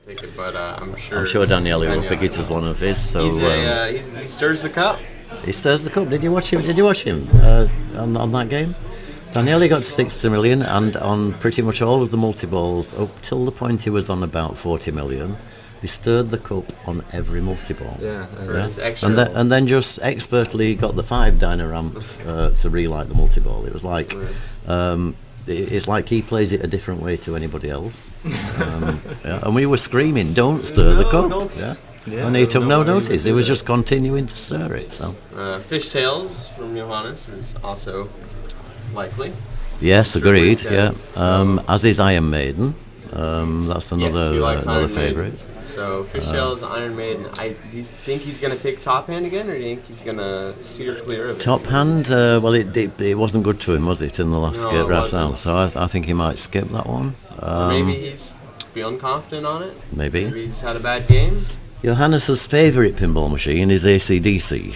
pick it, but I'm sure Daniele will pick it as one of his. So he stirs the cup. He stirs the cup. Did you watch him? On that game? Daniele got to 60 million, and on pretty much all of the multi-balls up till the point he was on about 40 million. He stirred the cup on every multi-ball. And then just expertly got the 5 dyno ramps to relight the multi-ball. It was like it's like he plays it a different way to anybody else. And we were screaming, "Don't stir the cup!" And he took no notice. He was just continuing to stir it. So Fishtails from Johannes is also likely. Yes, agreed. Yeah, as is Iron Maiden. That's another favourite. So Fishtails, Iron Maiden. Do you think he's going to pick Top Hand again, or do you think he's going to steer clear of it? Top Hand. Well, it wasn't good to him, was it, in the last round? So I think he might skip that one. Maybe he's feeling confident on it. Maybe he's had a bad game. Johannes' favourite pinball machine is AC/DC,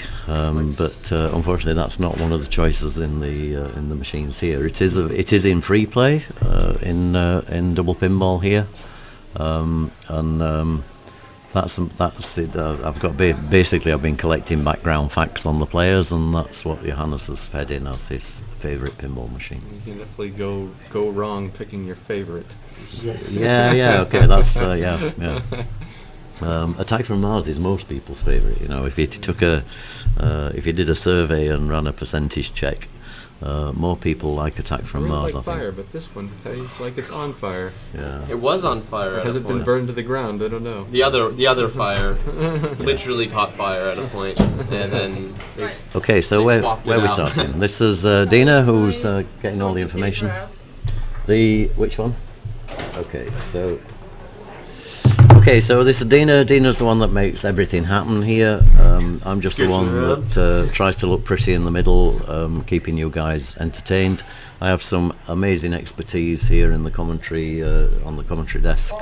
but unfortunately that's not one of the choices in the machines here. It is in free play in double pinball here, and that's it. I've been collecting background facts on the players, and that's what Johannes has fed in as his favourite pinball machine. You can definitely go wrong picking your favourite. Yes. Yeah. Okay. That's yeah. Attack from Mars is most people's favourite. If you did a survey and ran a percentage check, more people like Attack from Mars. Like fire, but this one plays like it's on fire. Yeah. It was on fire. Has it been burned to the ground? I don't know. The other fire literally caught fire at a point, and then okay. So where are we starting? This is Dina, who's getting all the information. Which one? Okay, so this is Dina. Dina's the one that makes everything happen here. I'm just the one that tries to look pretty in the middle, keeping you guys entertained. I have some amazing expertise here in the commentary, on the commentary desk,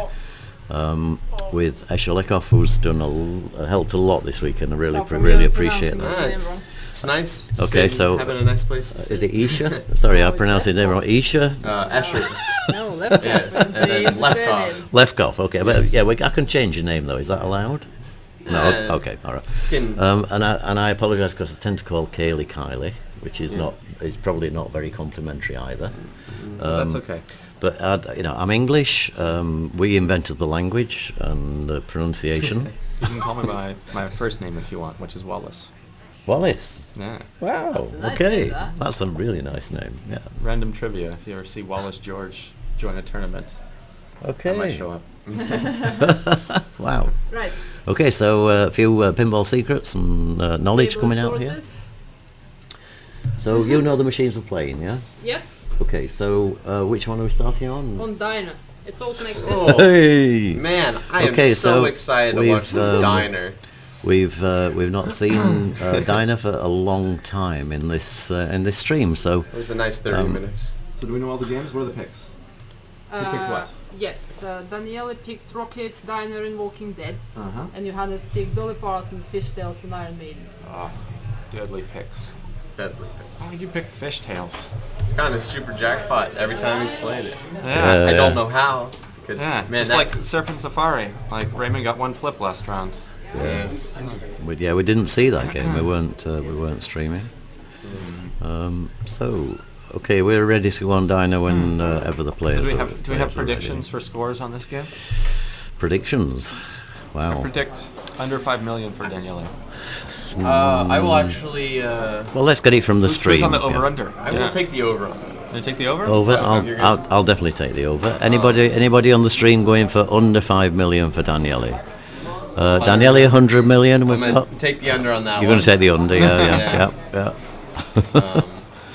with Eshelekov, who's done helped a lot this week, and I really appreciate that. It's nice. Okay, so having a nice place to sit. Is it Isha? Sorry, I pronounced it wrong. Isha? Escher. No, Lefkov. Yes, and then Lefkov. Lefkov. Okay, Yes. but I can change your name though. Is that allowed? No. Okay. All right. And I apologise because I tend to call Kaylee Kylie, which is it's probably not very complimentary either. That's okay. But I'm English. We invented the language and pronunciation. You can call me by my first name if you want, which is Wallace. Wallace. Yeah. Wow. That's a nice Okay. name, that. That's a really nice name. Yeah. Random trivia. If you ever see Wallace George join a tournament, Okay. I might show up. Wow. Right. Okay, so a few pinball secrets and knowledge Table coming out sorted. here. So you know the machines we're playing, yeah? Yes. Okay, so which one are we starting on? On Diner. It's all connected. Oh, Hey! man, I am Okay, so so excited to watch the Diner. We've not seen Dinah for a long time in this stream, so It was a nice 30 minutes. So do we know all the games? What are the picks? Who picked what? Yes. Daniele picked Rocket, Diner, and Walking Dead. Uh-huh. And Johannes picked Dolly Parton, Fishtails, and Iron Maiden. Oh, deadly picks. Deadly. Why did you pick Fishtails? It's kind of super jackpot every time he's played it. Yeah. I don't know how. Because, Yeah, man, just like Surfing Safari. Like Raymond got one flip last round. Yes. we didn't see that game. We weren't streaming. So okay, we're ready to go on Dinah whenever the So players. do we have predictions for scores on this game? Predictions. I Wow. predict under 5 million for Daniele. I will actually... Well, let's get it from the stream. Who's on the yeah. over-under? I will take the over on this. You take the over? Over. You're gonna I'll definitely take the over. Anybody on the stream going for under 5 million for Daniele? Daniele 100 million. I'm going to take the under on that You're one. going to take the under, yeah.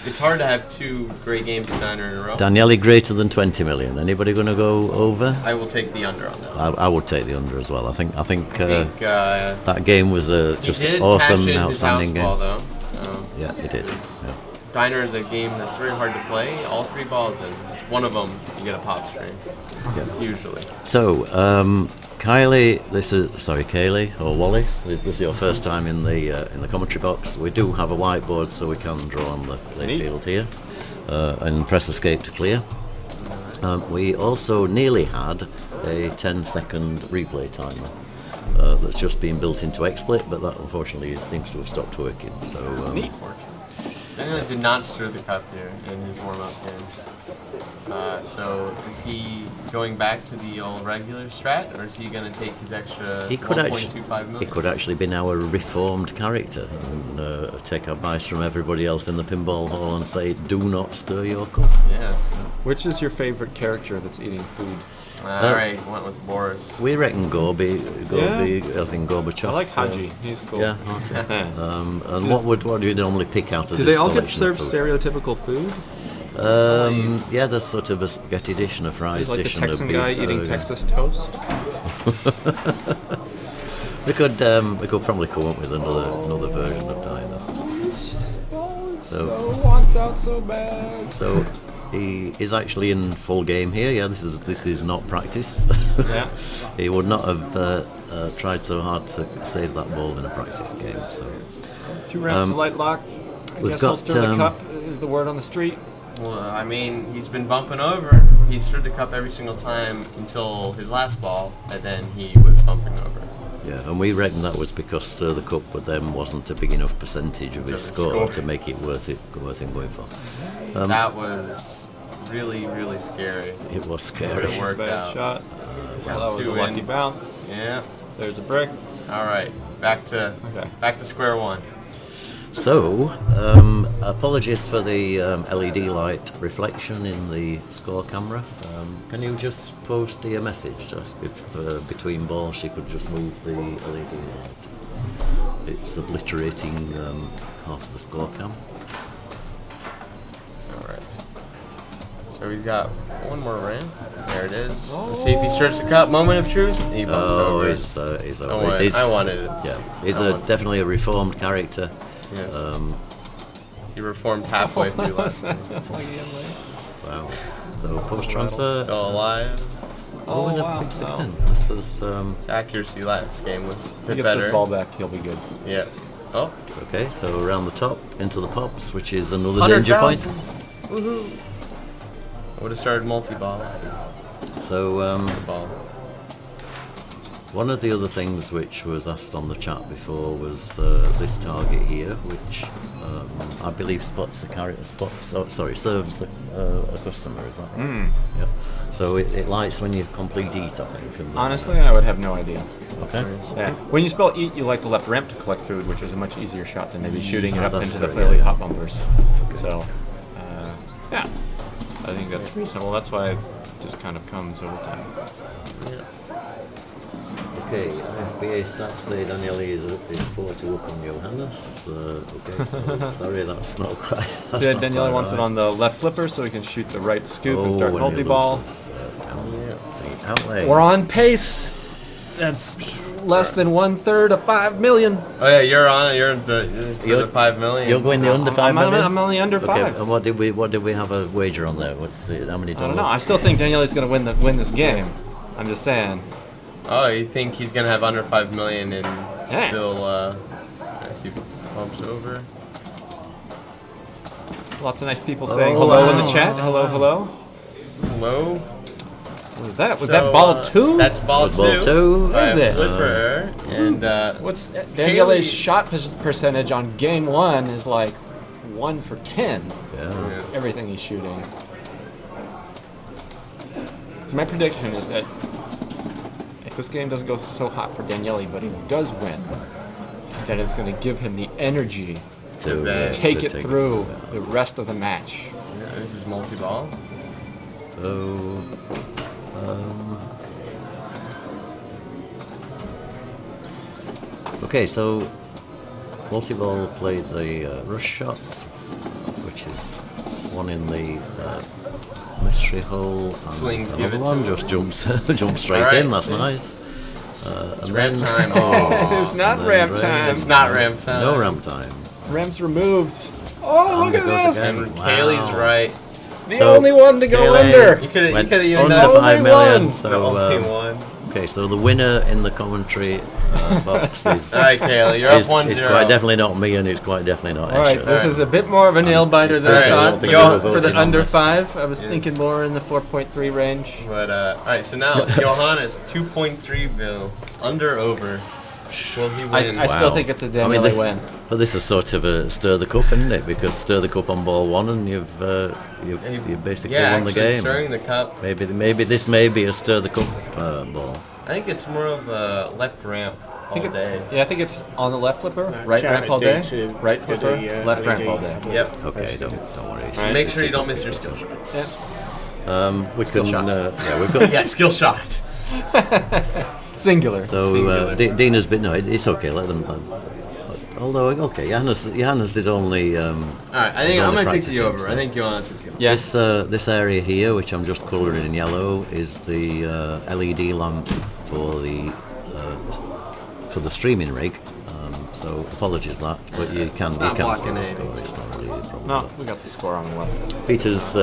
It's hard to have two great games of Diner in a row. Daniele greater than 20 million. Anybody going to go over? I will take the under on that. I would take the under as well. I think I that game was just he did awesome, cash in outstanding his house game. ball, though. So Yeah, he did. Yeah. Diner is a game that's very hard to play. All three balls, and one of them you get a pop screen. Yeah. Usually. So, Kaylee or Wallace, is this your first time in the commentary box? We do have a whiteboard, so we can draw on the playfield here and press escape to clear. We also nearly had a 10-second replay timer that's just been built into XSplit, but that unfortunately seems to have stopped working. So Neat. Daniele did not stir the cup here in his warm-up game. So is he going back to the old regular strat, or is he going to take his extra 1.25 million? He could actually be now a reformed character and take advice from everybody else in the pinball hall and say, do not stir your cup. Yes. Which is your favorite character that's eating food? Alright, went with Boris. We reckon Gorby as in Gorbachev. I like Haji. He's cool. Yeah. And what do you normally pick out of Do this they all get selection of served food? stereotypical food? Yeah, there's sort of a spaghetti dish and a fries He's like the dish and a Texan beef. guy eating Texas toast. We could probably come up with another version of Diners. So wants out so bad. So he is actually in full game here. Yeah, this is not practice. Yeah. He would not have tried so hard to save that ball in a practice game. So 2 rounds of light lock. I we've guess he'll got, stir the cup is the word on the street. Well, I mean, he's been bumping over. He stirred the cup every single time until his last ball, and then he was bumping over. yeah, and we reckon that was because stir the cup, but then wasn't a big enough percentage of his score to make it worth him going for. That was really, really scary. It was But scary. it worked Bad out. shot. Got Well, that was a 2 lucky in. bounce. Yeah. There's a brick. All right. Back to square one. So, apologies for the LED light reflection in the score camera. Can you just post a message just if between balls she could just move the LED light? It's obliterating half of the score cam. All right. So he's got one more ram. There it is. Let's see if he stirs the cup. Moment of truth. He bumps over. He's I wanted it. Yeah, he's definitely a reformed character. Yes. He reformed halfway through last time. Wow. So post transfer. Still alive. Oh, and wow. a picks again. This is His accuracy last game was a He bit gets better. this ball back, he'll be good. Yeah. Oh. okay. So around the top into the pops, which is another danger point. 100,000. Woohoo! Would have started multi-ball. So Ball. one of the other things which was asked on the chat before was this target here, which I believe serves a customer. Is that right? Yep. So it lights when you complete eat, I think. And Honestly, I would have no idea. okay. Yeah. When you spell eat, you like the left ramp to collect food, which is a much easier shot than maybe shooting it up that's into the correct, fairly yeah. hot bumpers. So, yeah, I think that's reasonable. That's why it just kind of comes over time. Okay, IFPA stats say Daniele is 4-2 up on Johannes. Okay, so sorry, that's not quite. That's Yeah, not Daniele quite wants it right. on the left flipper so he can shoot the right scoop and Oh, start when he multi-ball. loses, outlay. We're on pace. That's less than 1/3 of 5 million. Oh yeah, you're on. You're the 5 million. You're going the under 5 million? I'm only under 5. And what did we have a wager on there? What's the, how many I dollars? don't know. I still think Daniele's going to win this game. I'm just saying. Oh, you think he's gonna have under 5 million and Yeah. still? As he bumps over. Lots of nice people saying hello in the chat. Hello, hello. Hello. What was that? Was that ball 2? That's ball That's ball 2. What is it? Flipper. And What's Kaylee- Daniele's shot percentage on game 1 is like 1 for 10. Yeah. Yes. Everything he's shooting. So my prediction is that if this game doesn't go so hot for Daniele, but he does win, that it's going to give him the energy To take it through the rest of the match. Yeah, this is multi-ball. So, okay, so multi-ball played the rush shots, which is one in the mystery hole. And Slings another give it one to just jumps straight All right. in. That's nice. It's And ramp then- time. Oh, It's not then ramp Ray- time. it's not ramp time. No ramp time. Ram's removed. Oh, look And at it goes this! again. And Wow. Kaylee's right. The So, only one to go Kaylee under. You could went have even under done only 5 million. one. the So only one. Okay, so the winner in the commentary box is. All right, Kale, you're up 1-0. It's quite definitely not me, and it's quite definitely not. All right, Escher. this is a bit more of a nail biter than I I don't thought. think Yo, we're for the voting on under this. 5, I was Yes. thinking more in the 4.3 range. But all right, so now Johannes 2.3 bill under over. Will he win? I still Wow. think it's a I Daniele mean, win. But this is sort of a stir the cup, isn't it? Because stir the cup on ball 1, and you've basically yeah, won the actually game. stirring the cup. Maybe this may be a stir the cup ball. I think it's more of a left ramp all day. Yeah, I think it's on the left flipper, No, right shout ramp it all day, to right for flipper, the, left ramp LED. all day. Yep. Okay, don't worry. Right. Make sure you don't miss your skill shots. Yeah. We Skill can. shot. Yeah, we've got. Yeah, skill shot. Singular. So Singular. Dina's been it's okay. Let them. Although okay, Johannes is only. All right, I think I'm only gonna take the practicing, over. so. I think Johannes is gonna. Yes. This area here, which I'm just colouring in yellow, is the LED lamp for the streaming rig. So apologies that, but you can It's see not the blocking score. anything. It's not really a problem. No, we got the score on the left. Peter's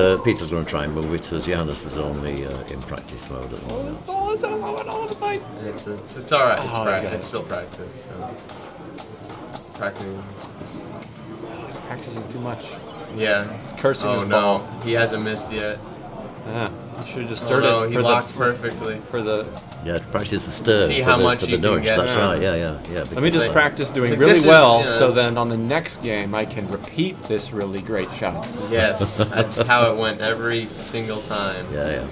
going to try and move it as Johannes is only in practice mode at the moment. Oh, it's all over the place. It's all right. It's Oh, practice. okay. It's still practice. So. Practicing. He's practicing too much. Yeah. He's cursing Oh his no, ball. he hasn't missed yet. Yeah, you should have just Oh stirred no, it he for locked the, perfectly. for the. Yeah, to practice the stir. See for how the, much for you the can nudge. get. That's Yeah. right. Yeah. Let me because, just practice doing So really this is- well, yeah, so that's- then on the next game I can repeat this really great shot. Yes, that's how it went every single time. Yeah.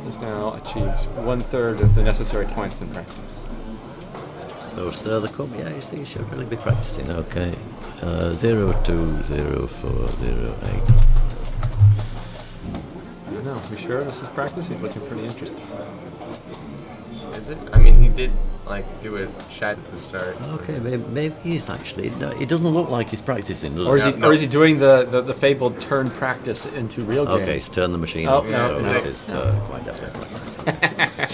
Has now achieved 1/3 of the necessary points in practice. So stir the cup. Yeah, you see, you should really be practicing. Okay. 0, 2, 0, 4, 0, 8. I don't know. You sure this is practice? He's looking pretty interesting. Is it? I mean, he did like do a shot at the start. Okay, maybe he is actually. No, it doesn't look like he's practicing, does Or it? is he? No. Or is he doing the fabled turn practice into real game? Okay, he's turned the machine Oh, off, no, so no, that is quite definitely practicing.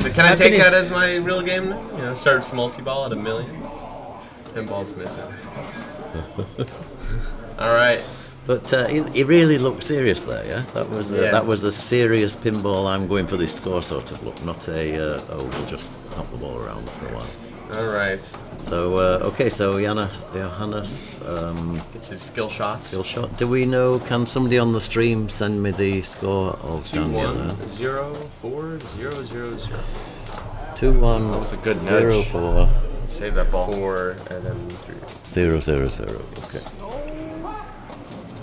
So can I How take can that as my real game? You know, start multi-ball at $1 million. Pinball's missing. All right. But he really looked serious there, yeah? Yeah. That was a serious pinball, I'm going for this score sort of look, not a, we'll just knock the ball around for a while. All right. So, okay, so Johannes, It's his skill shots. skill shot. Do we know, can somebody on the stream send me the score of 2-1 0 4 0 0 0. 2-1, That was a good 0 nudge. 4 Save that ball. 4 and then 3. 0 0 0. Okay.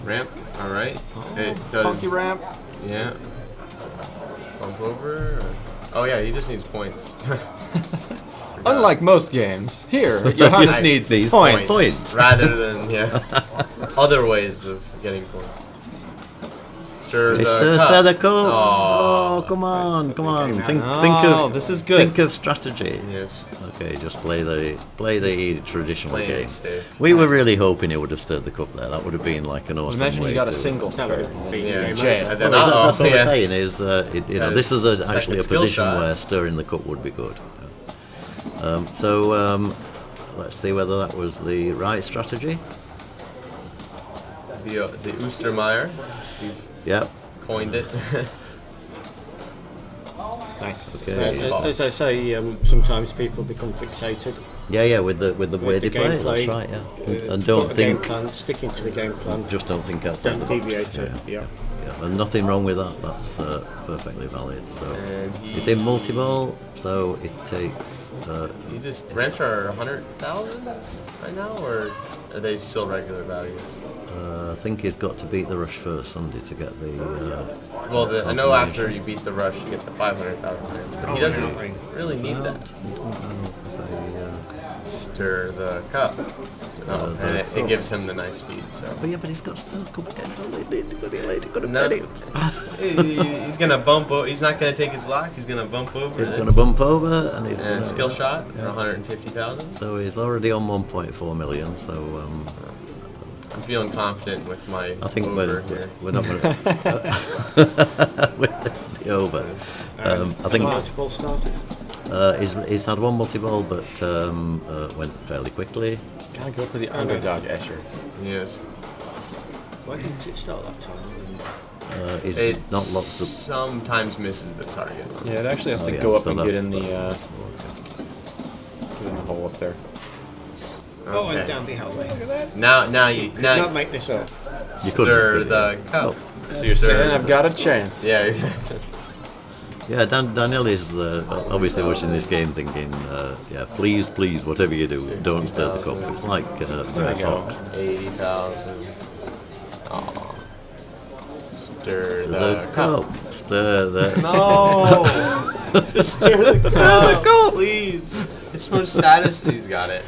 Ramp. All right. It does. Funky ramp. Yeah. Bump over. Or... Oh yeah, he just needs points. Unlike most games, here Johannes I- needs these points. points. rather than other ways of getting points. Stir the cup. Stir the cup. Oh. Oh, come on. Think Oh, of this is good. Think of strategy. Yes. Okay, just play the traditional Playing game. it safe. We were really hoping he would have stirred the cup there. That would have been like an awesome Imagine way you got a to- single That would stir. have been Yeah. game Jay. over. And then, Well, that's what yeah. we're saying is, That this is is actually a second skill position shot. where stirring the cup would be good. So let's see whether that was the right strategy. The Ostermeier. Steve Yep. coined it. Nice. Okay. As I say, sometimes people become fixated. Yeah, with the way they the play. That's gameplay, right. Yeah. And put don't a game think, plan, sticking to the game plan. just don't think outside the Don't box. deviate it. Yeah. Yeah, and nothing wrong with that. That's perfectly valid. So And he- it's in multi-ball, so it takes. You just ramps are 100,000 right now, or are they still regular values? I think he's got to beat the rush first Sunday to get the. Well, I know confirmation. after you beat the rush, you get the 500,000 ramps, but he Oh, doesn't yeah. really need that. Stir the cup. Oh, and it gives him the nice feed. So. But yeah, but he's got still a couple of No, he's gonna bump. He's not gonna take his lock. He's gonna bump over. He's and going to bump over, and he's and going skill shot for 150,000. So he's already on 1.4 million. So I'm feeling confident with my I think over here. we're not going to with the over. I think Multiple started. he's had one multi-ball, but went fairly quickly. Gotta go for the underdog Escher. Yes. Why didn't it start that time? is It not lots of... sometimes misses the target. Yeah, it actually has to yeah, go up so and get that's- in the hole up there. Oh, and Okay. down behind me. Now you Could not make this up. You couldn't, stir could you? the cup. So you're saying I've got a chance. Yeah. Yeah, Daniele is obviously watching this game thinking, yeah, please, whatever you do, don't stir the cup. It's like Red Fox. 80,000. Oh. Stir The the cup. Stir the... No! Stir the cup, please. It's more saddest he's got it.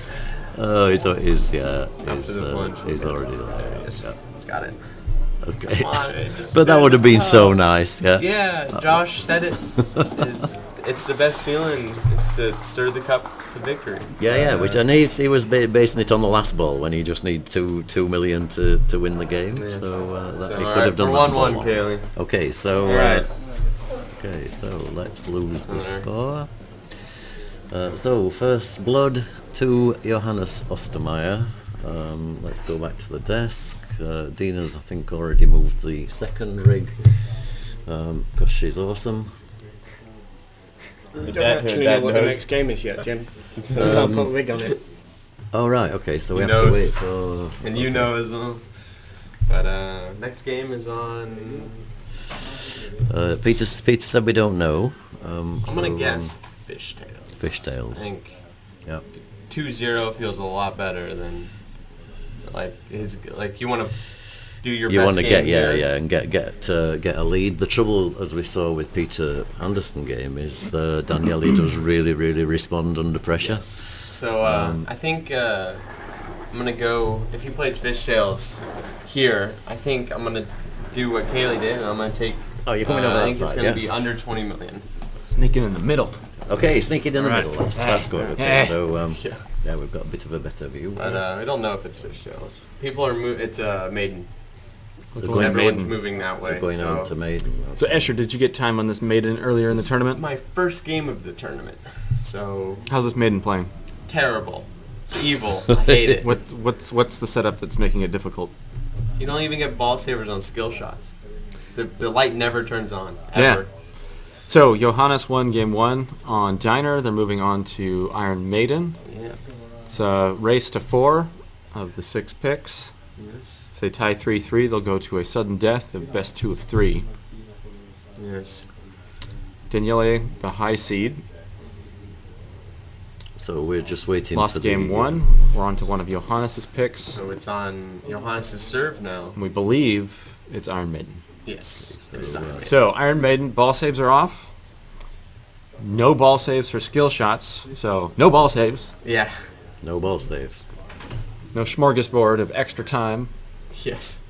Oh, he's After the plunge. he's already there. There he is. Yeah. He's got it. Okay. Come on, it just But that stirs would have the been so cup. nice, yeah? Yeah, Josh said it. It's the best feeling. It's to stir the cup to victory. Yeah, which and he was basing it on the last ball when he just need 2 million to win the game. Yes. So that So, he all could have right, done we're that. 1-1, ball. Kaylee. Okay, so All right. okay, so let's lose the Alright. score. So first blood to Johannes Ostermeier. Let's go back to the desk. Dina's, I think, already moved the second rig because she's awesome. You don't actually know what the next game is yet, Jim. So I'll put a rig on it. Oh right, okay, so we He have to knows. wait for... And you know as well. But next game is on. Peter said we don't know. I'm gonna guess Fishtails. Fishtails. I think Yeah. 2-0 feels a lot better than like you want to do your You best want to game get here. and get a lead. The trouble, as we saw with Peter Anderson game, is Daniele does really respond under pressure. So I think I'm gonna go if he plays Fishtails here. I think I'm gonna do what Kaylee did, and I'm gonna take. Oh, you're coming over I that think it's side, gonna yeah? be under 20 million. Sneaking in the middle. Okay, sneak it in the Right. middle. That's good. Okay, so Yeah. yeah, we've got a bit of a better view. But I don't know if it's Fishtails. People are it's Maiden. They're Because going everyone's Maiden. moving that way. They're going so. on to Maiden. So Escher, did you get time on this Maiden earlier in the tournament? My first game of the tournament. So How's this Maiden playing? terrible. It's evil. I hate it. What's the setup that's making it difficult? You don't even get ball savers on skill shots. The light never turns on. Yeah. Ever. So Johannes won game 1 on Diner. They're moving on to Iron Maiden. Yeah. It's a race to 4 of the 6 picks. Yes. If they tie 3-3, they'll go to a sudden death of best 2 of 3. Yes. Daniele, the high seed, So we're just waiting lost for game the... 1. We're on to one of Johannes' picks. So it's on Johannes' serve now. And we believe it's Iron Maiden. Yes. So it's Iron Maiden. So Iron Maiden, ball saves are off. No ball saves for skill shots. So no ball saves. Yeah. No ball saves. No smorgasbord of extra time. Yes.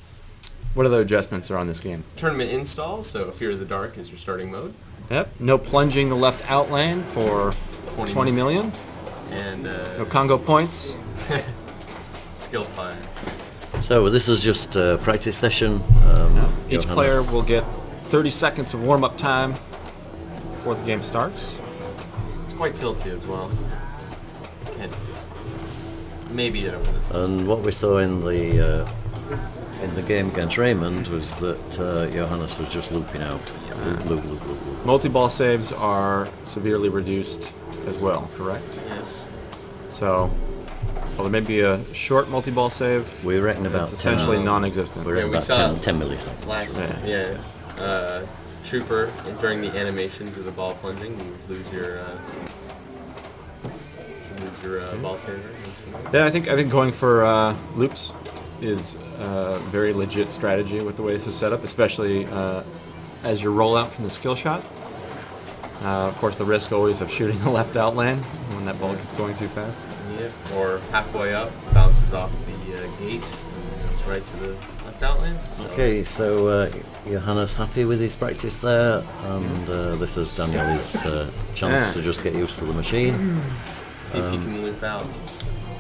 What other adjustments are on this game? Tournament install. So Fear of the Dark is your starting mode. Yep. No plunging the left out lane for 20 million. And No Congo points. skill fire. So this is just a practice session. Each Johannes- player will get 30 seconds of warm-up time before the game starts. It's quite tilty as well. Can maybe it over this. And what we saw in the game against Raymond was that Johannes was just looping out. Loop. Multi-ball saves are severely reduced as well, correct? Yes. So, well, there may be a short multi-ball save. We reckon about It's essentially 10, non-existent. we reckon we about saw 10 milliseconds. Last, Trooper, during the animations of the ball plunging, you lose your ball saver. Yeah, I think going for loops is a very legit strategy with the way this is set up, especially as your rollout from the skill shot. Of course, the risk always of shooting the left out lane when that ball gets going too fast. Yep. Or halfway up, bounces off the gate, and goes right to the left out lane. So Okay, so Johannes happy with his practice there, and this is Daniele's chance to just get used to the machine. see if you can loop out.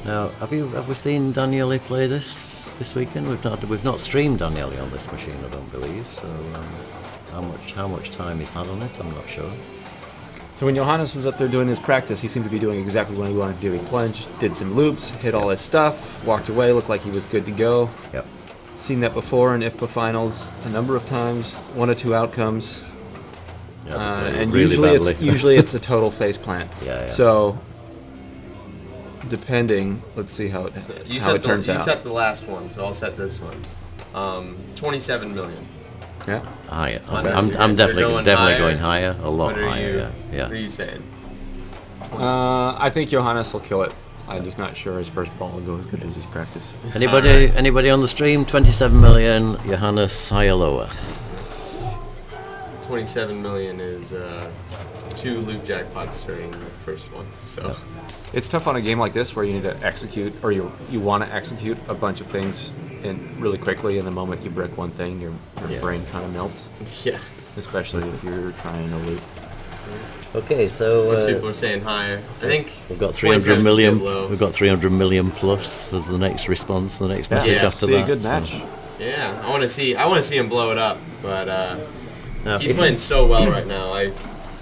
Now, have we seen Daniele play this weekend? We've not streamed Daniele on this machine, I don't believe. So how much time he's had on it, I'm not sure. So when Johannes was up there doing his practice, he seemed to be doing exactly what he wanted to do. He plunged, did some loops, hit all his stuff, walked away, looked like he was good to go. Yep. Seen that before in IFPA finals a number of times. 1 or 2 outcomes. And really usually it's a total face plant. Yeah. So depending, let's see how it turns out. You set the last one, so I'll set this one. 27 million. Yeah. Higher. I'm definitely going higher. A lot higher. Yeah. What are you saying? I think Johannes will kill it. I'm just not sure his first ball will go as good as his practice. Anybody on the stream? 27 million. Johannes, higher, lower. 27 million is 2 loop jackpots during the first one. So it's tough on a game like this where you need to execute, or you want to execute a bunch of things really quickly, and the moment you break one thing, your brain kind of melts. Yeah. Especially if you're trying to loop. Okay, so most people are saying higher. I think we've got 300 million. We've got 300 million plus as the next response, the next message after that. A good match. So. Yeah, I want to see him blow it up, but he's playing so well right now. I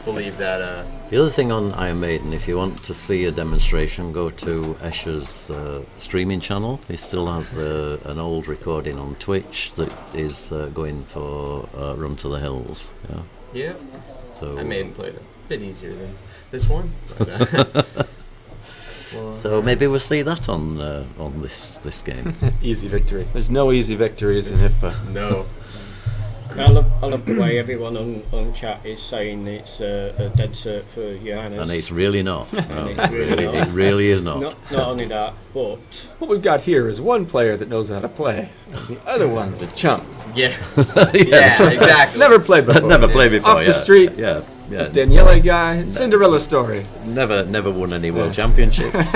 believe that. The other thing on Iron Maiden, if you want to see a demonstration, go to Escher's streaming channel. He still has an old recording on Twitch that is going for Run to the Hills. Yeah. So I Maiden played a bit easier than this one. But, so maybe we'll see that on this game. Easy victory. There's no easy victories in IFPA. No. I love the way everyone on chat is saying it's a dead cert for Johannes. And it's really not. No, it really is not. Not only that, but what we've got here is one player that knows how to play. The other one's a chump. Yeah. Yeah, exactly. Never played before. Never played before. Off the street. Yeah. This Daniele guy, Cinderella story. Never won any world championships.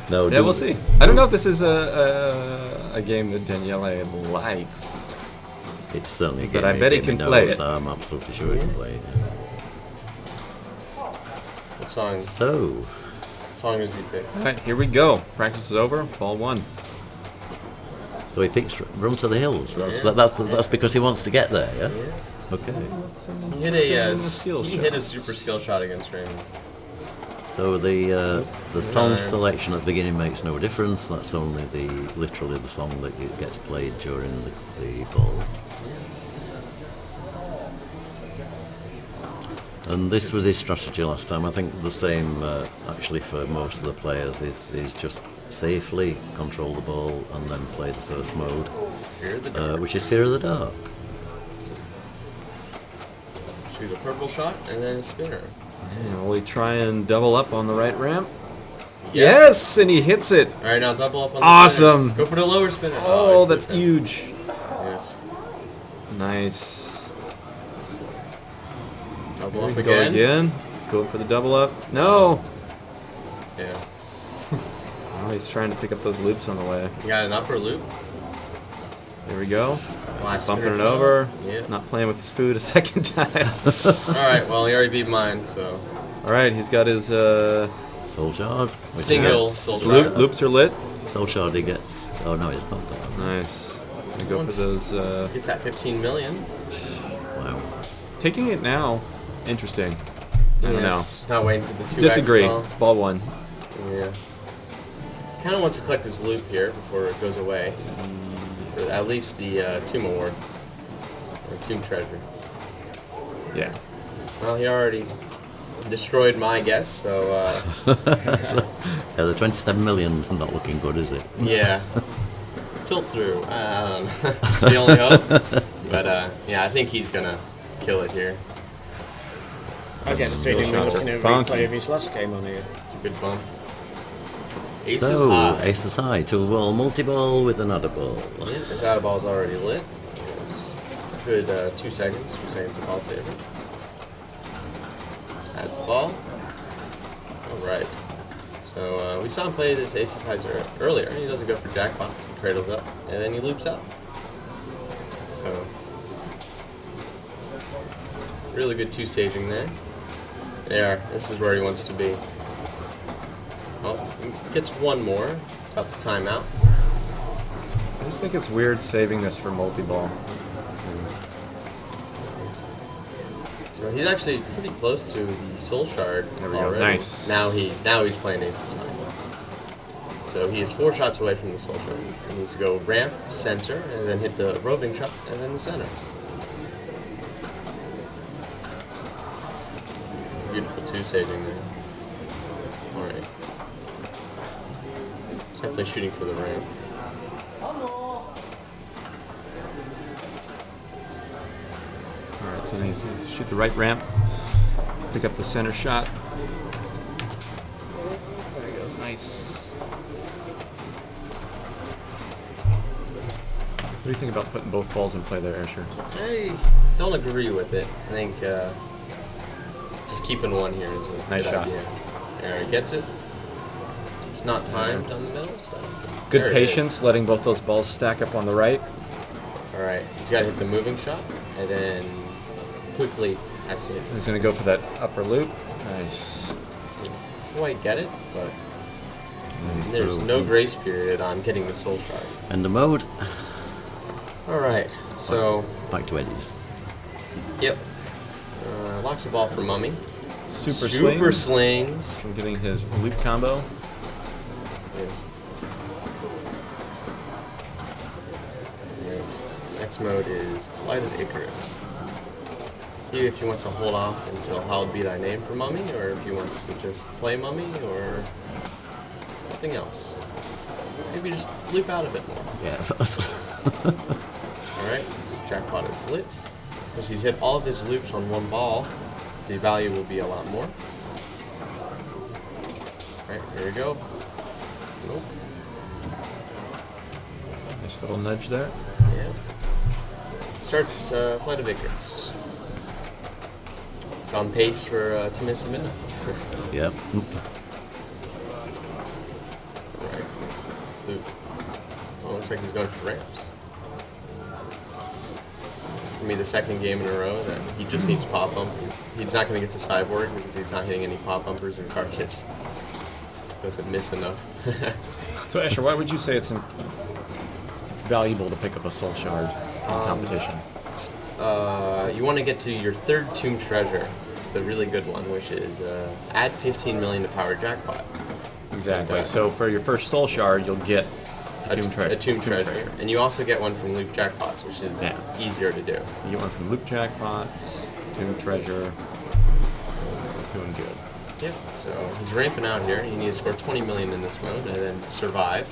No. Yeah, we'll see. I don't know if this is a game that Daniele likes. It's certainly a game, but I bet he can play it. I'm absolutely sure he can play it. What song? What song does he pick? All right, here we go. Practice is over. Ball 1. So he picks Run to the Hills. That's because he wants to get there. Yeah. Okay. He hit a super skill shot against Raymond. So the song selection at the beginning makes no difference. That's only literally the song that gets played during the ball. And this was his strategy last time. I think the same actually for most of the players is just safely control the ball and then play the first mode, which is Fear of the Dark. Shoot a purple shot and then a spinner. Yeah, will he try and double up on the right ramp? Yeah. Yes, and he hits it. All right, now double up on the awesome. Spinners. Go for the lower spinner. Oh, that's huge. Yes. Nice. Double up again. Let's go for the double up. No. Yeah. Oh, he's trying to pick up those loops on the way. You got an upper loop. There we go. Last bumping it over. Yeah. Not playing with his food a second time. Alright, well he already beat mine, so. Alright, he's got his Soul Shard. Single Soul Shard. Loops are lit. Soul Shard he gets. Oh no, he's not done. Nice. So go for those it's at 15 million. Wow. Taking it now. Interesting. I don't know. Not waiting for the 2x. Disagree. Ball 1. Yeah. Kind of wants to collect his loop here before it goes away. For at least the Tomb Award. Or Tomb Treasure. Yeah. Well, he already destroyed my guess, so... yeah, the 27 million's not looking good, is it? Yeah. Tilt through. I don't know. It's the only hope. But, yeah, I think he's going to kill it here. I get the feeling we're looking at a replay of his last game on here. It's a good bump. Ace is high to a wall, multi-ball with an adder ball. Yeah, his adder ball's already lit. Good 2 seconds. 2 seconds of ball saver. Adds the ball. Alright. So we saw him play this aces highs earlier. He doesn't go for jackpots. He cradles up and then he loops up. So really good 2-staging there. There. This is where he wants to be. Oh, he gets one more. It's about to time out. I just think it's weird saving this for multi-ball. So he's actually pretty close to the Soul Shard There we already. go. Nice. Now he's playing aces high. So he is 4 shots away from the soul shard. He needs to go ramp, center, and then hit the roving shot, and then the center. Beautiful 2-staging there. Alright. He's definitely shooting for the ramp. Alright, so he needs to shoot the right ramp, pick up the center shot. There he goes, nice. What do you think about putting both balls in play there, Asher? I don't agree with it. I think just keeping one here is a Nice good shot. idea. There, he gets it. It's not timed down the middle, so... Good there it patience, is. letting both those balls stack up on the right. Alright, he's got to hit the moving shot, and then quickly has to hit He's going to go for that upper loop. Nice. Didn't quite get it, but And there's so no grace period on getting the soul shard. end of mode. Alright, so, Back to Eddie's. yep. Locks the ball for Mummy. Super slings. From getting his loop combo. Yes. Right. His next mode is Flight of Icarus. See if he wants to hold off until Hallowed Be Thy Name for Mummy, or if he wants to just play Mummy, or something else. Maybe just loop out a bit more. Yeah. Alright, his jackpot is lit. Since he's hit all of his loops on one ball, the value will be a lot more. Alright, here we go. Nope. Nice little nudge there. Yeah. Starts Flight of Icarus. It's on pace for to miss a minute. Yep. Right. Loop. Oh, looks like he's going for ramps. For me, the second game in a row that he just needs pop bump. He's not going to get to sideboard because he's not hitting any pop bumpers or card kits. Doesn't miss enough. So Asher, why would you say it's valuable to pick up a soul shard in competition? You want to get to your third Tomb Treasure. It's the really good one, which is add 15 million to Power Jackpot. Exactly. And, So for your first soul shard, you'll get a Tomb Treasure. A Tomb Treasure. And you also get one from Loop Jackpots, which is easier to do. You get one from Loop Jackpots, Tomb Treasure. Doing good. Yeah, so he's ramping out here. You need to score 20 million in this mode and then survive.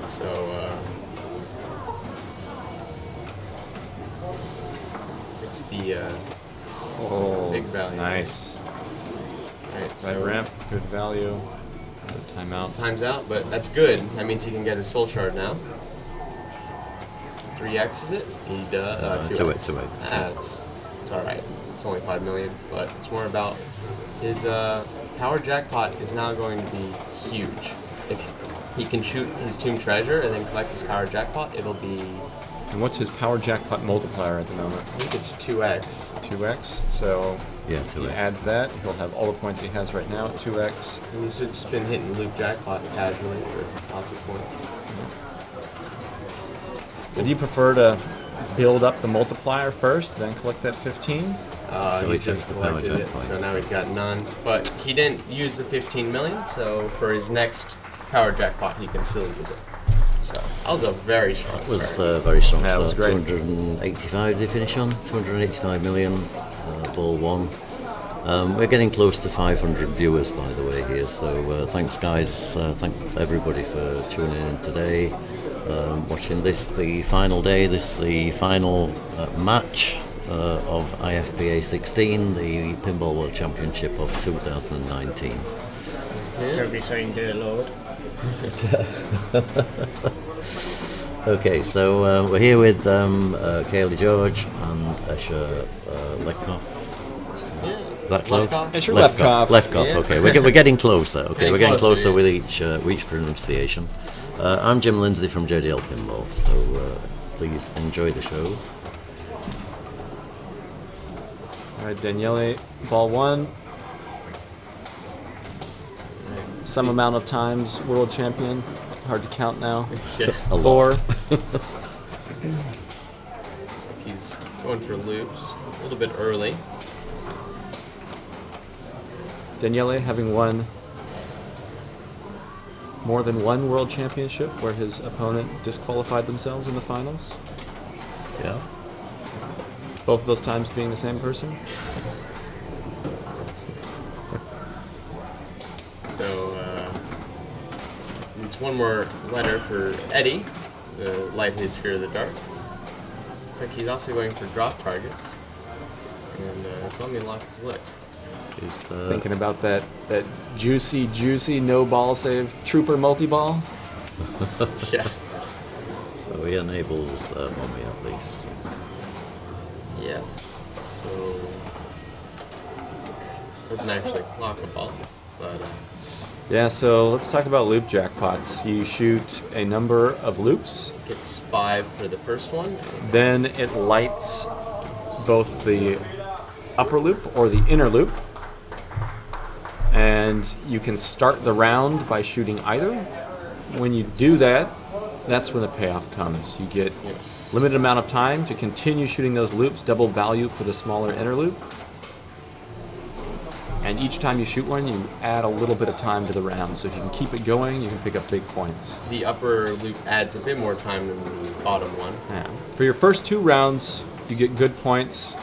So, it's the big value. Nice. Right, Right so ramp, good value. Good timeout. time's out, but that's good. That means he can get his soul shard now. 3x is it? He does. 2x. 2x. It's alright. It's only 5 million, but it's more about his power jackpot is now going to be huge. If he can shoot his Tomb Treasure and then collect his power jackpot, it'll be, And what's his power jackpot multiplier at the moment? I think it's 2x. 2x. So Yeah, he 2x. adds that. He'll have all the points he has right now at 2x. And he's just been hitting loop jackpots casually for lots of points. Would you prefer to build up the multiplier first, then collect that 15? So He he just takes the power collected it, jackpot. so now he's got none. But he didn't use the 15 million, so for his next power jackpot, he can still use it. So that was a very strong It was start. very strong Yeah, it start. was great. 285 did he finish on? 285 million, ball one. We're getting close to 500 viewers, by the way, here. So thanks, guys. Thanks everybody for tuning in today. Watching this, the final day. This the final match of IFPA16, the Pinball World Championship of 2019. Don't be saying dear Lord. Okay, so we're here with Kaylee George and Escher Lekoff. Is that close? Lefkoff. Escher Lekoff. Lekoff. Yeah. Okay, we're getting closer. Okay, Getting we're getting closer, closer yeah. with each pronunciation. I'm Jim Lindsay from JDL Pinball. So please enjoy the show. All right, Daniele, ball one. Some amount of times world champion. Hard to count now. Yeah. A Four. lot. He's going for loops a little bit early. Daniele having won more than one world championship where his opponent disqualified themselves in the finals. Yeah. Both of those times being the same So, it's one more letter for Eddie, the light his fear of the dark. Looks like he's also going for drop targets. And so let me unlock his list. He's Thinking about that juicy no ball save trooper multi-ball. Yeah. So he enables Mommy at least. Yeah. So doesn't actually lock a ball, but Yeah, so let's talk about loop jackpots. You shoot a number of loops, gets 5 for the first one. then it lights both the upper loop or the inner loop, and you can start the round by shooting either. When you do that, that's when the payoff comes. You get Yes. limited amount of time to continue shooting those loops, double value for the smaller inner loop. And each time you shoot one, you add a little bit of time to the round. So if you can keep it going, you can pick up big points. The upper loop adds a bit more time than the bottom one. Yeah. For your first 2 rounds, you get good points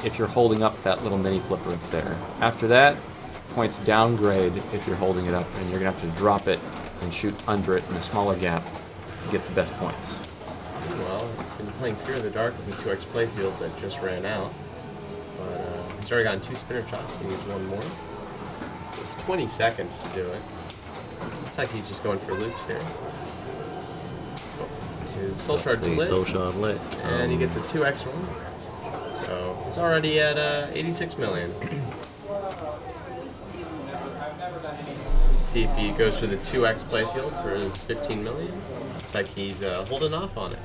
if you're holding up that little mini flipper up there. After that, points downgrade if you're holding it up, and you're going to have to drop it and shoot under it in a smaller gap to get the best points. Well, he's been playing Fear of the Dark with the 2x playfield that just ran out. But he's already gotten 2 spinner shots. He needs 1 more. It's 20 seconds to do it. Looks like he's just going for loops here. His soul shard's lit. Soul shard lit. And he gets a 2x one. So he's already at 86 million. See if he goes for the 2x playfield for his 15 million. Looks like he's holding off on it.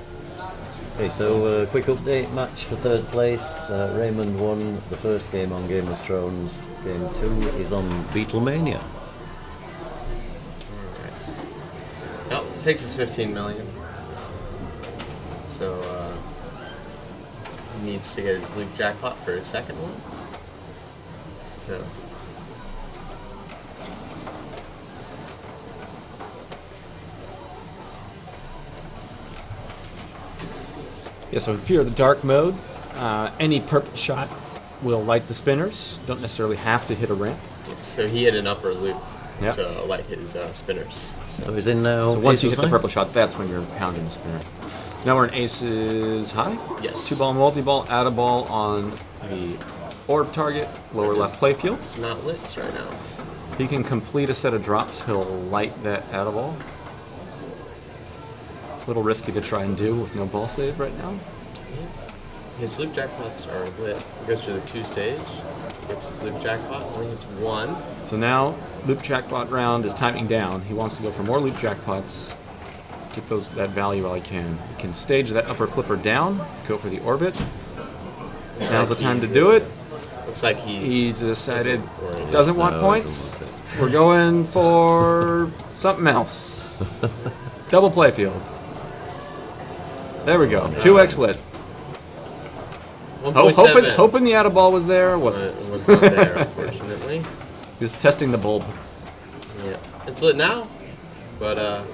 Okay, so quick update match for 3rd place. Raymond won the first game on Game of Thrones. Game 2 is on Beatlemania. Alright. Nope, takes his 15 million. So he needs to get his loop jackpot for his second one. So Yeah, so in Fear of the Dark mode, any purple shot will light the spinners. Don't necessarily have to hit a ramp. So he hit an upper loop Yep. to light his spinners. So he's in now. So once you Aces hit the high? purple shot, that's when you're pounding the spinner. So now we're in aces high. Yes. 2-ball multi-ball, add a ball on the orb target, lower left playfield. It's not lit right now. If he can complete a set of drops, he'll light that add a ball. A little risky to try and do with no ball save right now. His loop jackpots are lit. He goes through the 2 stage, gets his loop jackpot, only hits 1. So now loop jackpot round is timing down. He wants to go for more loop jackpots. Get that value while he can. He can stage that upper flipper down, go for the orbit. Now's the time to do it. Looks like He decided or doesn't want No, points. doesn't want We're going for something else. Double playfield. There we go. 2x lit. 1.7. Hoping the out ball was there, wasn't. It was not there, unfortunately. He was testing the bulb. Yeah, it's lit now, but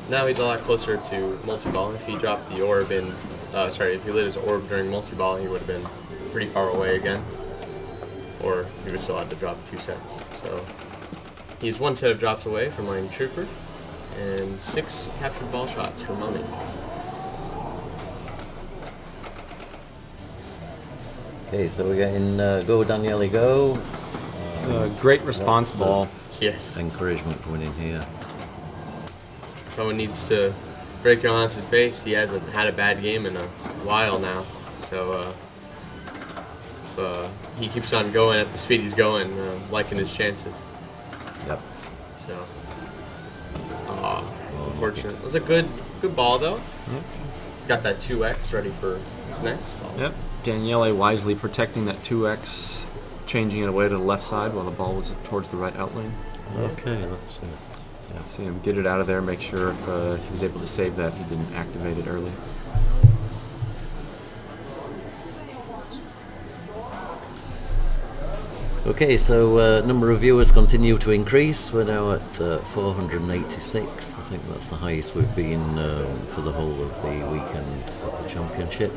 now he's a lot closer to multi-ball. If he dropped the orb in, if he lit his orb during multi-ball, he would have been pretty far away again, or he would still have to drop 2 sets. So he's 1 set of drops away from lighting Trooper, and 6 captured ball shots for Mummy. Okay, so we're getting go Daniele go. It's a great response That's, ball. Yes. Encouragement coming in here. Someone needs to break Johannes' base. He hasn't had a bad game in a while now. So if he keeps on going at the speed he's going, liking his chances. Yep. So, unfortunate. It was a good ball though. Yep. He's got that 2x ready for his next ball. Yep. Daniele wisely protecting that 2x, changing it away to the left side while the ball was towards the right outlane. Okay, let's see. Let's see him get it out of there, make sure if he was able to save that, he didn't activate it early. Okay, so number of viewers continue to increase. We're now at 486. I think that's the highest we've been for the whole of the weekend of the championship.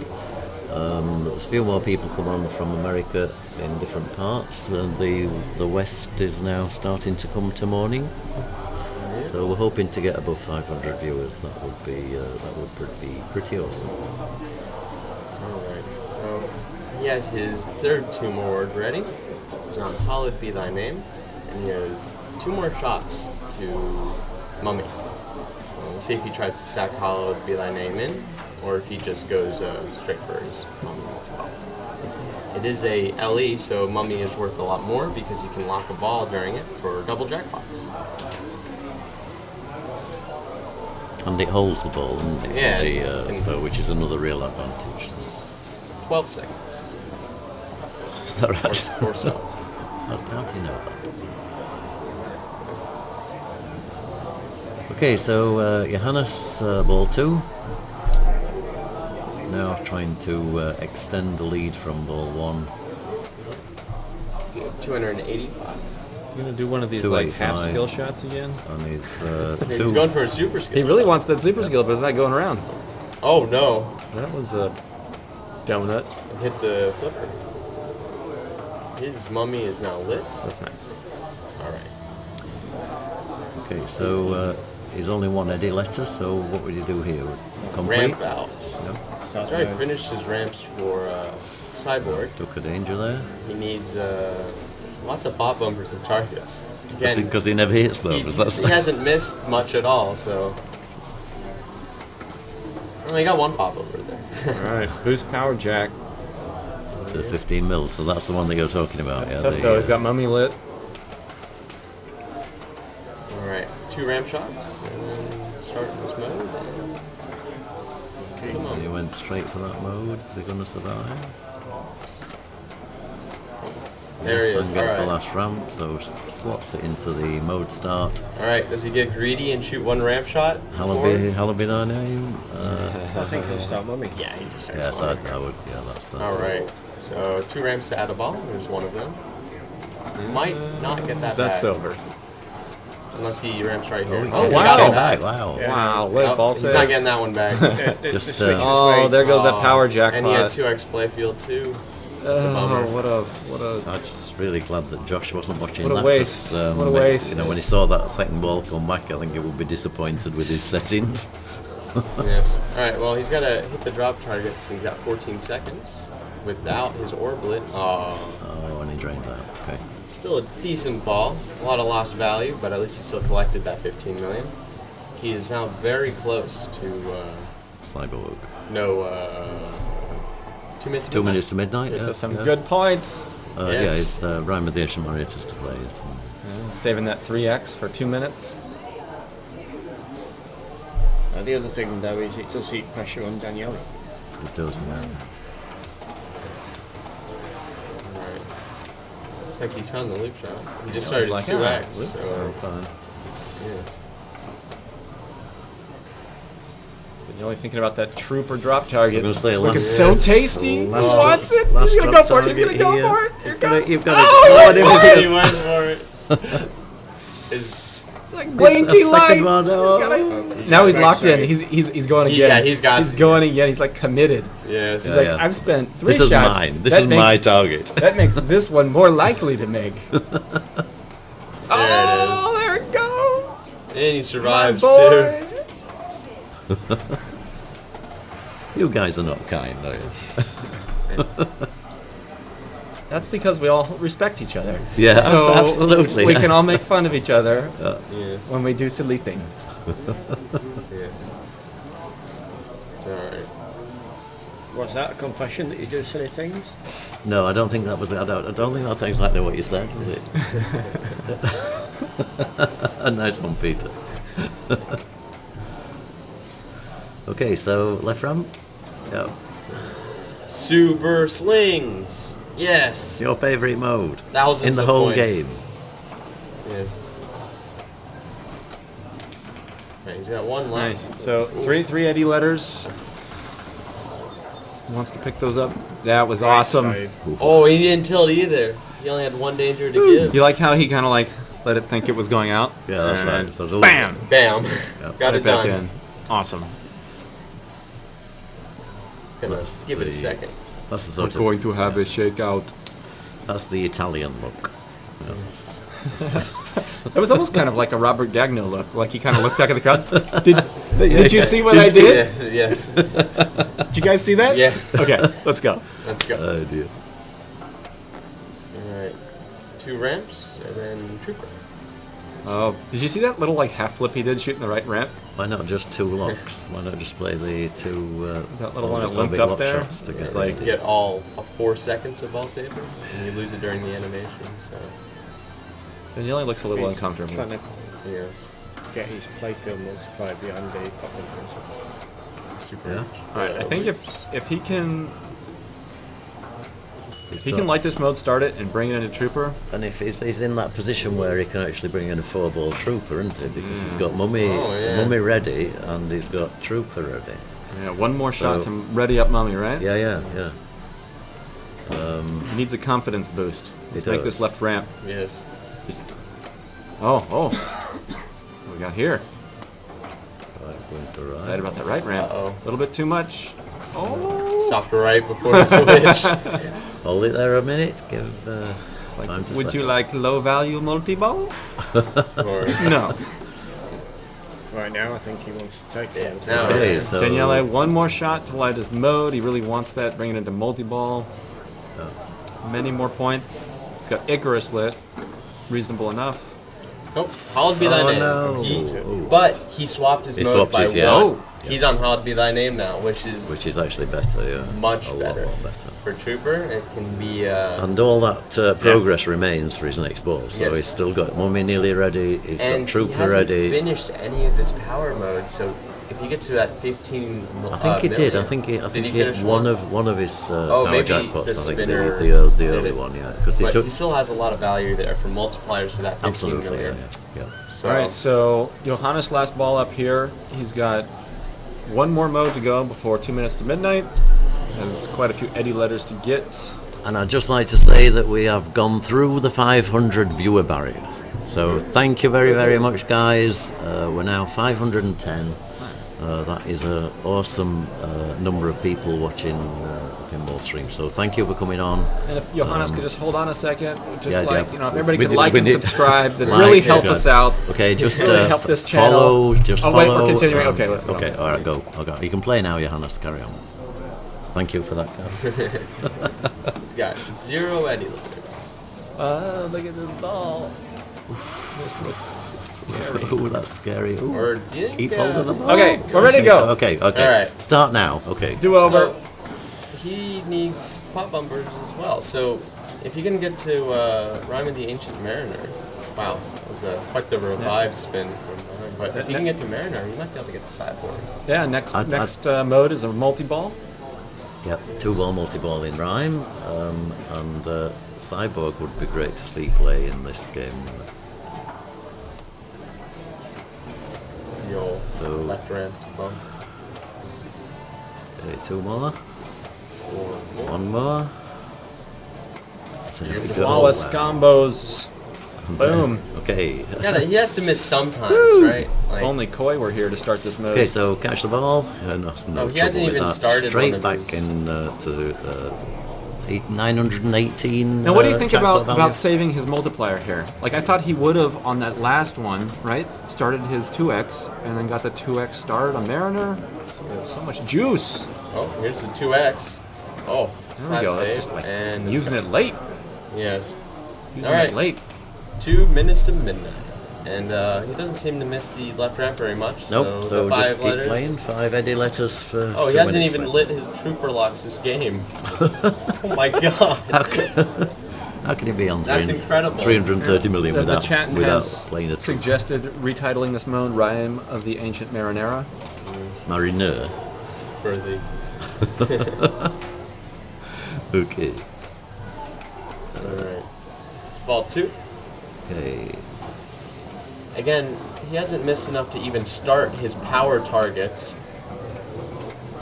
There's a few more people come on from America in different parts, and the West is now starting to come to morning. So we're hoping to get above 500 viewers. That would be pretty awesome. Alright, so he has his third tomb award ready. It's on Hallowed Be Thy Name, and he has 2 more shots to Mummy. We'll see if he tries to stack Hallowed Be Thy Name in, or if he just goes straight for his Mummy as well. It is a LE, so Mummy is worth a lot more because you can lock a ball during it for double jackpots. And it holds the ball, doesn't it? Yeah. So which is another real advantage. 12 seconds. Is that right? Or so. How do you know that? Okay, so Johannes, ball 2. Now trying to extend the lead from ball 1. 285. You gonna do one of these like half skill shots again? On his He's 2. going for a super skill. He really wants that super skill, but it's not going around. Oh no. That was a donut. Hit the flipper. His Mummy is now lit. That's nice. Alright. Okay, so he's only one Eddie letter, so what would you do here? Complete? Ramp out. No. He's already finished his ramps for sideboard. Took a danger there. He needs lots of pop bumpers and targets. Again, Because he never hits those. he hasn't missed much at all, so... Well, he got 1 pop over there. Alright, boost power jack. The 15 mils, so that's the one that you're talking about. That's tough though, he's got Mummy lit. Alright, 2 ramp shots, and then start this mode. Okay, he went straight for that mode. Is he going to survive? There he is. And gets the last ramp, so slots it into the mode start. Alright, does he get greedy and shoot 1 ramp shot? Hallowed be thy name. I think he'll start Mummy. Yeah, he just starts Yes, I would. Yeah, that's Alright, so 2 ramps to add a ball. There's 1 of them. Might not get that That's back. over. Unless he ramps right here. Oh, he wow. got it Back. back. Wow. Yeah. Wow, what a ball He's save. not getting that one back. Just, oh, there goes that power jackpot. And he had 2x playfield too. That's a bummer. What a... I'm just really glad that Josh wasn't watching What a that. waste. What a waste. You know, when he saw that second ball come back, I think he would be disappointed with his settings. Yes. Alright, well, he's got to hit the drop target, so he's got 14 seconds without his orblet. Oh, and he drained that. Okay. Still a decent ball. A lot of lost value, but at least he still collected that 15 million. He is now very close to... Cyborg. No, 2 minutes. 2 minutes to midnight. Yeah, Some good points. Yeah, it's Rhyme with the Asian Marionettes to play it. Saving that 3x for 2 minutes. The other thing though is it does heap pressure on Daniele. It does now. Alright. Looks like he's found the loop shot. He just started his 2x, so... fine. Yes. You're only thinking about that trooper drop target. It's looking so tasty. Last He wants it. last He's gonna drop go for it. He's gonna target go for here. it. Here comes. You've got Oh, it. He went for it. like blinky light. Second one. Oh. Now he's locked in. He's going again. Yeah, he's got He's to. going again. He's like committed. Yes. He's Yeah, like, yeah. I've spent 3 This is shots. mine. This That is makes- my target. That makes this one more likely to make. Oh, there it goes. And he survives My too. boy. You guys are not kind, are you? That's because we all respect each other. Yeah, so absolutely. We can all make fun of each other Yes. when we do silly things. Yes. Alright. Was that a confession that you do silly things? No, I don't think that was. I don't think that's exactly what you said, was it? A nice one, Peter. Okay, so left ramp. Yeah. Super slings. Yes. It's your favourite mode Thousands in the of whole points. game. Yes. Right, he's got 1 left. Nice. So three Eddie letters. Wants to pick those up. That was awesome. Oh, he didn't tilt either. He only had one danger to give. You like how he kind of like let it think it was going out? Yeah, that's right. So Bam! Bam. Yep. Got it back done. in. Awesome. Gonna That's give it a the- second. That's the sort of. going to have a shakeout. That's the Italian look. It was almost kind of like a Robert Dagno look. Like he kind of looked back at the crowd. Did you see what I did? Yeah, yes. Did you guys see that? Yeah. Okay, let's go. Let's go. Oh dear. Alright. 2 ramps, and then Trooper. Oh, did you see that little like half flip he did shooting the right ramp? Why not just 2 locks? Why not just play the 2? That little one that big limped lock up there? shots to It's get like- You get all 4 seconds of ball saver, and you lose it during the animation, so... Daniele looks a little He's uncomfortable. trying to Yes. get his playfield multiplier behind the pocket. Super. Yeah. All right, I think if he can He's he got- can like this mode, start it, and bring it into Trooper. And if he's in that position where he can actually bring in a 4-ball Trooper, isn't he? Because he's got Mummy, Oh, yeah. Mummy ready, and he's got Trooper ready. Yeah, one more shot So- to ready up Mummy, right? Yeah, yeah, yeah. He needs a confidence boost. Let's make does. this left ramp. Yes. Just- Oh. What we got here? Right, going for right. Excited about that right ramp. Uh-oh. A little bit too much. Oh. Stopped right before the switch. Hold it there a minute. Give time to Would settle. you like low value multi-ball? Or, No. Right now, I think he wants to take Yeah, it. now- Okay, so Daniele, one more shot to light his mode. He really wants that. Bring it into multi-ball. Many more points. He's got Icarus lit. Reasonable enough. nope. Hallowed be thy Oh, name. no. But he swapped his He mode swapped by his, yeah. one. Oh. He's on Hallowed be thy name now, which is actually better, yeah. much a better. lot better. For Trooper. It can be... And all that progress remains for his next ball. So Yes. he's still got Mummy nearly ready. He's and got Trooper he hasn't ready. finished any of his power modes, so if he gets to that 15 I think he did. I million- think he Did hit finish one of his power maybe jackpots. the I think spinner the did early it. one, yeah. Because he But took he still has a lot of value there for multipliers for that 15 absolutely, million. yeah. So, All right, so Johannes last ball up here. He's got one more mode to go before 2 minutes to midnight. Has quite a few Eddie letters to get. And I'd just like to say that we have gone through the 500 viewer barrier. So thank you very, very much, guys. We're now 510. That is an awesome number of people watching the pinball stream. So thank you for coming on. And if Johannes could just hold on a second, just yeah, like, yeah. you know, if everybody We could need- like we and need- subscribe, that'd Like, really help yeah. us out. Okay, just really help this channel. follow. Just Oh, follow. wait, we're continuing. Okay, let's go. Okay, all right, go. Okay, you can play now, Johannes. Carry on. Thank you for that. he's got 0 Eddie letters. Look at this ball. This looks scary. Oh, that's scary. Ooh. Or do you think, Keep hold of the ball. Okay, we're ready to go. Okay. All right. Start now. Okay. Do over. So, he needs pop bumpers as well. So if you can get to Rhyme of the Ancient Mariner, wow, that was quite the revive spin from but if you can get to Mariner, you might be able to get to Cyborg. Yeah, next I'd- mode is a multi-ball. Yep, 2-ball multi-ball in rhyme, and Cyborg would be great to see play in this game. Yo, So- left ramp to bump. Okay, 2 more, 4 more. 1 more. There we go. Flawless combos. Boom. Okay. He has to miss sometimes, right? Like, Only Koi were here to start this mode. Okay, so catch the ball. No Oh, he hasn't trouble with even that. started Straight one of back his- in to 918. Now, what do you think jackpot about value. saving his multiplier here? Like, I thought he would have on that last one, right? Started his 2x and then got the 2x started on Mariner. So much juice. oh, here's the 2x. Oh, There we go. That's save, just like and using it late. Yes, Using All right. it late. 2 minutes to midnight, and he doesn't seem to miss the left ramp very much. Nope, so the just 5 keep letters. playing. 5 Eddie letters for Oh, 2 he hasn't minutes even left. lit his trooper locks this game. Oh my god. How can he be on That's incredible. 330 million The without, chat without has playing a trooper? suggested retitling this mode Rhyme of the Ancient Marinera. Mariner. For the Okay. alright. Ball 2. Okay. Again, he hasn't missed enough to even start his power targets.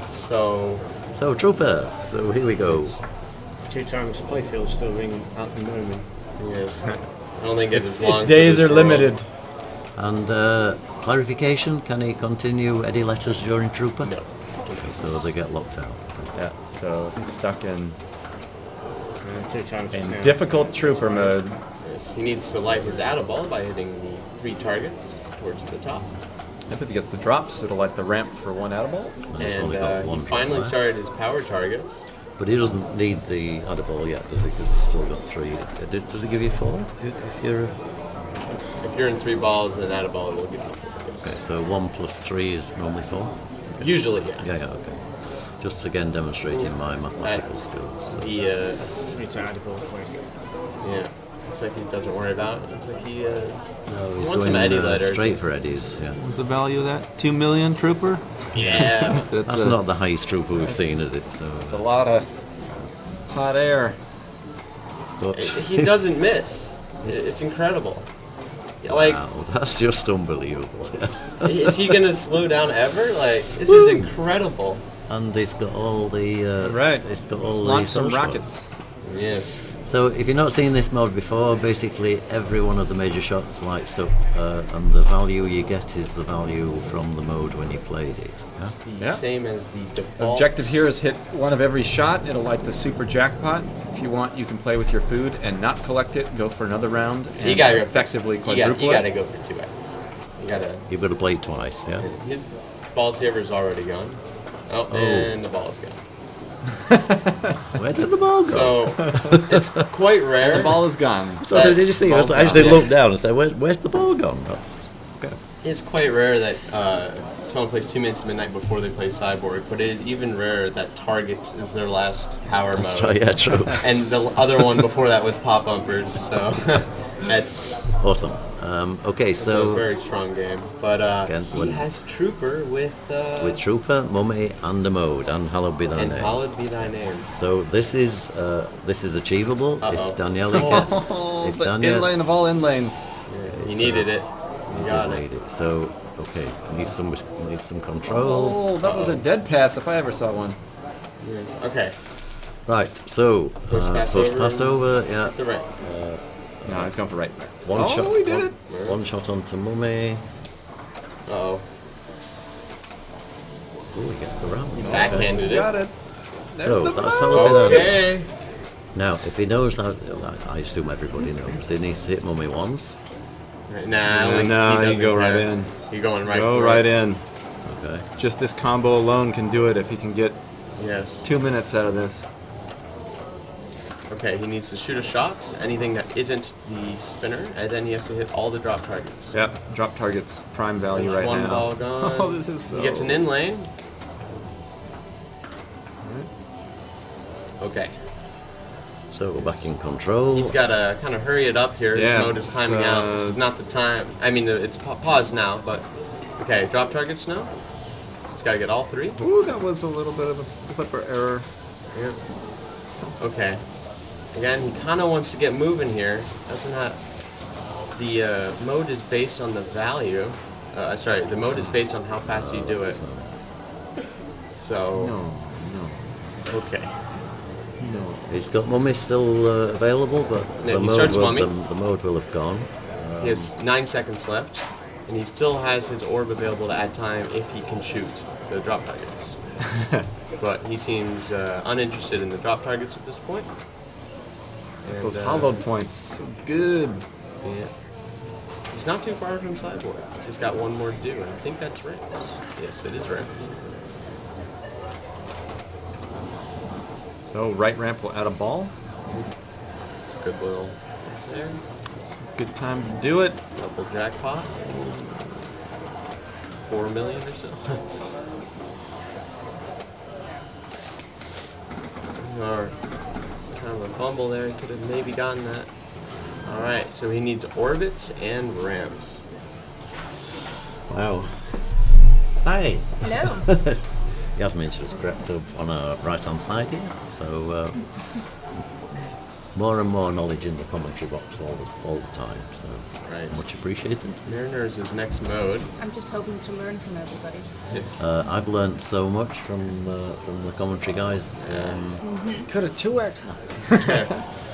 So So trooper. So here we go. 2 times playfield still ring at the moment. Yes. I don't think it's long. Its days for are this world. limited. And clarification, can he continue Eddie letters during Trooper? No. Okay, so they get locked out. Yeah, so he's stuck in 2 times just now. difficult Trooper mode. Yes, he needs to light his Addaball by hitting the 3 targets towards the top. If he gets the drops, it'll light the ramp for 1 Addaball. He's only got And one he drop finally left. started his power targets. But he doesn't need the Addaball yet, does he? Because he's still got 3. Does it give you 4? If you're... If you're in 3 balls, then Addaball will give you 4. Yes. Okay, so 1 plus 3 is normally 4? Usually, yeah. Yeah, okay. Just again demonstrating my mathematical skills. So. He, It's edible quick. yeah. Looks like he doesn't worry about it. Looks like he, No, he's wants going some Eddie letters. straight for Eddie's, yeah. What's the value of that? 2 million Trooper? Yeah. That's not the highest Trooper we've seen, is it? So, It's a lot of hot air. but, He doesn't miss. It's incredible. Like, wow, that's just unbelievable. is he gonna slow down ever? Like, this is incredible. And it's got all the... Right. It's got all Launch the some social rockets. Yes. So if you've not seen this mode before, basically every one of the major shots lights up, and the value you get is the value from the mode when you played it. Yeah? It's the Yeah. same as the default. Objective here is hit 1 of every shot. It'll light the super jackpot. If you want, you can play with your food and not collect it. Go for another round and You gotta go effectively You quadruple gotta it. go for 2x. You gotta. You've got to play it twice, yeah? His ball saver's already gone. Oh, and the ball's gone. Where did the ball go? So it's quite rare. The ball is gone. So did you see? I ball's actually gone. looked down and said, "Where's the ball gone?" That's Okay. It's quite rare that someone plays 2 minutes to midnight before they play Cyborg, but it is even rarer that Targets is their last power mode. right, yeah, true. And the other one before that was Pop Bumpers, so that's Awesome. Okay, a so very strong game. But Again, he when- has Trooper with Trooper, Mummy, and the mode, and hallowed be thy and name. hallowed be thy name. So this is achievable Uh-oh. if Daniele gets. Oh, If the Daniele inlane of all inlanes. Yeah, he needed it. You got it. made it. So okay, needs some control. Oh, that was a dead pass if I ever saw one. Yes. Okay. Right. So Push pass over. yeah. The right. No, he's going for right. One Oh, shot. he did it. One shot onto Mummy. Uh-oh. Oh, he gets the round. He backhanded Got it. it. There's So the that's ball. how we Okay. Now, if he knows how, I assume everybody knows, he needs to hit Mummy once. Nah, I don't think No, he you doesn't go right care. in. You're going right Go for right it. in. Okay. Just this combo alone can do it if he can get Yes. 2 minutes out of this. Okay, he needs to shoot a shots, anything that isn't the spinner, and then he has to hit all the drop targets. Yep, drop target's prime value There's right one now. ball gone. Oh, this is so... He gets an in lane. Okay. So we're back in control. He's got to kind of hurry it up here. Yeah, His mode is timing out. This is uh, not the time. I mean, it's paused now, but... Okay, drop targets now. He's got to get all 3. Ooh, that was a little bit of a flipper error. Yeah. Okay. Again, he kind of wants to get moving here. Doesn't have... The mode is based on the value. Sorry, the mode is based on how fast you do it. So... No. Okay. No. He's got Mummy still available, but Yeah, he starts Mummy. the mode will have gone. He has 9 seconds left, and he still has his orb available to add time if he can shoot the drop targets. But he seems uninterested in the drop targets at this point. And, Those hollowed points, so good. Yeah. He's not too far from Cyborg. He's just got one more to do, and I think that's Rims. Yes, it is Rims. So right ramp will add a ball. It's a good little there. Good time to do it. Double jackpot. 4 million or so. Or kind of a fumble there. He could have maybe gotten that. Alright, so he needs orbits and ramps. Wow. Hi. Hello. Yasmin's just crept up on our right-hand side here, so more and more knowledge in the commentary box all the time, so Right. much appreciated. Mariners is next mode. I'm just hoping to learn from everybody. Yes. I've learnt so much from the commentary guys. Could have 2x.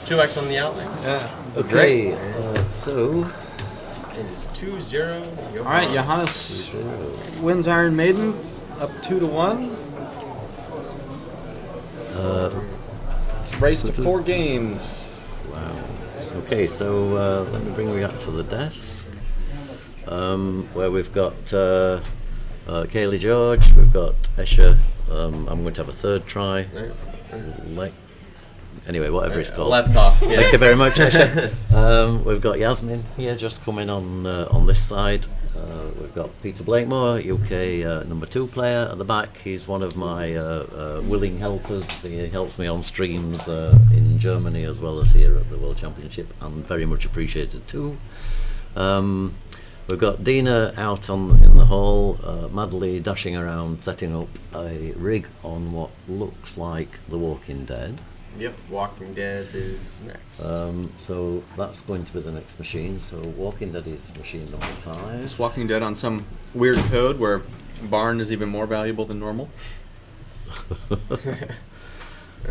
2x on the outlet. Yeah. Okay, so And it's 2-0. All right, Johannes wins Iron Maiden up 2-1. It's raced to 4 games. wow. Okay, so let me bring you up to the desk, where we've got Kaylee George, we've got Escher. I'm going to have a third try. Anyway, whatever it's called. Left off. Yes. Thank you very much, Escher. We've got Yasmin here, just coming on this side. We've got Peter Blakemore, UK number 2 player at the back. He's one of my willing helpers. He helps me on streams in Germany as well as here at the World Championship, and very much appreciated too. We've got Dina out in the hall, madly dashing around setting up a rig on what looks like The Walking Dead. Yep. Walking Dead is next. So that's going to be the next machine. So Walking Dead is machine number 5. Just Walking Dead on some weird code where barn is even more valuable than normal.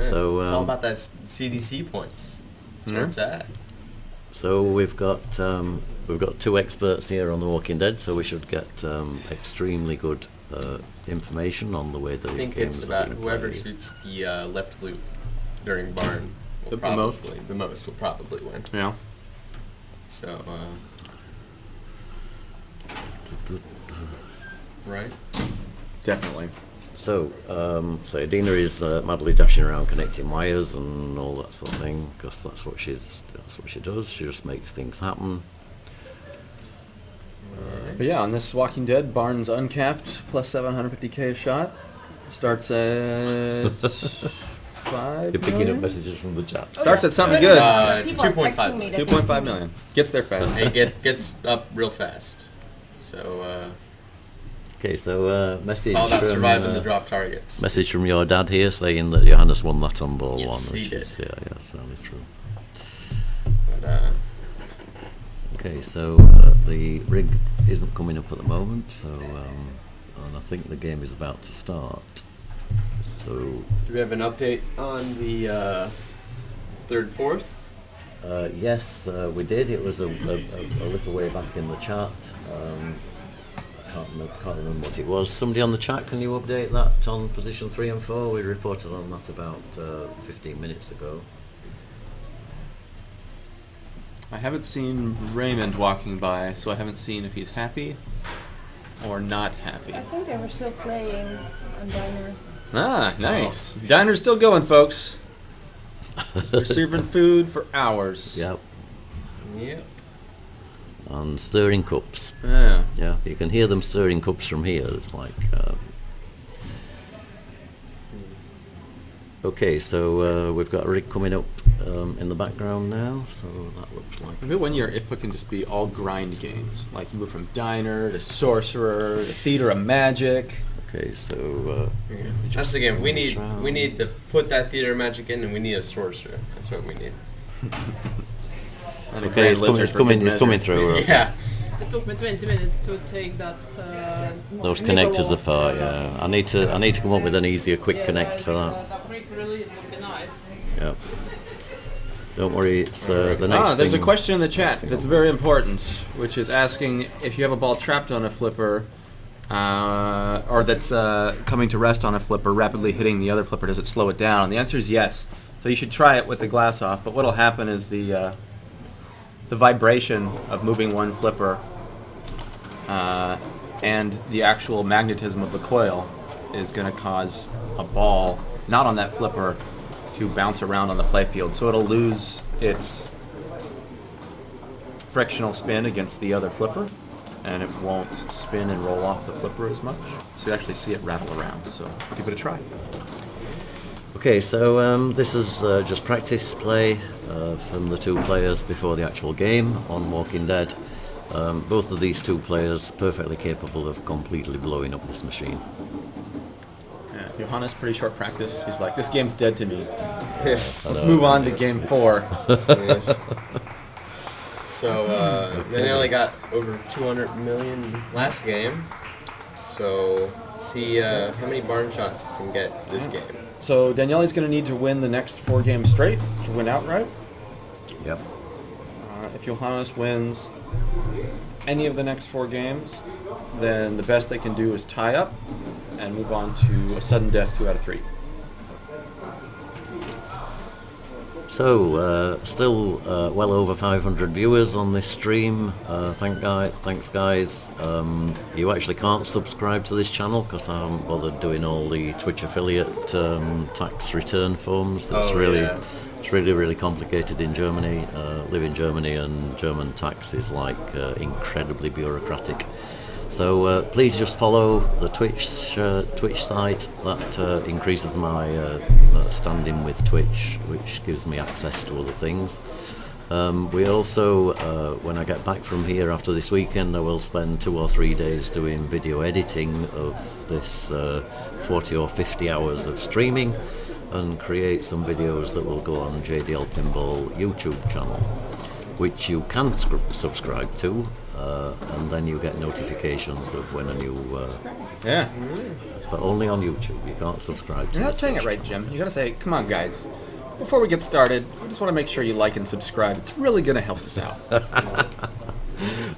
So it's all about that CDC points. That's where it's at. So we've got 2 experts here on The Walking Dead, so we should get extremely good information on the way the I think games it's are about being whoever played. shoots the left loop during barn will The most? the most will probably win. Yeah. So, right? Definitely. So, so Dina is madly dashing around connecting wires and all that sort of thing, because that's what she does. She just makes things happen. But yeah, on this Walking Dead, Barnes uncapped, plus 750k shot. Starts at 5 You're picking up million? messages from the chat. Starts at something good. People are 2.5 texting me that 2.5 million. Gets there fast. It gets up real fast. So, Okay, so message it's all about from surviving the drop targets. message from your dad here saying that Johannes won that on ball Yes, one, he which did. is yeah, certainly true. But, Okay, so the rig isn't coming up at the moment, so and I think the game is about to start. So do we have an update on the third, fourth? yes, we did. It was a little way back in the chat. I can't remember what it was. Somebody on the chat, can you update that on position 3 and 4? We reported on that about 15 minutes ago. I haven't seen Raymond walking by, so I haven't seen if he's happy or not happy. I think they were still playing on Diner. Ah, nice. Diner's still going, folks. They're serving food for hours. Yep. Yep. And stirring cups. Yeah. Yeah, you can hear them stirring cups from here. It's like... Okay, so we've got a rig coming up in the background now, so that looks like... Maybe one year IFPA can just be all grind games. Like you go from Diner to Sorcerer to Theater of Magic. Okay, so... That's the game. We Shroud. need to put that theater of magic in, and we need a sorcerer. That's what we need. And a Okay, it's Grand coming, Lizard it's for coming good through. Yeah. It took me 20 minutes to take that. Those middle connectors of, apart, yeah. I need to come up with an easier quick connect for that. That quick release would be nice. Yeah. Don't worry, it's the next there's a thing- question in the chat thing that's I'll- very important, which is asking if you have a ball trapped on a flipper, or that's coming to rest on a flipper, rapidly hitting the other flipper, does it slow it down? And the answer is yes. So you should try it with the glass off, but what'll happen is the vibration of moving one flipper and the actual magnetism of the coil is going to cause a ball, not on that flipper, to bounce around on the playfield. So it'll lose its frictional spin against the other flipper, and it won't spin and roll off the flipper as much. So you actually see it rattle around. So give it a try. Okay, so this is just practice play from the 2 players before the actual game on Walking Dead. Both of these 2 players perfectly capable of completely blowing up this machine. Yeah. Johannes, pretty short practice. He's like, this game's dead to me. Let's move on to game 4. Yes. So Daniele got over 200 million last game. So see how many barn shots he can get this game. So Daniele's going to need to win the next 4 games straight to win outright. Yep. If Johannes wins any of the next 4 games, then the best they can do is tie up and move on to a sudden death 2 out of 3. So, still well over 500 viewers on this stream. Thanks guys. You actually can't subscribe to this channel because I haven't bothered doing all the Twitch affiliate tax return forms. It's really complicated in Germany. Live in Germany, and German tax is like incredibly bureaucratic. So please just follow the Twitch site. That increases my standing with Twitch, which gives me access to other things. We also, when I get back from here after this weekend, I will spend 2 or 3 days doing video editing of this 40 or 50 hours of streaming, and create some videos that will go on JDL Pinball YouTube channel, which you can subscribe to. And then you get notifications of when a new... But only on YouTube. You can't subscribe to You're not saying it right, Jim. You gotta say, come on, guys. Before we get started, I just want to make sure you like and subscribe. It's really gonna help us out.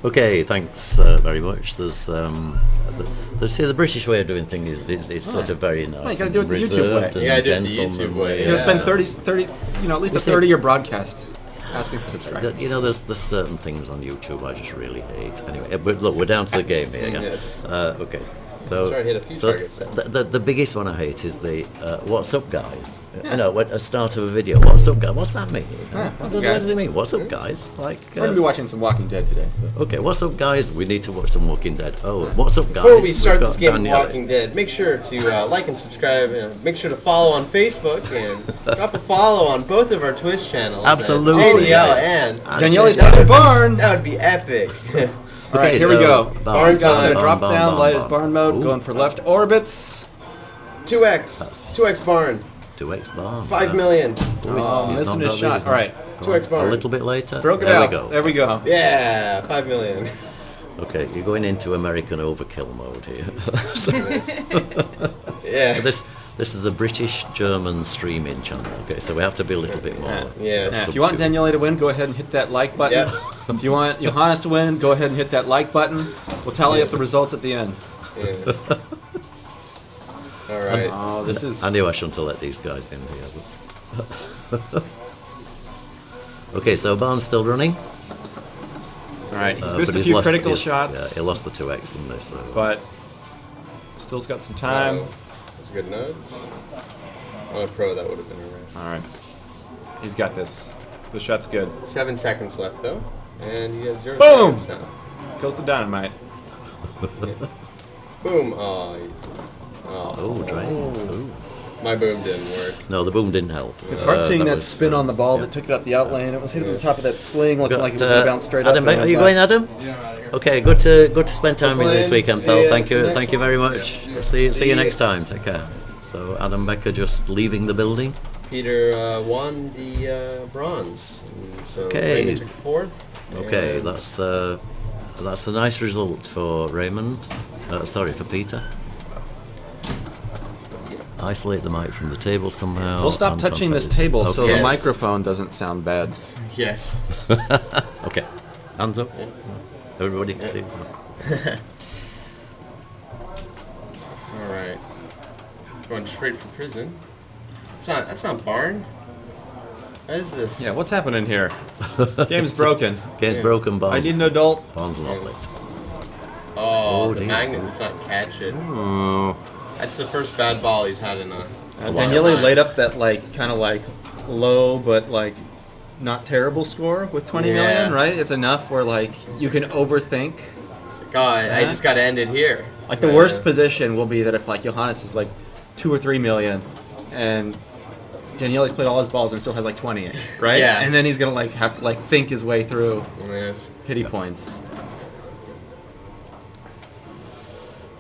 Okay, thanks very much. There's the British way of doing things is sort of very nice. Well, you gotta do it the YouTube way. You gotta do it the YouTube way. You're gonna spend 30, at least a 30-year broadcast asking for subscribers. There's certain things on YouTube I just really hate. Anyway, but look, we're down to the game here. Yeah? Yes. Okay. So, hit a few targets. The biggest one I hate is the "What's up, guys?" You know, at the start of a video. What's up, guys? What's that mean? What does it mean? What's up, guys? Like we're gonna be watching some Walking Dead today. Okay, what's up, guys? We need to watch some Walking Dead. Oh, what's up, guys? Before we start this game of Daniele. Walking Dead, make sure to like and subscribe, and make sure to follow on Facebook, and drop a follow on both of our Twitch channels. Absolutely. JDL and Daniele's got a barn. That would be epic. All right, here we go. Barn time. Drop down, light is barn mode, going for left orbits. 2x barn. 2x barn. 5 million. Oh, missing his shot. All right. 2x barn. A little bit later. Broke it there out. We go. There we go. Yeah, 5 million. Okay, you're going into American overkill mode here. Yeah. This is a British-German streaming channel. Okay, so we have to be a little bit more. Yeah. If you want Daniele to win, go ahead and hit that like button. Yep. If you want Johannes to win, go ahead and hit that like button. We'll tally up the results at the end. Yeah. All right. Oh, this is... I knew I shouldn't have let these guys in here. Okay, so barn's still running. All right, he's but missed a he's few lost critical his- shots, Yeah, he lost the 2x in this. So. but still's got some time. That's a good node. On a pro, that would have been alright. All right, he's got this. The shot's good. 7 seconds left, though. And he has 0 Boom! seconds now. Kills the dynamite. Boom! Oh, drains. Ooh. My boom didn't work. No, the boom didn't help. It's hard seeing that was, spin on the ball yeah. that took it up the out lane. It was hitting the top of that sling, looking Got, like it was going to bounce straight Adam, up. are you going, Adam? Okay, good to spend time with you this weekend, See pal. ya. Thank you very much. See you next time. Take care. So Adam Becker just leaving the building. Peter won the bronze. And so Okay. Raymond took 4th. Okay, and that's a nice result for Raymond. Sorry, for Peter. Isolate the mic from the table somehow. We'll stop and touching this contact- table so Okay. the Yes. microphone doesn't sound bad. Yes. Okay, hands up. Everybody can see. Alright. Going straight for prison. That's not barn. What is this? Yeah, what's happening here? Game's broken. Game's broken, I Barnes. need an adult. Barnes not lit. Oh, the dear. magnet does not catch it. Oh. That's the first bad ball he's had in a long Daniele time. laid up that kind of low but not terrible score with 20 million, Yeah. right? It's enough where you can overthink. It's like, oh, I just got to end it here. The worst position will be that if Johannes is 2 or 3 million and Daniele's played all his balls and still has 20, right? Yeah. And then he's gonna have to think his way through Yes. pity points.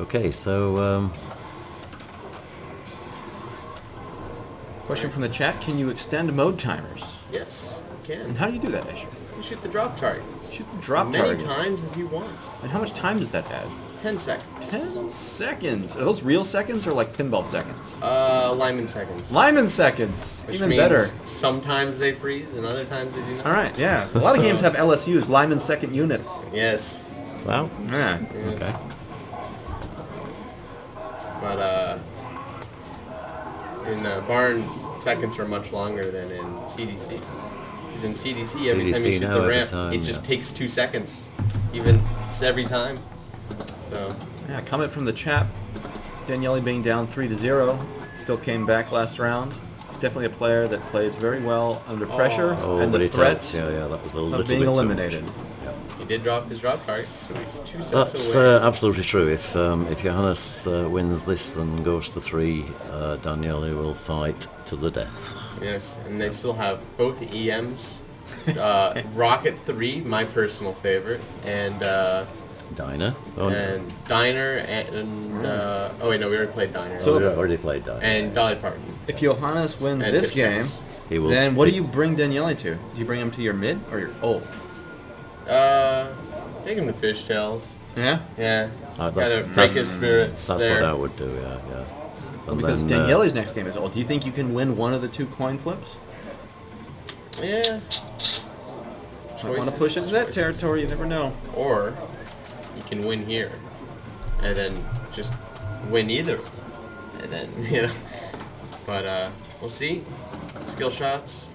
Okay, so Question from the chat: can you extend mode timers? Yes, you can. And how do you do that, Asher? You shoot the drop targets. Shoot the drop many targets. times as you want. And how much time does that add? 10 seconds. 10 seconds. Are those real seconds or like pinball seconds? Lyman seconds. Lyman seconds. Which Even means better. sometimes they freeze and other times they do not. All right. Yeah. A lot of games have LSUs, Lyman second units. Yes. Wow. Yeah. Yes. Okay. But in barn, seconds are much longer than in CDC. Because in CDC, every time you shoot the ramp, it just takes 2 seconds. Just every time. So. Yeah, comment from the chat. Daniele being down 3-0, still came back last round. He's definitely a player that plays very well under pressure and the threat that was a little of being bit eliminated. He did drop his drop target, so he's 2 sets That's away. absolutely true. If Johannes wins this and goes to 3, Daniele will fight to the death. Yes, and they still have both EMs. Rocket 3, my personal favorite, and Diner. Oh, and Diner, and oh wait, no, we already played Diner. So- we already played Diner. And Dolly Parton. If Johannes wins And this Pitch game, Cats. He will. then what do you bring Daniele to? Do you bring him to your mid or your ult? Take him to Fishtails. Yeah? Yeah. That's- Gotta break his spirits That's there. what I would do. Yeah. Well, And because then, Daniele's next game is ult. Do you think you can win one of the 2 coin flips? Yeah. I want to push into that Choices. territory. You never know. Or you can win here, and then just win either, and then But we'll see. Skill shots.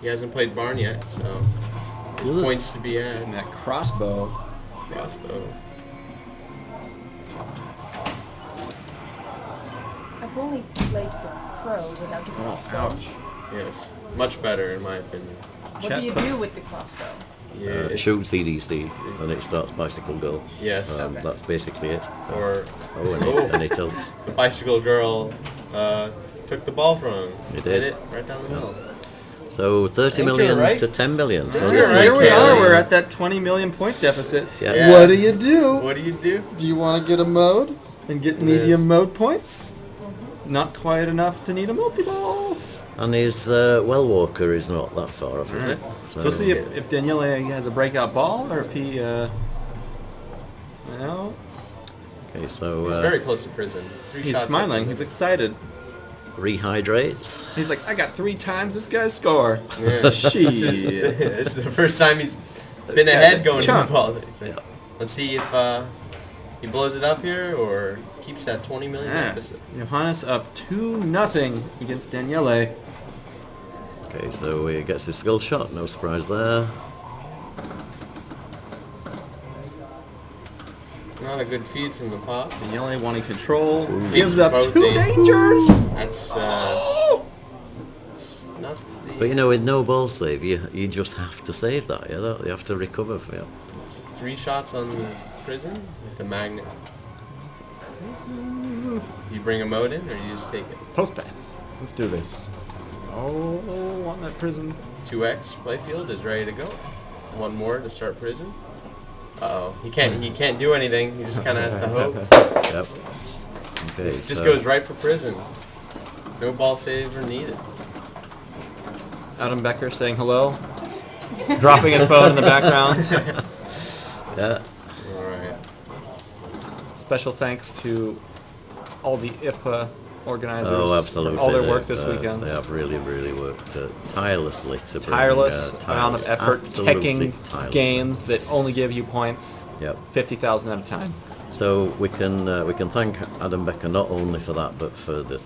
He hasn't played Barn yet, so there's points to be And had. that crossbow. Crossbow. I've only played the pro without the crossbow. Ouch. Yes, much better in my opinion. What do you do with the crossbow? Yeah. it shoots CDC and it starts Bicycle Girl. Yes. Okay. That's basically it. Or And it tilts. the bicycle girl took the ball from him. It Hit did. it right down the middle. So 30 think million you're right. to 10 million. So You're this right, Here is, we are. Kelly. We're at that 20 million point deficit. Yeah. What do you do? What do you do? Do you want to get a mode and get medium mode points? Not quite enough to need a multi-ball. And his well walker is not that far off, is it? So we'll see if Daniele has a breakout ball or if he, well, Okay, so He's very close to prison. 3 he's shots smiling. up. He's excited. rehydrates. He's like, I got 3 times this guy's score. Yeah. Shit. It's the first time he's been guy's ahead a going to chump. the ball. Let's see if he blows it up here or keeps that 20 million deficit. Johannes up 2-0 against Daniele. Okay, so he gets his skill shot, no surprise there. Not a good feed from the pop. Daniele wanting control. Ooh. Gives up Both 2 the- dangers. That's it's not the... But you know, with no ball save, you just have to save that. Yeah, you have to recover from it. 3 shots on the prison with the magnet. You bring a mode in or you just take it? Post pass. Let's do this. Oh, on that prison. 2x playfield is ready to go. 1 more to start prison. Uh-oh. He can't do anything. He just kind of has to hope. Yep. Okay, It just so goes right for prison. No ball save or needed. Adam Becker saying hello. Dropping his phone in the background. Yeah. Alright. Special thanks to all the IFPA organizers. Oh, absolutely. For all their work this They've, weekend. They have really worked tirelessly to bring, Tireless amount of effort, absolutely teching tireless. games that only give you points. Yep. 50,000 at a time. So we can thank Adam Becker not only for that, but for the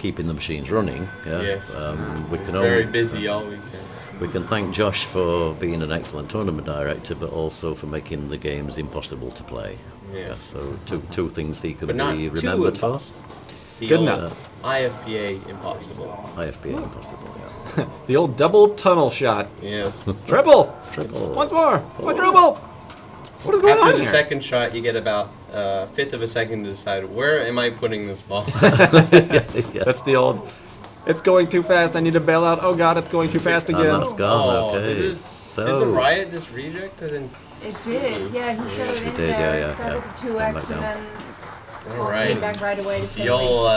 keeping the machines running. Yeah. Yes. We can Very only, busy all weekend. We can thank Josh for being an excellent tournament director, but also for making the games impossible to play. Yes. Yeah, so two things he could But not be too remembered for. impossible. The Good old enough. IFPA impossible. IFPA impossible. Yeah. The old double tunnel shot. Yes. Triple! Triple. Once more! Quadruple! What is going After on the here? second shot, you get about a fifth of a second to decide where am I putting this ball. Yeah. That's the old, it's going too fast, I need to bail out. Oh god, it's going too fast And again. that's gone. Oh, Okay. did So the riot just reject it? And It did, yeah, he showed It in did, there, yeah, started yeah. the 2x Back and down. then all right, came back right away to say the old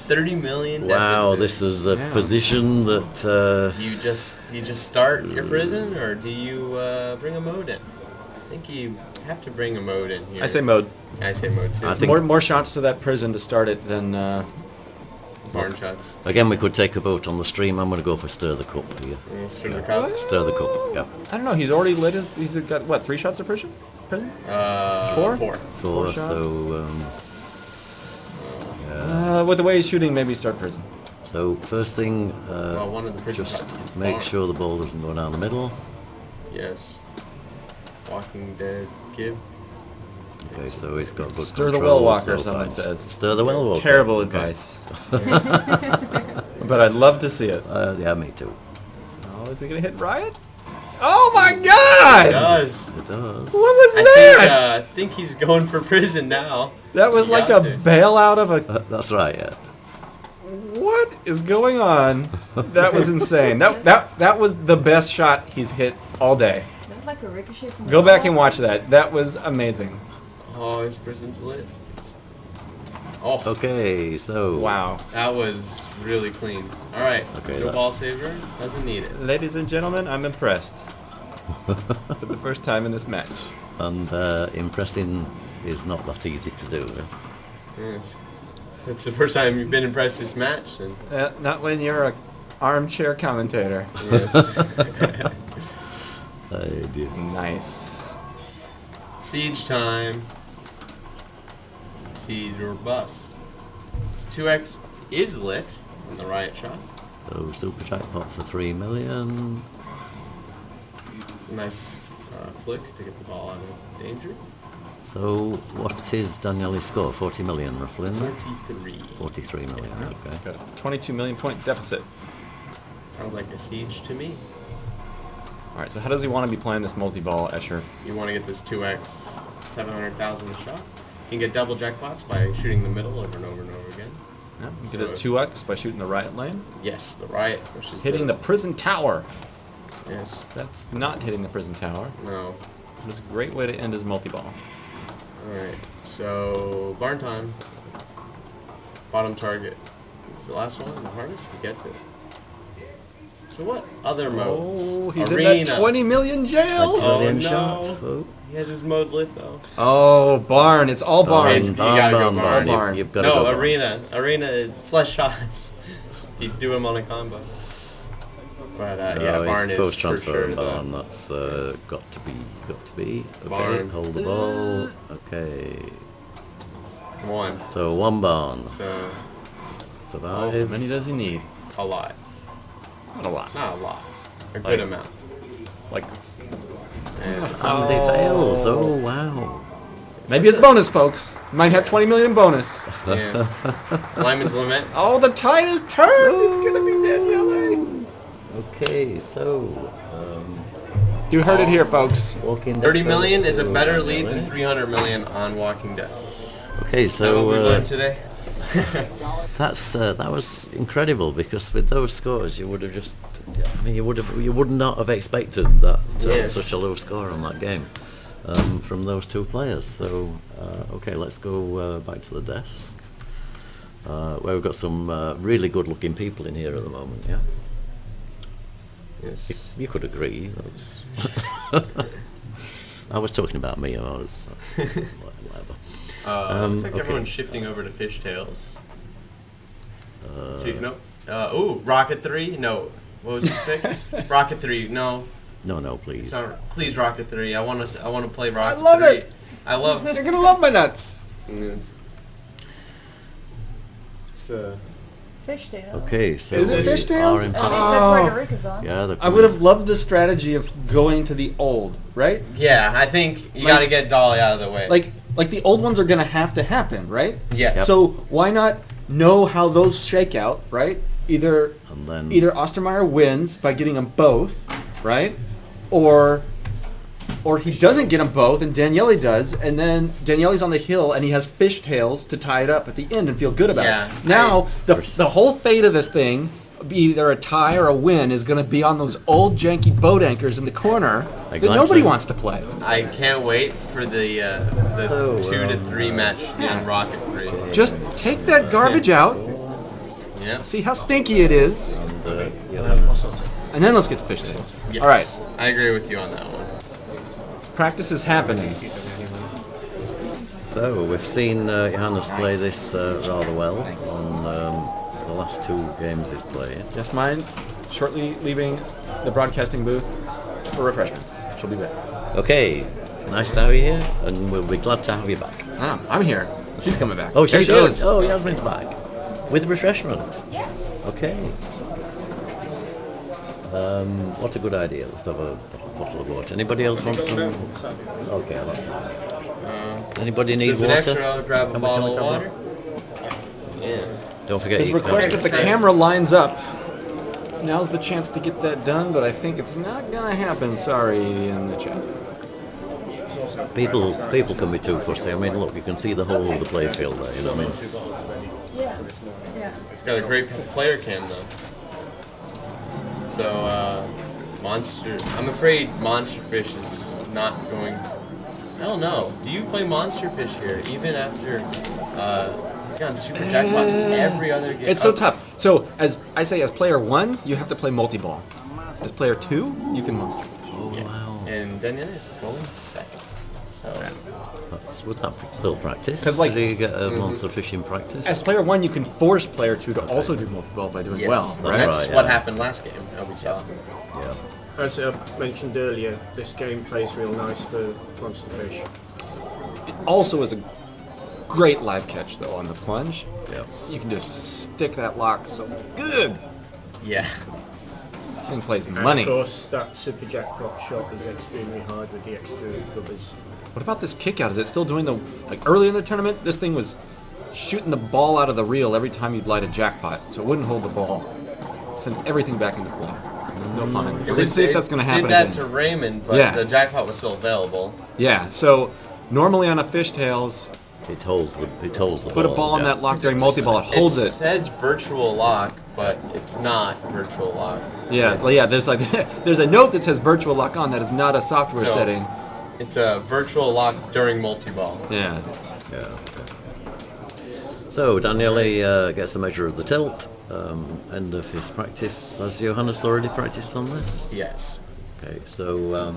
30 million Wow, deficit. this is a position that... Do you just start your prison, or do you bring a mode in? I think you have to bring a mode in here. I say mode. I say mode too. I think- More shots to that prison to start it than... barn shots. Again, we could take a vote on the stream. I'm going to go for Stir the Cup here. Stir the cup. Stir the Cup, yeah. I don't know, he's already lit his... He's got, what, 3 shots of prison? Four? Four, Four shots? so... With the way he's shooting, maybe start prison. So first thing, Well, one of the prison just shots is make barn. sure the ball doesn't go down the middle. Yes. Walking Dead Gib. Okay, so he's got good Stir the control, well walker, so someone fine. says. Stir the well walker. Terrible Okay. advice. But I'd love to see it. Yeah, me too. Oh, is he gonna hit Riot? Oh my God! It does. It does. What was I that? think he's going for prison now. That was You like got a to. bailout of a... That's right, yeah. What is going on? That was insane. That was the best shot he's hit all day. That was like a ricochet from the Go back wall. and watch that. That was amazing. Oh, his prison's lit. Oh, Okay, so... Wow. that was really clean. All right, Okay, no ball that's- saver. Doesn't need it. Ladies and gentlemen, I'm impressed. For the first time in this match. And impressing is not that easy to do. Yes. It's the first time you've been impressed this match. And Not when you're a armchair commentator. yes. I did. Nice. Siege time. Siege or bust. This 2x is lit in the riot shot. So super jackpot for 3 million. It's a nice flick to get the ball out of danger. So what is Daniele's score? 40 million roughly, isn't it? 43. 43 million, okay. Got a 22 million point deficit. Sounds like a siege to me. Alright, so how does he want to be playing this multi-ball, Escher? You want to get this 2x 700,000 a shot. You can get double jackpots by shooting the middle over and over and over again. Yeah, he get his 2x by shooting the riot lane. Yes, the riot, which is Hitting the prison tower. Yes. That's not hitting the prison tower. No. It was a great way to end his multi-ball. Alright, so barn time. Bottom target. It's the last one, the hardest, he gets it. So what other modes? Oh, he's Arena. in that 20 million jail! Oh, Million no. shot. Oh. He has his mode lit though. Oh, barn. It's all barn. It's- you gotta go barn. Barn. You've got to No, go barn. arena. Arena, it's less shots. You do him on a combo. But yeah, barn it's is post for transfer sure and barn. the That's got to be. Okay, Barn. hold the ball. Okay, one. so one barn So survives. How many does he need? a lot. Not a lot. Not a lot. A good Like- amount. Like, And And he fails. Oh wow. maybe it's bonus, folks. Might have 20 million bonus. yes. Lyman's Lament. Oh, the tide has turned. It's gonna be Daniele. Okay, so You heard it here, folks. Walking Dead 30 million goes is a to better lead Daniele. than 300 million on Walking Dead. Okay, Is that what we so learned today? that was incredible because with those scores you would have just, I mean, you would not have expected that Yes. such a low score on that game from those two players. So okay, let's go back to the desk where we've got some really good-looking people in here at the moment. Yeah, Yes. you could agree. That's I was talking about me. I was whatever. Looks like okay. everyone's shifting over to Fishtails. No. Ooh, Rocket 3? No. What was his pick? Rocket 3. No. No, please. Sorry. Please, Rocket 3. I want to play Rocket 3. love it. I love You're gonna love my nuts. Yes. It's Fishtail. Okay, so Is it we Fishtails? are in- At least that's where Eureka's on. yeah, the I would have loved the strategy of going to the old, right? yeah, I think you Like- got to get Dolly out of the way. Like the old ones are gonna have to happen, right? yes. Yep. So why not know how those shake out, right? Either And then Ostermeier wins by getting them both, right? Or he doesn't get them both and Daniele does, and then Daniele's on the hill and he has fishtails to tie it up at the end and feel good about Yeah, it. Now the whole fate of this thing, be either a tie or a win, is going to be on those old janky boat anchors in the corner that Exactly. nobody wants to play. I can't wait for the So, 2 to 3 match Yeah. in Rocket 3. Just take that garbage out Yeah. See how stinky it is. And, And then let's get to fishtails. Yes. All right. I agree with you on that one. Practice is happening. so we've seen Johannes play this rather well on the last 2 games he's played. Yes, mine. Shortly leaving the broadcasting booth for refreshments. She'll be back. Okay, nice to have you here, and we'll be glad to have you back. I'm here. She's coming back. Oh, There she is. Oh, Yasmin's back. With refreshments. Yes. Okay. What a good idea. Let's have a bottle of water. Anybody else want some? Okay, that's fine. Anybody need Is it water? extra? I'll grab a Come on, bottle of come on. water. Yeah. Don't forget There's a you request that the camera lines up. Now's the chance to get that done, but I think it's not gonna happen. Sorry, in the chat. People can be too fussy. I mean, look, you can see the whole of the playfield there. You know what I mean? Yeah. Yeah. It's got a great player cam though. So, Monster... I'm afraid Monster Fish is not going to... I don't know. Do you play Monster Fish here, even after... he's gotten super jackpots in every other game? It's so tough. So, as I say, as player 1, you have to play multi-ball. As player 2, you can monster. Oh, wow. And Daniele is going second. So... Would that still practice? 'Cause, like- Did you get a monster fishing practice? As player 1, you can force player 2 to also do multi-ball by doing Yes, well, and right? that's right, what yeah. happened last game, we saw. Yeah. As I mentioned earlier, this game plays real nice for monster fish. It also is a great live catch, though, on the plunge. Yes. You can just stick that lock so good. Yeah. This thing plays And money. of course, that super jackpot shot is extremely hard with the extra rubbers. What about this kick out? Is it still doing the... Like, early in the tournament, this thing was shooting the ball out of the reel every time you'd light a jackpot, so it wouldn't hold the ball. Send everything back into play. No pun. Let's see if that's going to happen Did that again. to Raymond, but Yeah. the jackpot was still available. Yeah, so normally on a fishtails, It holds the put a ball on that lock during multi-ball, it holds It it. says virtual lock, but it's not virtual lock. Yeah, well, yeah. There's like there's a note that says virtual lock on. That is not a software So- setting. It's a virtual lock during multi-ball. Yeah. Yeah. So Daniele gets a measure of the tilt. End of his practice. Has Johannes already practiced on this? Yes. Okay. So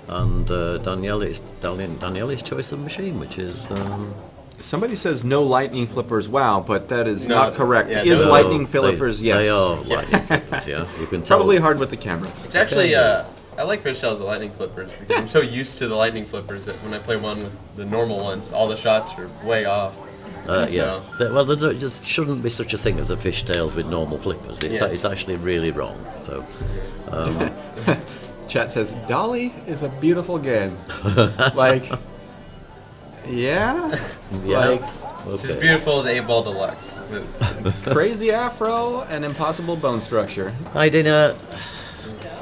and Daniele's choice of machine, which is Somebody says no lightning flippers. Wow, but that is No, not correct. yeah, Is no, lightning flippers? Yes. They are Yes. lightning flippers. Yeah, you can tell. Probably hard with the camera. It's actually, I like fishtails with lightning flippers because I'm so used to the lightning flippers that when I play one with the normal ones, all the shots are way off. Yeah. Well, there just shouldn't be such a thing as a fishtails with normal flippers. It's, Yes. it's actually really wrong. So, Chat says Dolly is a beautiful game. Like, yeah, yeah. like It's as Okay. beautiful as 8-Ball Deluxe. crazy afro and impossible bone structure. Hi, Dina.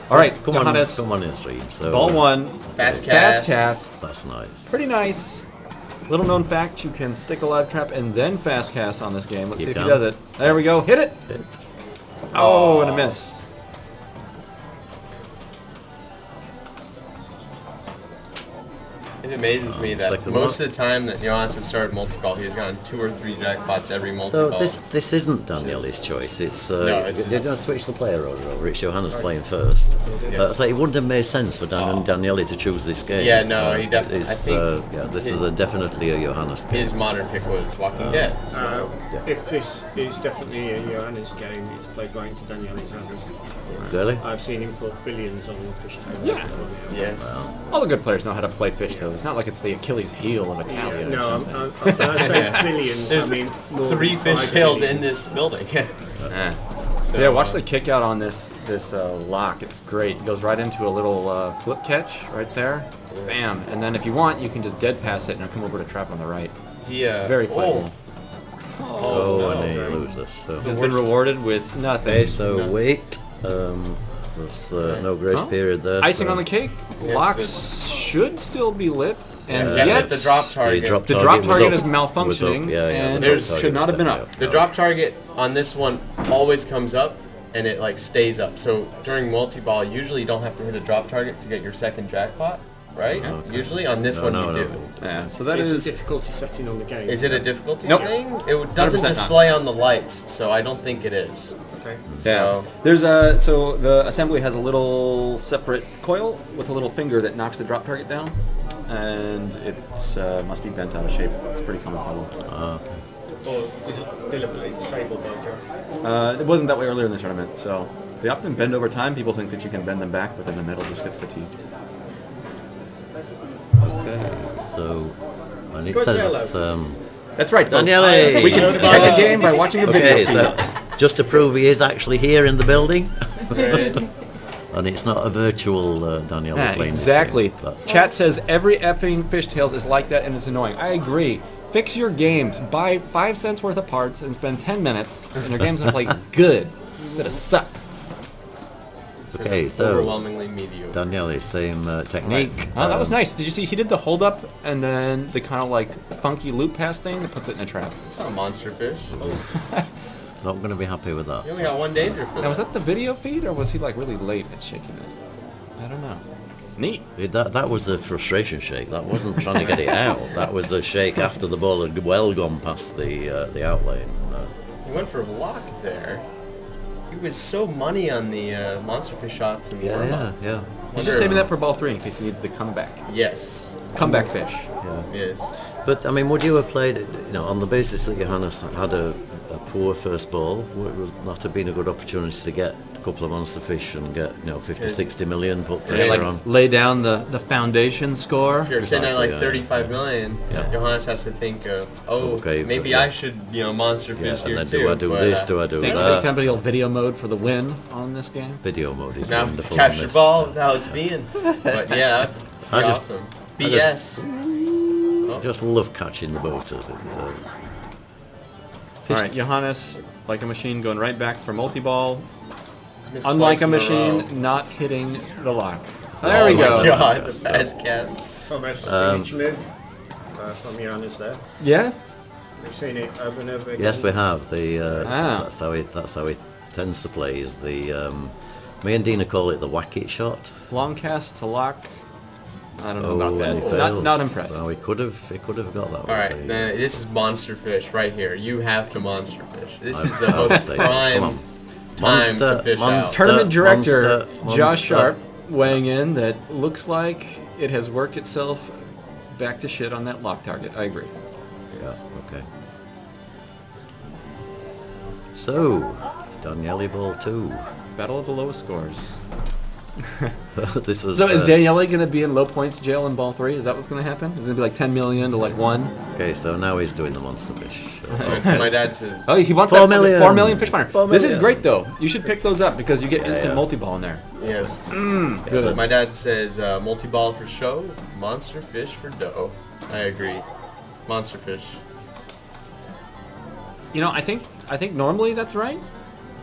All right, Come Johannes, on in, stream. So, ball 1, Fast fast cast. cast. That's nice. Pretty nice. Little known fact, you can stick a live trap and then fast cast on this game. Let's You see if can. he does it. There we go. Hit it. Hit. Oh, and a miss. It amazes me that Second most one. of the time that Johannes has started multi-ball, he's gotten 2 or 3 jackpots every So multi-ball. this isn't Daniele's choice. It's it's they don't switch the player over. It's Johannes playing first. Yes. So it wouldn't have made sense for Daniele to choose this game. Yeah, no, he definitely- It's, I think this is definitely a Johannes game. His modern pick was Walking Dead. So. If this is definitely a Johannes game, it's played right into Daniele's hands. Really? I've seen him put billions on fishtails. Yeah. Yes. All the good players know how to play fishtails. It's not like it's the Achilles heel of Italian. or No, something. when I say billions, There's I mean more 3 than 5 fishtails billion. in this building. So yeah, watch the kick out on this lock. It's great. It goes right into a little flip catch right there. Bam. And then if you want, you can just dead pass it and it'll come over to trap on the right. Yeah. Very playable. Oh, no. and he loses. So. He's been rewarded with nothing. Okay, so wait. There's no grace Huh? period there. Icing so on the cake. Yes, Locks should still be lit. And Yes, yet at the drop target. The drop the target, drop target was is up. malfunctioning, Yeah, and the drop it target should not was have been up, up. yeah. The drop target on this one always comes up and it like stays up. So during multi-ball, usually you don't have to hit a drop target to get your second jackpot. right? Okay. Usually on this one No, you no. do. Yeah, so that It's is... a difficulty setting on the game. Is it a difficulty Nope. thing? It doesn't 100% not. display on the lights, so I don't think it is. Okay. Yeah. So There's so the assembly has a little separate coil with a little finger that knocks the drop target down, and it's must be bent out of shape. It's a pretty common problem. Or is it deliberately disabled by Joe? It wasn't that way earlier in the tournament, so they often bend over time. People think that you can bend them back, but then the metal just gets fatigued. So, and it Go says, That's right, folks. Daniele! We can check a game by watching a video okay, feed. so just to prove he is actually here in the building. And it's not a virtual Daniele Yeah, playing this exactly. game. That's- Chat says every effing fishtails is like that and it's annoying. I agree. Fix your games. Buy 5 cents worth of parts and spend 10 minutes and your game's gonna play good instead of suck. Okay, so overwhelmingly mediocre. Daniele, same technique. Oh, that was nice. Did you see he did the hold up and then the kind of like funky loop pass thing that puts it in a trap? It's not a monster fish. Not going to be happy with that. You only got one danger for Now was that. that the video feed or was he like really late at shaking it? I don't know. Neat. That was a frustration shake. That wasn't trying to get it out. That was a shake after the ball had well gone past the outlane. He went for a block there. He was so money on the monster fish shots and warm up. Yeah. He's just saving that for ball 3 in case he needs the comeback. Yes. Comeback fish. Yes. But I mean, would you have played it, on the basis that Johannes had a poor first ball? Would that have been a good opportunity to get a couple of monster fish and get 50, 60 million, put pressure on? Lay down the foundation score. If you're sitting at like Precisely, 35 million, Yeah. Johannes has to think of, Okay, maybe but- I should, monster fish and here then too. do I do but, this? Do I do Think that? somebody will video mode for the win on this game. Video mode is Now wonderful. catch on your this. ball with how it's being. But yeah, I that'd be just- awesome. I BS. I just love catching the boaters. All right, Johannes, like a machine, going right back for multi-ball. He's missed Unlike twice a in row. machine, not hitting the lock. There we Oh go. my god, the fast cast. Almost a signature move from Johannes there. Yeah. We've seen it over and over again. Yes, we have. Ah. That's how he tends to play. Is the me and Dina call it the whack it shot. Long cast to lock. I don't know about and he that. fails. Not impressed. Well, he could have got that. Alright, one. now this is monster fish right here. You have to monster fish. This is the I would most say, prime come on. time to Monster- fish monster- out. Tournament director monster. Josh Sharp weighing in that looks like it has worked itself back to shit on that lock target. I agree. Yeah. Okay. So, Daniele ball 2. Battle of the lowest scores. This is. So is Daniele going to be in low points jail in ball 3? Is that what's going to happen? Is it going to be like 10 million to like 1? Okay, so now he's doing the monster fish. My dad says, Oh, he wants 4 that million. 4 million fish finder. 4 This is million. great though. You should pick those up because you get instant yeah. multi-ball in there. yes. Good. My dad says multi-ball for show, monster fish for dough. I agree. Monster fish. You know, I think normally that's right,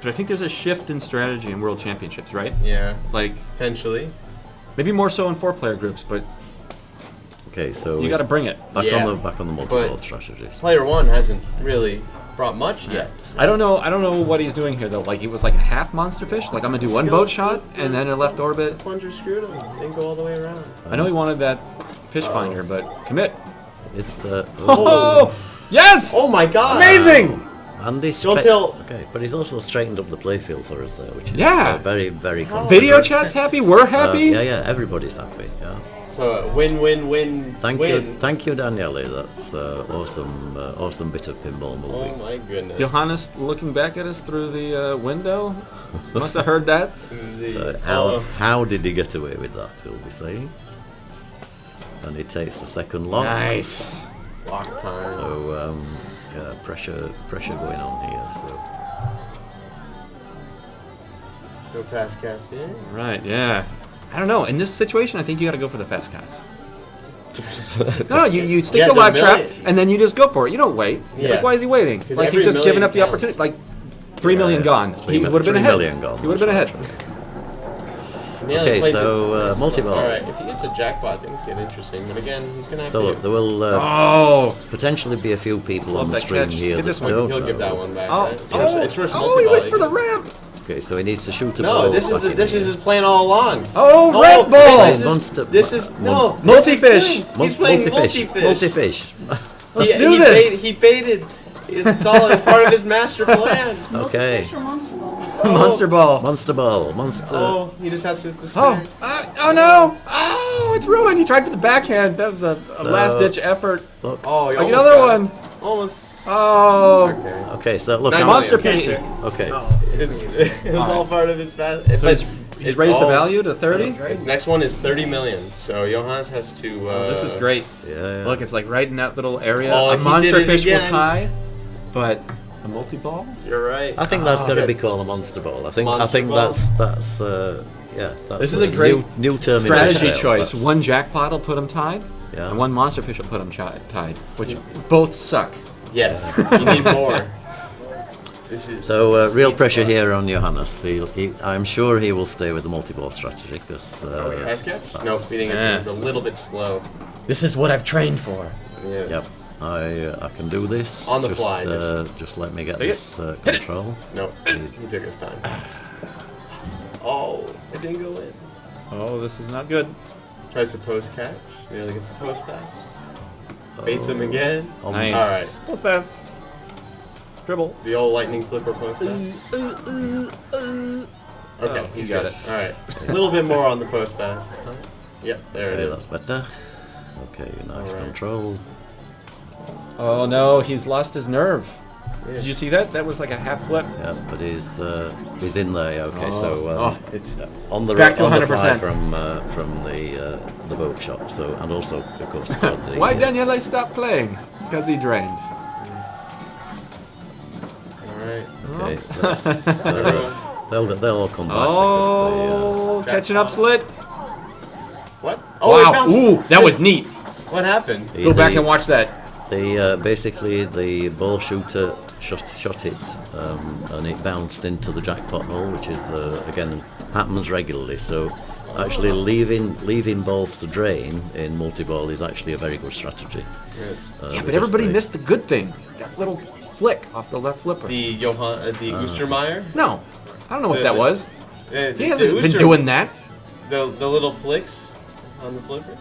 but I think there's a shift in strategy in World Championships, right? Yeah. Like Potentially. maybe more so in 4-player groups, but Okay, so you got to bring it. back Yeah. on the multi-ball But- strategies. Player 1 hasn't really brought much yet. I don't know what he's doing here though. Like he was like a half monster fish. Like I'm gonna do one boat shot and then a left orbit. Plunger screwed him. Didn't go all the way around. I know he wanted that fish finder, but commit. It's Oh, yes! Oh my god! Amazing! and he's Don't tell- Okay, but he's also straightened up the playfield for us there, which is Yeah. very, very Video considerate. chat's happy. We're happy. Yeah, everybody's happy. Yeah. So win-win-win. Thank you, Daniele. That's awesome bit of pinball Oh movie. my goodness. Johannes looking back at us through the window. Must have heard that. How did he get away with that? He'll be saying. And he takes the second lock. Nice. Lock time. So pressure going on here. So Go fast cast in. Right. Yeah. I don't know. In this situation, I think you got to go for the fast cast. No, you stick Yeah, the the live trap million- and then you just go for it. You don't wait. Yeah. Like, why is he waiting? 'Cause Like every he's just giving million up the counts. opportunity. Like 3 million gone. three He mi- would have been 3 ahead. million gone. He would have been ahead. Nearly Okay, plays so, it. multi-ball. Alright, if he gets a jackpot, things get interesting. But again, he's gonna have so to. look, there will Oh. potentially be a few people Love on the that stream catch. here Hit that this one. don't He'll give know. that one back. Oh. Right? Oh. It's first Oh, he multi-ball. went for the ramp. Okay, so he needs to shoot a No, ball. this back in is here. his plan all along. Oh, red ball! This is no Multi-fish. He's playing multi-fish. Multi-fish. Let's do this. He baited. It's all as part of his master plan. Okay. Fish or monster ball? Monster ball. Monster ball. Monster. Oh, he just has to hit the Oh, snare. oh no! Oh, it's ruined. He tried for the backhand. That was a last-ditch effort. Look. Oh, you Like almost another got it. one. Almost. Oh. Okay. Okay, so look. Nine I'm- Monster million. fish. Okay. It was all part of his master. So he's raised the value to 30? Next one is 30 million. So Johannes has to. This is great. Yeah. Look, it's like right in that little area. Oh, A he monster did it fish will again. tie, but a multi-ball? You're right. I think that's got to good. be called a monster ball. I think Monster ball. that's That's This is a great new term. in strategy cocktails. choice. That's- One jackpot will put him tied, Yeah. and one monster fish will put him tied, which both suck. Yes. You need more. This is. So real sweet pressure spot. here on Johannes. I'm sure he will stay with the multi-ball strategy because. Pass catch? No, feeding it was a little bit slow. This is what I've trained for. Yes. Yep. I can do this. On the just, fly, just let me get Take it. this Hit it. control. No, he took his time. Oh, it didn't go in. Oh, this is not good. Tries to post catch. Nearly gets a post pass. Baits him again. Oh, Nice. All right. Post pass. Dribble. The old lightning flipper post pass. Okay, he he's got good. it. All right. A little bit more on the post pass this time. Yep, there it Okay, is. that's better. Okay, nice All right. control. Oh no, he's lost his nerve. Yes. Did you see that? That was like a half flip. Yeah, but he's in there. Okay, so it's on the back to on the 100%. fly from the boat shop. So and also of course got the, Why Daniele stop playing? Because he drained. All right. Okay, that's, they'll all come back. Oh, catching up slit. What? Oh, it Wow. bounced. Ooh, that was neat. What happened? because Go back and watch that. Basically the ball shooter shot it and it bounced into the jackpot hole, which is again happens regularly. So actually leaving balls to drain in multi-ball is actually a very good strategy. Yes. Yeah, because but everybody they- missed the good thing. That little flick off the left flipper. The Ostermeier. No, I don't know what that was. The He hasn't been Oster- doing that. the little flicks on the flipper.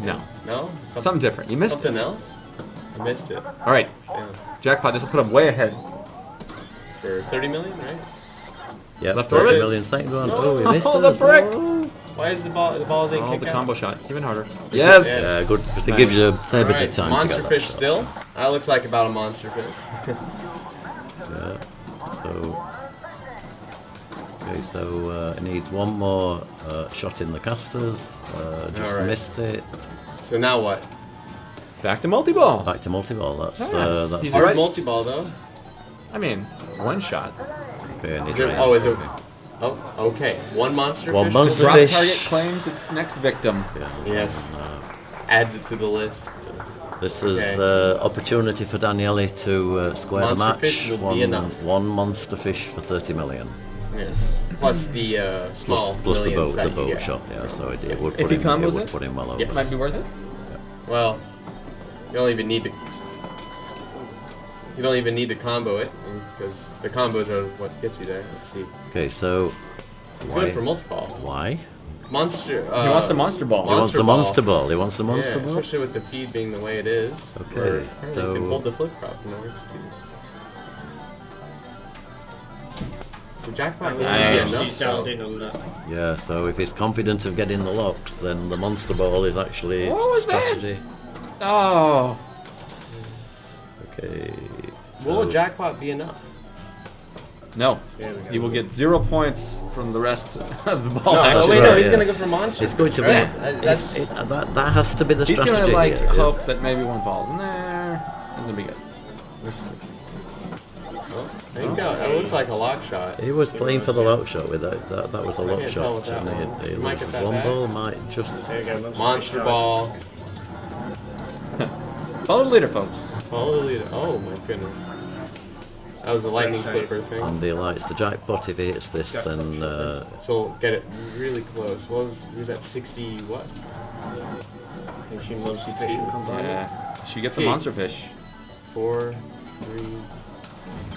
No, No, something different. You missed it. something else. I missed it. All right, Yeah. jackpot. This will put him way ahead. For 30 million, right? Yeah, Left 30 orbit. million second one. No. Oh, we missed Oh, it. the brick. Why is the ball didn't Oh, kick the out? combo shot, even harder. Yes. Yes. Yeah, good because it Nice. gives you a fair bit Alright, of time monster to get fish that shot. still. That looks like about a monster fish. Yeah. So. Okay, so it needs one more shot in the casters. Just Alright. missed it. So now what? Back to multi-ball. Back to multi-ball. That's Yes. that's He's Hard Alright. multi-ball though. I mean, one shot. okay. And Is he's it, right. oh, is it? Oh, okay. One monster One fish. monster Drop fish. target claims its next victim. Yeah. Yes. Adds it to the list. This is Okay. opportunity for Daniele to square Monster the match. fish would be enough. One monster fish for 30 million. Yes. Plus the small Plus the millions boat, that you get. shot. Yeah, so it would If put he him. combos would it? put him well over. Yes. Might be worth it. Well, you don't even need to. You don't even need to combo it because the combos are what gets you there. Let's see. Okay, so He's why? good for multi-ball. Why? Monster. He wants the monster ball. He wants the ball. monster ball. He wants the monster Yeah, ball. especially with the feed being the way it is. Okay, where apparently so- you can hold the flip prop and it works too. So jackpot needs to be Nice. enough. He's dialed in on that. Yeah, so if he's confident of getting the locks, then the monster ball is actually What was that? strategy. Oh. Okay. Will a so- jackpot be enough? No. He will get 0 points from the rest of the ball. No, action. wait, right, no, he's yeah. gonna go for monster. It's going to be. Right. That's That has to be the He's strategy. gonna like here, hope is- that maybe one falls in there. It's gonna be good. well, there you go. That looked like a lock shot. He was playing for the lock shot with that. That was a lock can't tell with shot. that And one. he You might loses get that one back. ball, might just. There you go. Monster ball. Follow the leader, folks. Follow the leader. Oh my goodness. That was a lightning flipper thing. And he likes the jackpot. If he hits this, then So get it really close. What was he was at 60 what? She monster fish and combine. Yeah. She gets a See. monster fish. 4, 3.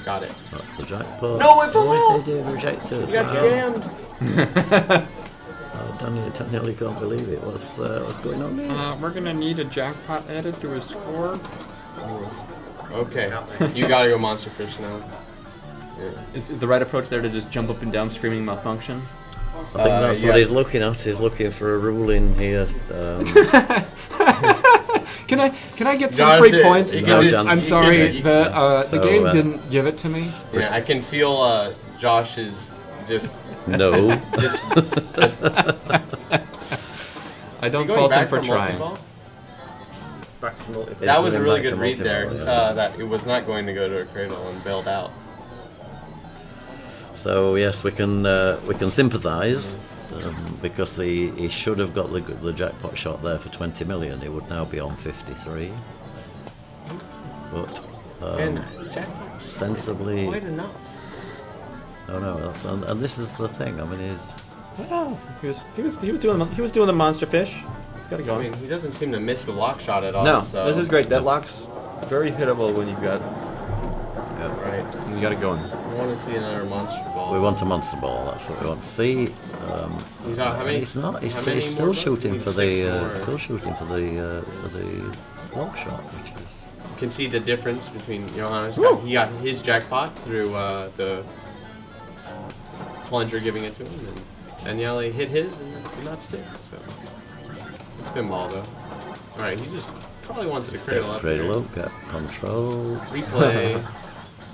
Got it. That's the jackpot. No, it fell Oh, out! they did reject it. You got scammed. Oh, Daniele can't believe it. What's going on there? We're gonna need a jackpot added to his score. Okay. You gotta go monster fish now. Yeah. Is the right approach there to just jump up and down screaming malfunction? I think that's what he's looking at. He's looking for a ruling here. Can I get some Josh, free points? No chance. I'm sorry, you the game didn't give it to me. Yeah, I can feel Josh is just No. just I don't fault him for trying. Back to multiple. That was a Going really back good to read there. multi-ball, That it was not going to go to a cradle and bailed out. So yes, we can sympathise because he should have got the jackpot shot there for 20 million. He would now be on 53. But And jackpot sensibly, quite enough. no, that's and this is the thing. I mean, He was doing the monster fish. He's got to go. I mean, he doesn't seem to miss the lock shot at all. No, so. this is great. That lock's very hittable when you've got Right. when you got it going. I want to see another monster ball. we want a monster ball. That's what we want to see. He's not. How many? He's not. He's, how many he's more still balls? shooting He for needs the 6 still shooting for the lock shot, which is. You can see the difference between Johannes. He got his jackpot through the plunger giving it to him, and Daniele hit his and did not stick. So it's pinball though. All right, he just probably wants to cradle up Cradle here. up, get control. Replay,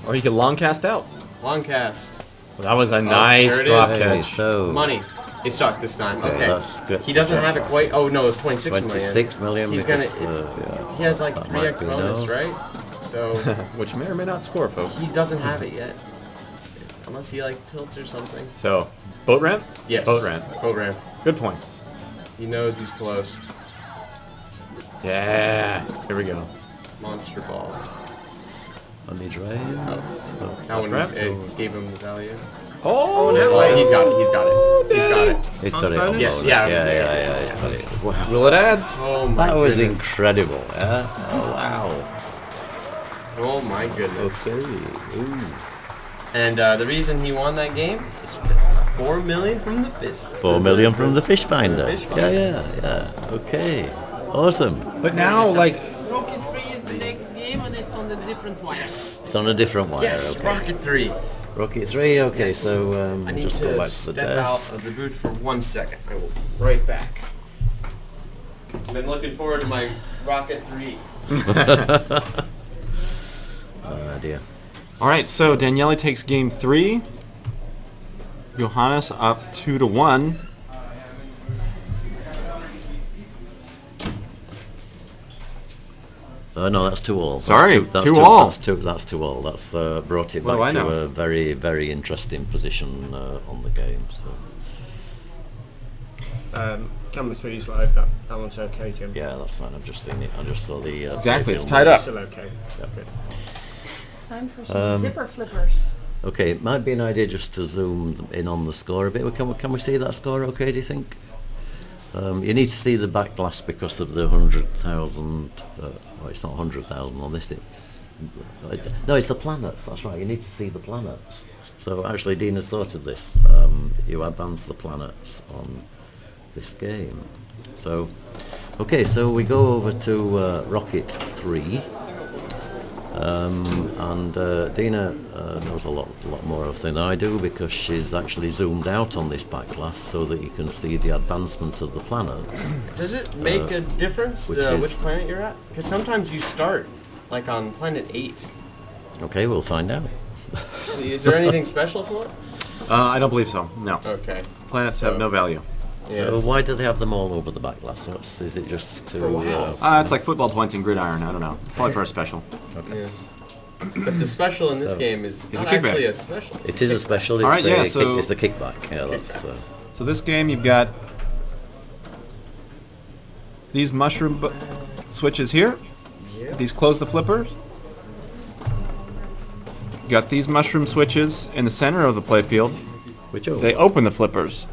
Or he could long cast out. long cast, That was a nice there it drop is. Okay, catch. so money. It stuck this time. Okay, Okay, that's good. he doesn't have it quite. Oh no, it's 26 million. 26 million. He's gonna. because, He has like that might 3x be bonus, no. right? So Which may or may not score, folks. he doesn't have it yet, unless he like tilts or something. So, boat ramp? Yes. Boat ramp. Boat ramp. Good points. He knows he's close. Yeah. Here we go. Monster ball. On the drain. Oh, that one ramp. gave him the value. Oh, Oh, he's got it. He's got it. He's got it. He's got it on Yeah, bonus. yeah, yeah, he's got it. Wow. Will it add? Oh my That was goodness. incredible. Yeah? Oh, wow. Oh my goodness. Okay. Ooh. And the reason he won that game is because 4 million from the fish. 4 million from the fish finder. Fish finder. Yeah. Okay. Awesome. But now, like, Rocket 3 is the next game and it's on the different wire. It's on a different wire. Yes, Okay. Rocket 3. Rocket 3. Okay, Yes. so I need just to go back to the step desk. out of the booth for 1 second. I will be right back. I've been looking forward to my Rocket 3. Oh dear. all right. So Daniele takes game 3. Johannes up 2-1. No, that's 2-all. Sorry, that's 2-all. That's 2-all. That's brought it What do back I to know? a very, very interesting position on the game. So Camera 3 is live. That one's okay, Jim. yeah, that's fine. I've just seen it. I just saw the Exactly. It's film. tied up. Still okay. Good. Time for some zipper flippers. Okay, it might be an idea just to zoom in on the score a bit. Can we see that score? Okay, do you think? You need to see the back glass because of the 100,000. Well, it's not 100,000 on this. No, it's the planets. That's right. You need to see the planets. So actually, Dean has thought of this. You advance the planets on this game. So, okay, so we go over to Rocket 3. And Dina knows a lot more than I do because she's actually zoomed out on this back glass so that you can see the advancement of the planets. Does it make a difference which is- which planet you're at? Because sometimes you start like on planet 8. Okay, we'll find out. Is there anything special for it? I don't believe so. No. Okay. Planets have no value. So Yes. why do they have them all over the back glass? Is it just to... For wow. It's like football points in gridiron. I don't know. Probably for a special. Yeah. But the special in this game is It's a not kickback. actually a special. It is a special. It's, All right, yeah, so- it's a kickback. Yeah, that's... So this game, you've got these mushroom switches here. These close the flippers. You got these mushroom switches in the center of the playfield. which over? They open the flippers.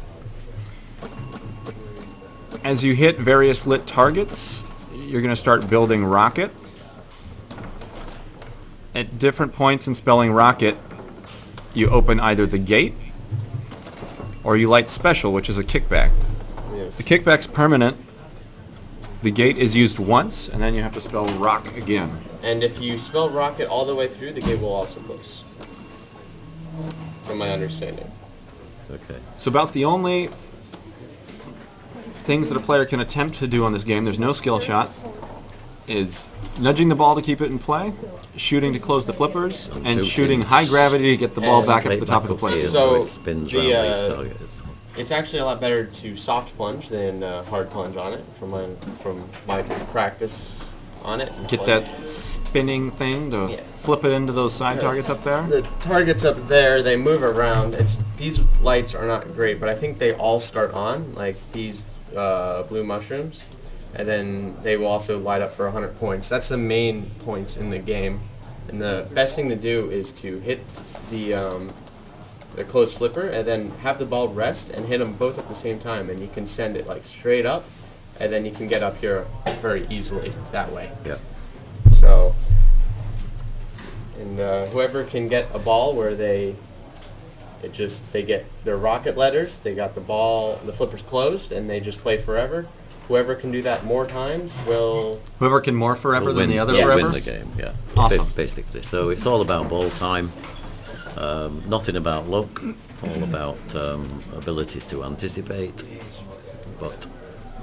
As you hit various lit targets, you're going to start building rocket. at different points in spelling rocket, you open either the gate or you light special, which is a kickback. Yes. The kickback's permanent. The gate is used once, and then you have to spell rock again. And if you spell rocket all the way through, the gate will also close. From my understanding. Okay. So about the only things that a player can attempt to do on this game, there's no skill shot, is nudging the ball to keep it in play, shooting to close the flippers, and shooting high gravity to get the ball back up to the top of the plate. So it spins around these targets. It's actually a lot better to soft plunge than hard plunge on it, from my practice on it. Get that spinning thing to flip it into those side targets up there. The targets up there, they move around. These lights are not great, but I think they all start on, like these blue mushrooms, and then they will also light up for 100 points. That's the main points in the game, and the best thing to do is to hit the closed flipper and then have the ball rest and hit them both at the same time, and you can send it like straight up, and then you can get up here very easily that way. Yeah. So, and whoever can get a ball where they get their rocket letters, they got the ball, the flipper's closed, and they just play forever. Whoever can do that more times will... Whoever can more forever than the other Yes. forever? Win the game, yeah. Awesome. Basically. So it's all about ball time. Nothing about luck. All about ability to anticipate. But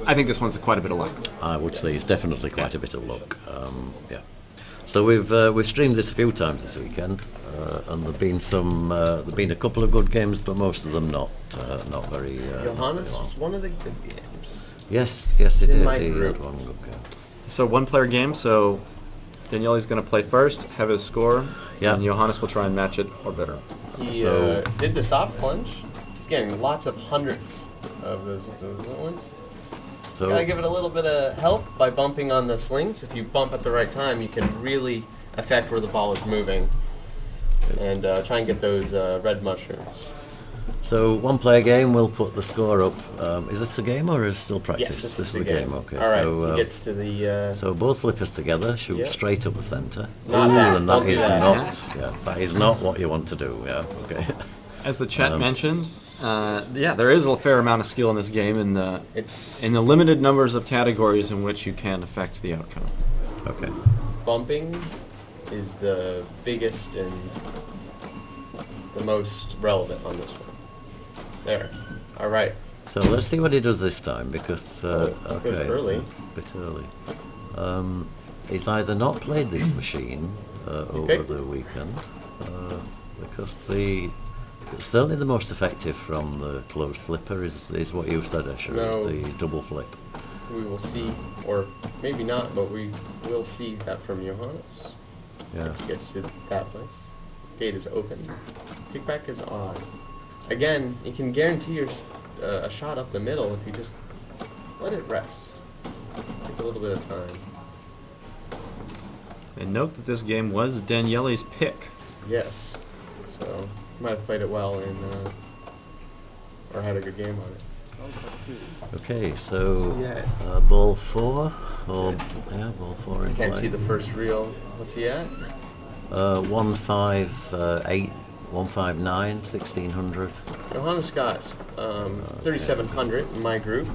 I think this one's quite a bit of luck. I would say it's definitely quite a bit of luck. Yeah. So we've streamed this a few times this weekend, and there've been a couple of good games, but most of them not very. Johannes was one of the good games. Yes, it did. in my He group. had one good game. So one player game, so Daniele's going to play first, have his score, Yeah. and Johannes will try and match it or better. He So- did the soft plunge. He's getting lots of hundreds of those little ones. So Gotta give it a little bit of help by bumping on the slings. If you bump at the right time, you can really affect where the ball is moving, and try and get those red mushrooms. So one player game, we'll put the score up. Is this the game or is it still practice? Yes, this is the the game. Okay. All right, So, he gets to the... so both flippers together, shoot Yep. straight up the centre. Not that, And don't that do is that. not. Yeah, that is not what you want to do. Yeah. Okay. As the chat mentioned, there is a fair amount of skill in this game in the It's limited numbers of categories in which you can affect the outcome. Okay. bumping is the biggest and the most relevant on this one. There. All right. So let's see what he does this time because a bit early. A bit early. He's either not played this machine over pick? the weekend because certainly the most effective from the closed flipper is what you said, Escher, No. is the double flip. We will see, or maybe not, but we will see that from Johannes. Yeah. If he gets to that place. Gate is open. Kickback is on. Again, you can guarantee a shot up the middle if you just let it rest. Take a little bit of time. And note that this game was Daniele's pick. Yes. So, might have played it well or had a good game on it. Okay, so yeah. ball 4, or ball 4 in You can't play. see the first reel. What's he at? 158, 159, 1600. Johannes got 3,700 in my group.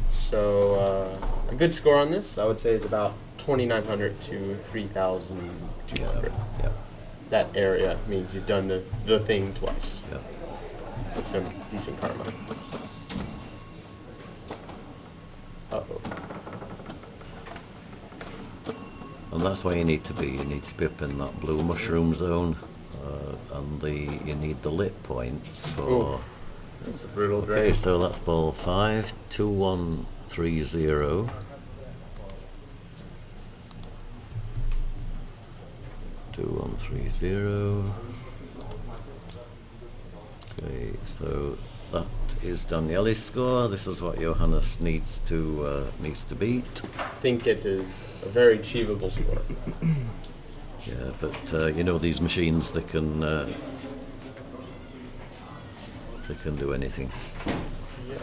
So a good score on this, I would say, is about 2,900 to 3,200. Yeah. That area means you've done the thing twice. Yeah. With some decent karma. Uh-oh. And that's where you need to be. You need to be up in that blue mushroom zone, and you need the lit points for. Ooh. That's a brutal Okay, drain. so that's ball 5, 2130. 2130. Okay, so that is Daniele's score. This is what Johannes needs to beat. I think it is a very achievable score. Yeah, but you know these machines, they can do anything. Yeah.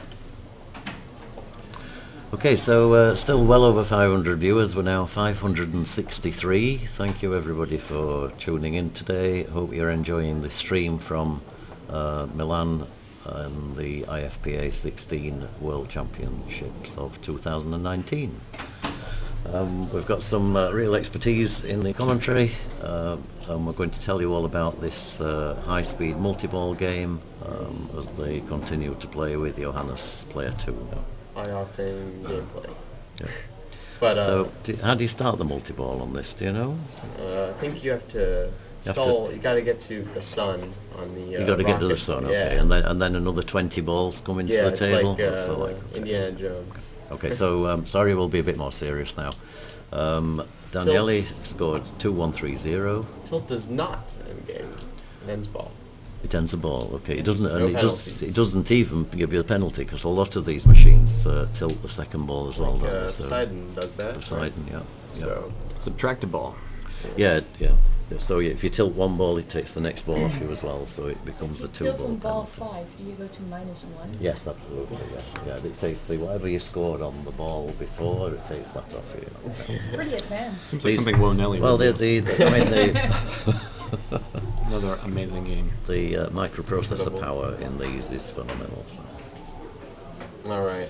Okay, so still well over 500 viewers. We're now 563. Thank you everybody for tuning in today. Hope you're enjoying the stream from Milan and the IFPA16 World Championships of 2019. We've got some real expertise in the commentary, and we're going to tell you all about this high-speed multi-ball game as they continue to play with Johannes Player 2 now. High-octane gameplay. Yeah. But So, how do you start the multi-ball on this? Do you know? I think you have to install. You got to get to the sun on the. You got to get to the sun, okay, yeah. and then another 20 balls come into the it's table. like, That's so like Indiana Jones. Okay, so sorry, we'll be a bit more serious now. Daniele scored 2-1-3-0. Tilt does not end game. It ends ball. It ends the ball. Okay, it doesn't. No And penalties. it doesn't even give you a penalty because a lot of these machines tilt the second ball as well. Like, don't they? So Poseidon does that. Poseidon, yeah. So Subtract a ball. Yeah, yeah. So if you tilt one ball, it takes the next ball off you as well, so it becomes a If you tilt two-ball on ball penalty. 5, do you go to -1? Yes, absolutely. Yeah, yeah. It takes the whatever you scored on the ball before, it takes that off you. Pretty advanced. Seems like Please. something Wonelli Well, would do. I mean Another amazing game. the microprocessor power in these is phenomenal. So. all right.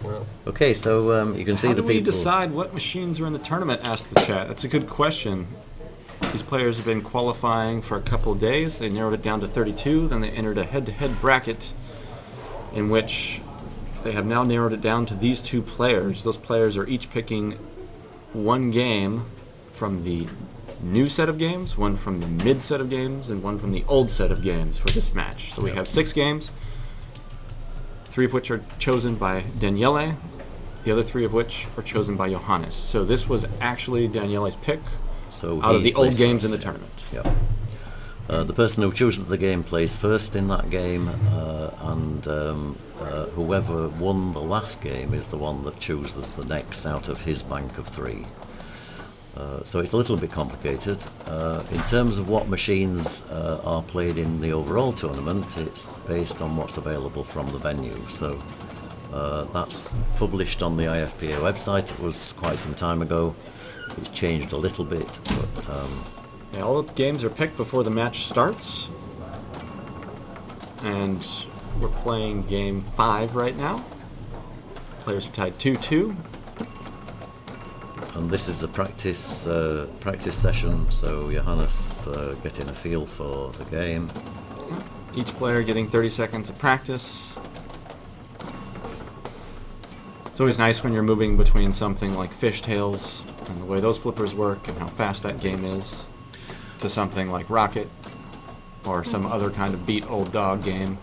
Well, Okay, so you can see How the do we people. decide what machines are in the tournament? Asked the chat. That's a good question. These players have been qualifying for a couple of days. They narrowed it down to 32. Then they entered a head-to-head bracket in which they have now narrowed it down to these two players. Those players are each picking one game from the new set of games, one from the mid set of games, and one from the old set of games for this match. So we have 6 games, 3 of which are chosen by Daniele, the other 3 of which are chosen by Johannes. So this was actually Daniele's pick So out of he the old plays games in first, the tournament. Yeah. The person who chooses the game plays first in that game, and whoever won the last game is the one that chooses the next out of his bank of 3. So it's a little bit complicated. In terms of what machines are played in the overall tournament, it's based on what's available from the venue. So that's published on the IFPA website. It was quite some time ago. It's changed a little bit, but Yeah, all the games are picked before the match starts. And we're playing game 5 right now. Players are tied 2-2. and this is the practice session. So Johannes getting a feel for the game. Each player getting 30 seconds of practice. It's always nice when you're moving between something like fishtails and the way those flippers work and how fast that game is to something like Rocket or some other kind of beat old dog game.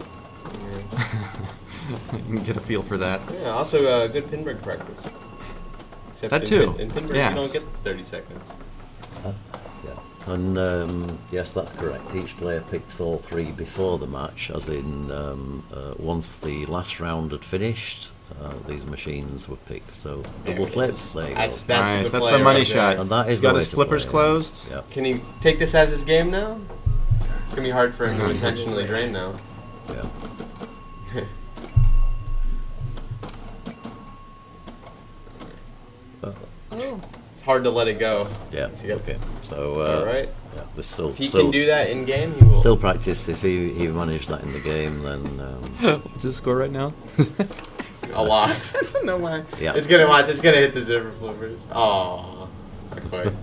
You can get a feel for that. yeah. Also, good pinball practice. Except That too. In pinball, Yes. you don't get 30 seconds. Yeah, and yes, that's correct. Each player picks all 3 before the match, as in once the last round had finished, these machines were picked. So double flips, there you go. That's Nice, the that's play the money right there. shot. And that is He's the got way his to flippers play. closed. Yeah. Can he take this as his game now? It's gonna be hard for him to intentionally drain now. Yeah. Oh, It's hard to let it go. Yeah. Yep. Okay. So All right. yeah, this still If he still, can do that in game, he will. still practice. If he managed that in the game, then What's his score right now? A lot. I don't know why. Yeah. It's gonna watch. It's gonna hit the zipper flippers. Oh, not quite.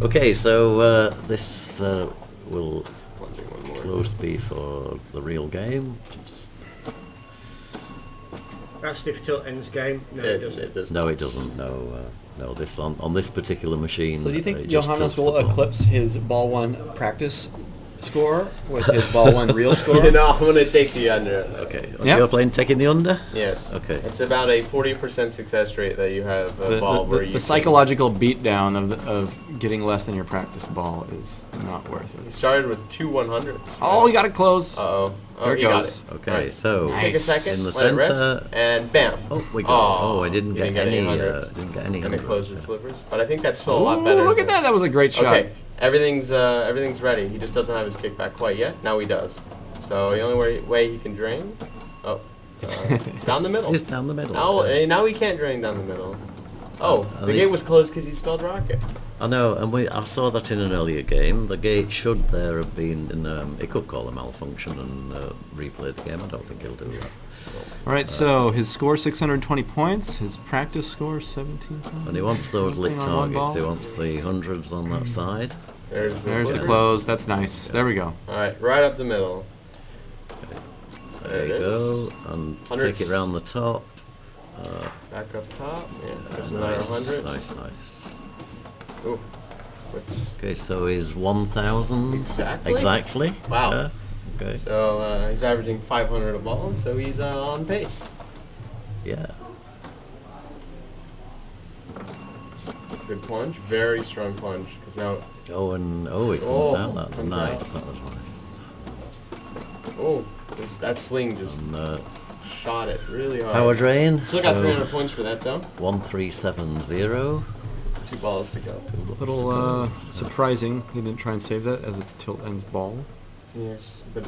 okay. So this will Plunging one more. close be for the real game. That's if tilt ends game. No, it doesn't. It does No, not. it doesn't. No, no. This on this particular machine. So do you it think just Johannes tilts the will ball. eclipse his ball 1 practice score with his ball 1 real score? You know, I'm gonna take the under. Okay. Yep. You're playing taking the under. Yes. Okay. It's about a 40% success rate that you have a ball where you. The psychological beatdown of getting less than your practice ball is not worth He it. started with 2 100s. Oh, you got it close. Uh-oh. Oh, There it he got goes. it. Okay. Alright. So Take a second, in the let it rest, center. and bam. Oh, we got. Oh, I didn't You get didn't any. 800s. Didn't get any. And it 100s, closes yeah. flippers. But I think that's still a lot Ooh, better. look at than- that. That was a great shot. Okay, everything's ready. He just doesn't have his kickback quite yet. Now he does. So the only way he can drain. Oh, Down the middle. It's down the middle. Now he can't drain down the middle. Oh, the gate was closed because he spelled rocket. I know, and I saw that in an earlier game. The gate should there have been, it could call a malfunction and replay the game. I don't think he'll do that. All right, so his score 620 points. His practice score 17 points. And he wants those lit Nothing on one targets. ball. He wants the hundreds on that side. There's the There's the close. That's nice. There we go. All right, right up the middle. There you go, and Hundreds. take it round the top. Back up top. Yeah, there's another 100. Nice. Ooh. What's... Okay, so he's 1,000 Exactly? Wow. Yeah. Okay. So he's averaging 500 a ball, so he's on pace. Yeah. Good plunge, very strong plunge. Because now. It comes out. That's comes nice. out. That was nice. Oh, that sling just And, shot it really hard. power drain. Still got 300 points for that though. 1370. 2 balls to go. A little surprising. He didn't try and save that as it's tilt ends ball. Yes, but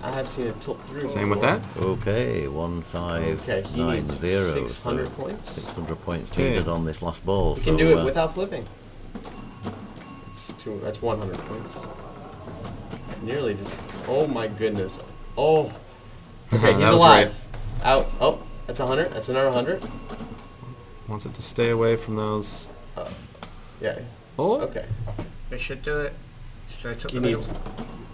I have seen it tilt through. Same with that. Okay, 1590. Okay, he needs 600 points. 600 points Okay. needed on this last ball. He can do it without flipping. That's 100 points. Nearly just. Oh my goodness. Oh. Okay, he's That was alive. right. Out. Oh, that's 100. That's another 100. Wants it to stay away from those. Yeah. Oh. Okay. They should do it straight up He the needs middle.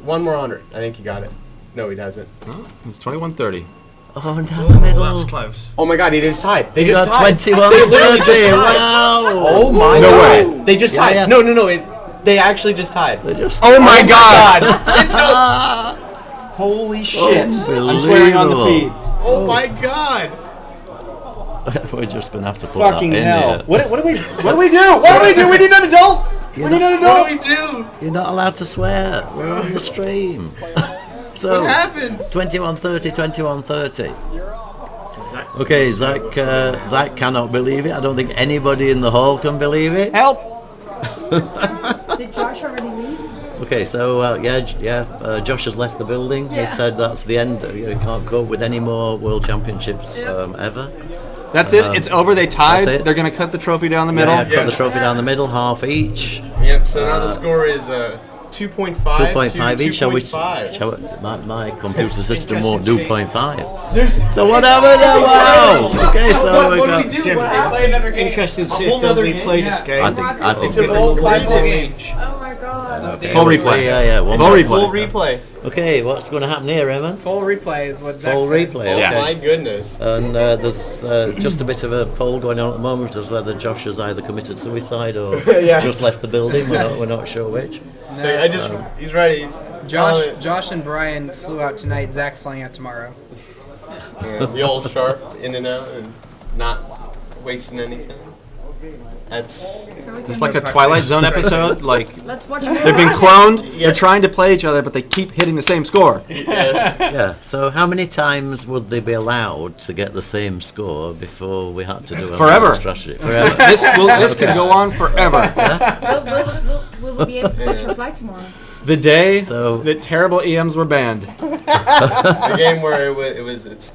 one more 100. I think he got it. No, he doesn't. Oh, it's 2130. Oh, down the middle. That's close. Oh my God, he just tied. They You just got tied. 2130. Wow. Oh my No God. way. They just tied. yeah. No. They actually just tied. They just Oh my God! It's so. Holy shit! I'm swearing on the Unbelievable. feed. Oh my God! We're just gonna have to put Fucking that in hell. here. What do we do? What do we do? We need an adult. We need an adult. What do we do? You're not allowed to swear. We're on the stream. So, What happens? 2130, 2130. Okay, Zach cannot believe it. I don't think anybody in the hall can believe it. Help! Did Josh already leave? Okay, so Josh has left the building. He Yeah. said that's the end. You can't cope with any more World Championships ever. That's it. It's over. They tied. that's it. They're gonna cut the trophy down the middle. Cut the trophy down the middle, half each. Yep. So now the score is 2.5 2.5 to each. Shall we? 2.5. My computer system won't do Interesting 0.5. So whatever. Wow. Okay, so What do we do? Jim, Play another game. Interesting A whole system. nother We game? play Yeah. this game. I think It's a full game. Oh my god. Full replay. Yeah. One Full more replay. Full replay. Okay, what's going to happen here, Raymond? Full replay is what Zach Full said. replay. Oh Okay. my goodness. And there's just a bit of a poll going on at the moment as whether Josh has either committed suicide or Yeah. just left the building. We're not sure which. So he's ready. Josh and Brian flew out tonight. Zach's flying out tomorrow. The old sharp in and out and not wasting any time. That's So we Just can like a Twilight Zone episode. Like let's watch they've been cloned. They're trying to play each other, but they keep hitting the same score. yes. Yeah. So how many times would they be allowed to get the same score before we had to do a Forever. strategy? Forever. This could go on forever. We'll be able to catch your flight tomorrow. The day So- that terrible EMs were banned, The game where it's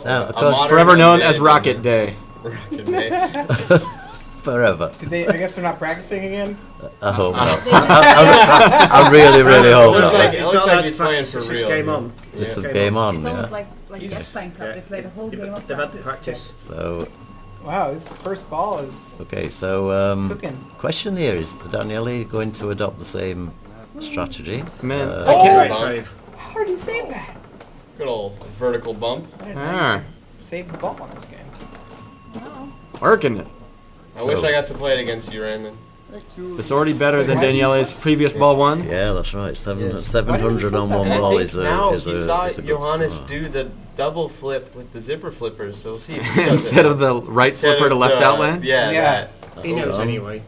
Now, of a course, modern forever known day. as Rocket Day. Rocket Day. forever. Did they? I guess they're not practicing again. I hope not. I really, really hope Looks not. like- It's looks not like allowed he's to playing practice, for it's just real, game yeah. on. This is game on. It's Yeah. almost like He's- Guest Playing Cup. They play the whole game of They've had to practice. practice. So Wow, this first ball is okay. So cooking. question here is Daniele going to adopt the same strategy? Man, Uh, I can't. Great save. How did you save that? Good old vertical bump. I didn't know Ah, you saved the ball on this game. No. working it. I wish I got to play it against you, Raymond. It's already better than Daniele's previous ball one. Yeah, that's right. 700 on one And I ball think is a now is he a, saw is a good Johannes score. do the double flip with the zipper flippers, so we'll see if he does Instead it. of the right Instead flipper to of left the- outland. Yeah, Yeah. He knows anyway.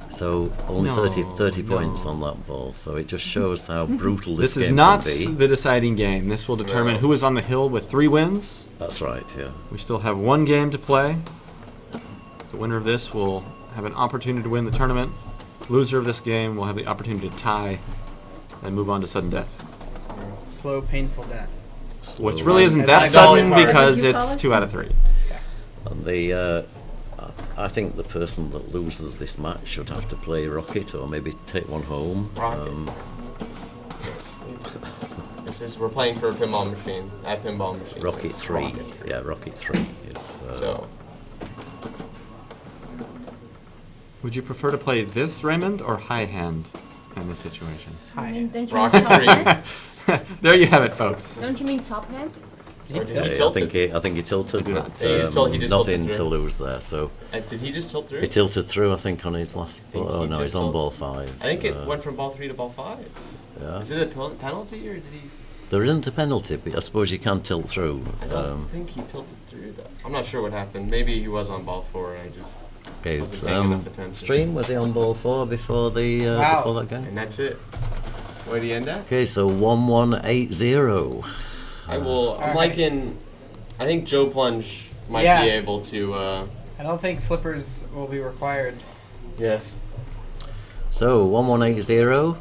So only No, 30 no. points on that ball. So it just shows how brutal this This is game not can be. the deciding game. This will determine No. who is on the hill with 3 wins. That's right. Yeah. We still have 1 game to play. The winner of this will have an opportunity to win the tournament. Loser of this game will have the opportunity to tie and move on to sudden death. Slow, painful death. Which really isn't that Like sudden Dolly Parton. because What did you it's call it? 2 out of 3. And I think the person that loses this match should have to play Rocket or maybe take one home. Rocket. This is we're playing for a pinball machine. At pinball machine. Rocket It's 3. Rocket 3. Yeah, Rocket 3. Is, So Would you prefer to play this, Raymond, or high hand in this situation? I mean, don't you mean Rocket top 3. hand? There you have it, folks. Don't you mean top hand? Or did yeah, he I tilt think it? I think he tilted, He did. but Yeah, he just tilted nothing through. to lose there. So Did he just tilt through? he tilted through, I think, on his last think ball. Oh he no, just he's on tilted. ball 5. I think it went from ball 3 to ball 5. Yeah. Is it a penalty or did he? There isn't a penalty, but I suppose you can tilt through. I don't think he tilted through though. I'm not sure what happened. Maybe he was on ball 4 and I just Okay, wasn't paying enough attention. Stream, was he on ball 4 before the Wow. before that game? And that's it. Where do you end at? Okay, so 1180. I will. I'm Alright. liking. I think Joe Plunge might Yeah. be able to. I don't think flippers will be required. Yes. So 1180.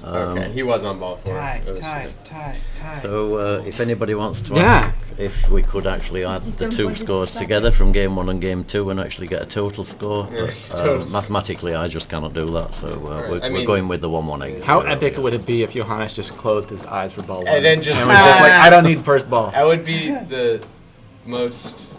Okay. He was on ball 4. Tie, It was tie, just- tie, tie. So if anybody wants to Yeah. ask if we could actually add Just the don't 2 want this to scores stop. together from game 1 and game 2 and actually get a total score, Yeah, but, total. mathematically I just cannot do that. So we're, I we're mean- going with the 1180. How epic would it be if Johannes just closed his eyes for ball 1? And then just- and was just like, I don't need first ball. That would be the most.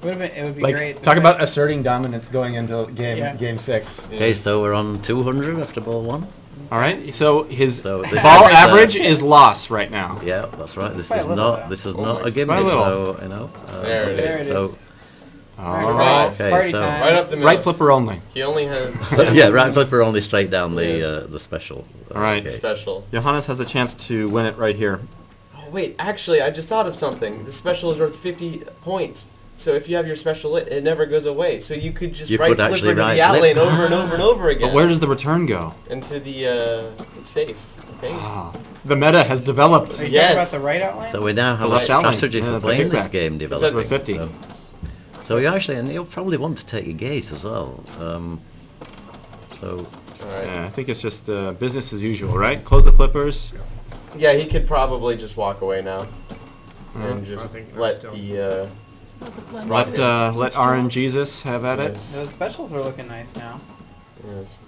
It would be Like, great. talk about asserting dominance going into Yeah. game 6. Okay, so we're on 200 after ball 1. All right, so his So this ball is, average is loss right now. Yeah, that's right. This By a is little, not though. this is Oh not my a gimme. By a little. So you know. There it okay, There it so, is. All right. Okay, Party so time. Right up the middle. Right flipper only. He only has yeah, right flipper only straight down the special. All right. Okay. special. Johannes has the chance to win it right here. Oh wait, actually, I just thought of something. The special is worth 50 points. So if you have your special lit, it never goes away. So you could just You right could flipper actually to right the out flip. lane over and over and over again. But where does the return go? Into the it's safe. Okay. Ah, the meta has developed. Are you Yes. talking about the right outline? So we now have The a left outline. strategy Yeah, for the playing this kickback. game Is that developed. the 50? So you actually, and you'll probably want to take your gate as well. So All right. Yeah, I think it's just business as usual, right? Close the flippers. Yeah, he could probably just walk away now and Mhm. just think let still- the Let RN Jesus have at it. Yes. Those specials are looking nice now. yes.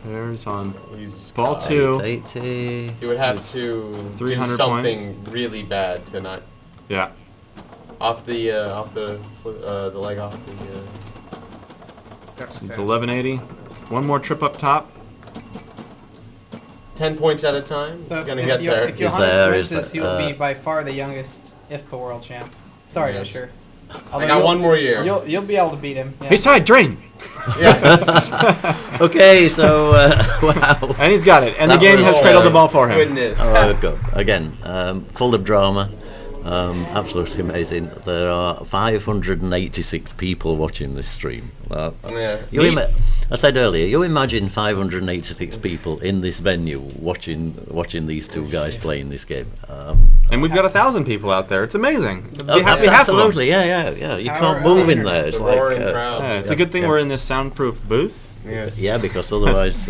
There's on He's ball got- 2. 80. He would have to do 300 something really bad to not Yeah. off the leg off the. It's 1180. One more trip up top. 10 points at a time. So He's gonna get there. if Is Johannes there- wins is this, he there- will be by far the youngest IFPA world champ. Sorry, Yes. Usher. I got one more year. You'll be able to beat him. Yeah. He's tied, drain! Okay, so wow. And he's got it. And the That game was, has cradled the ball for him. Goodness. Oh, good. Again, full of drama. Absolutely amazing. There are 586 people watching this stream. Yeah. I said earlier, you imagine 586 people in this venue watching these two guys playing this game. And we've got 1,000 people out there. It's amazing. Oh, Half of them. absolutely, yeah. You Power can't move in of there. It's The like, roaring crowd. Yeah, it's a good thing we're in this soundproof booth. Yes. yeah, because otherwise,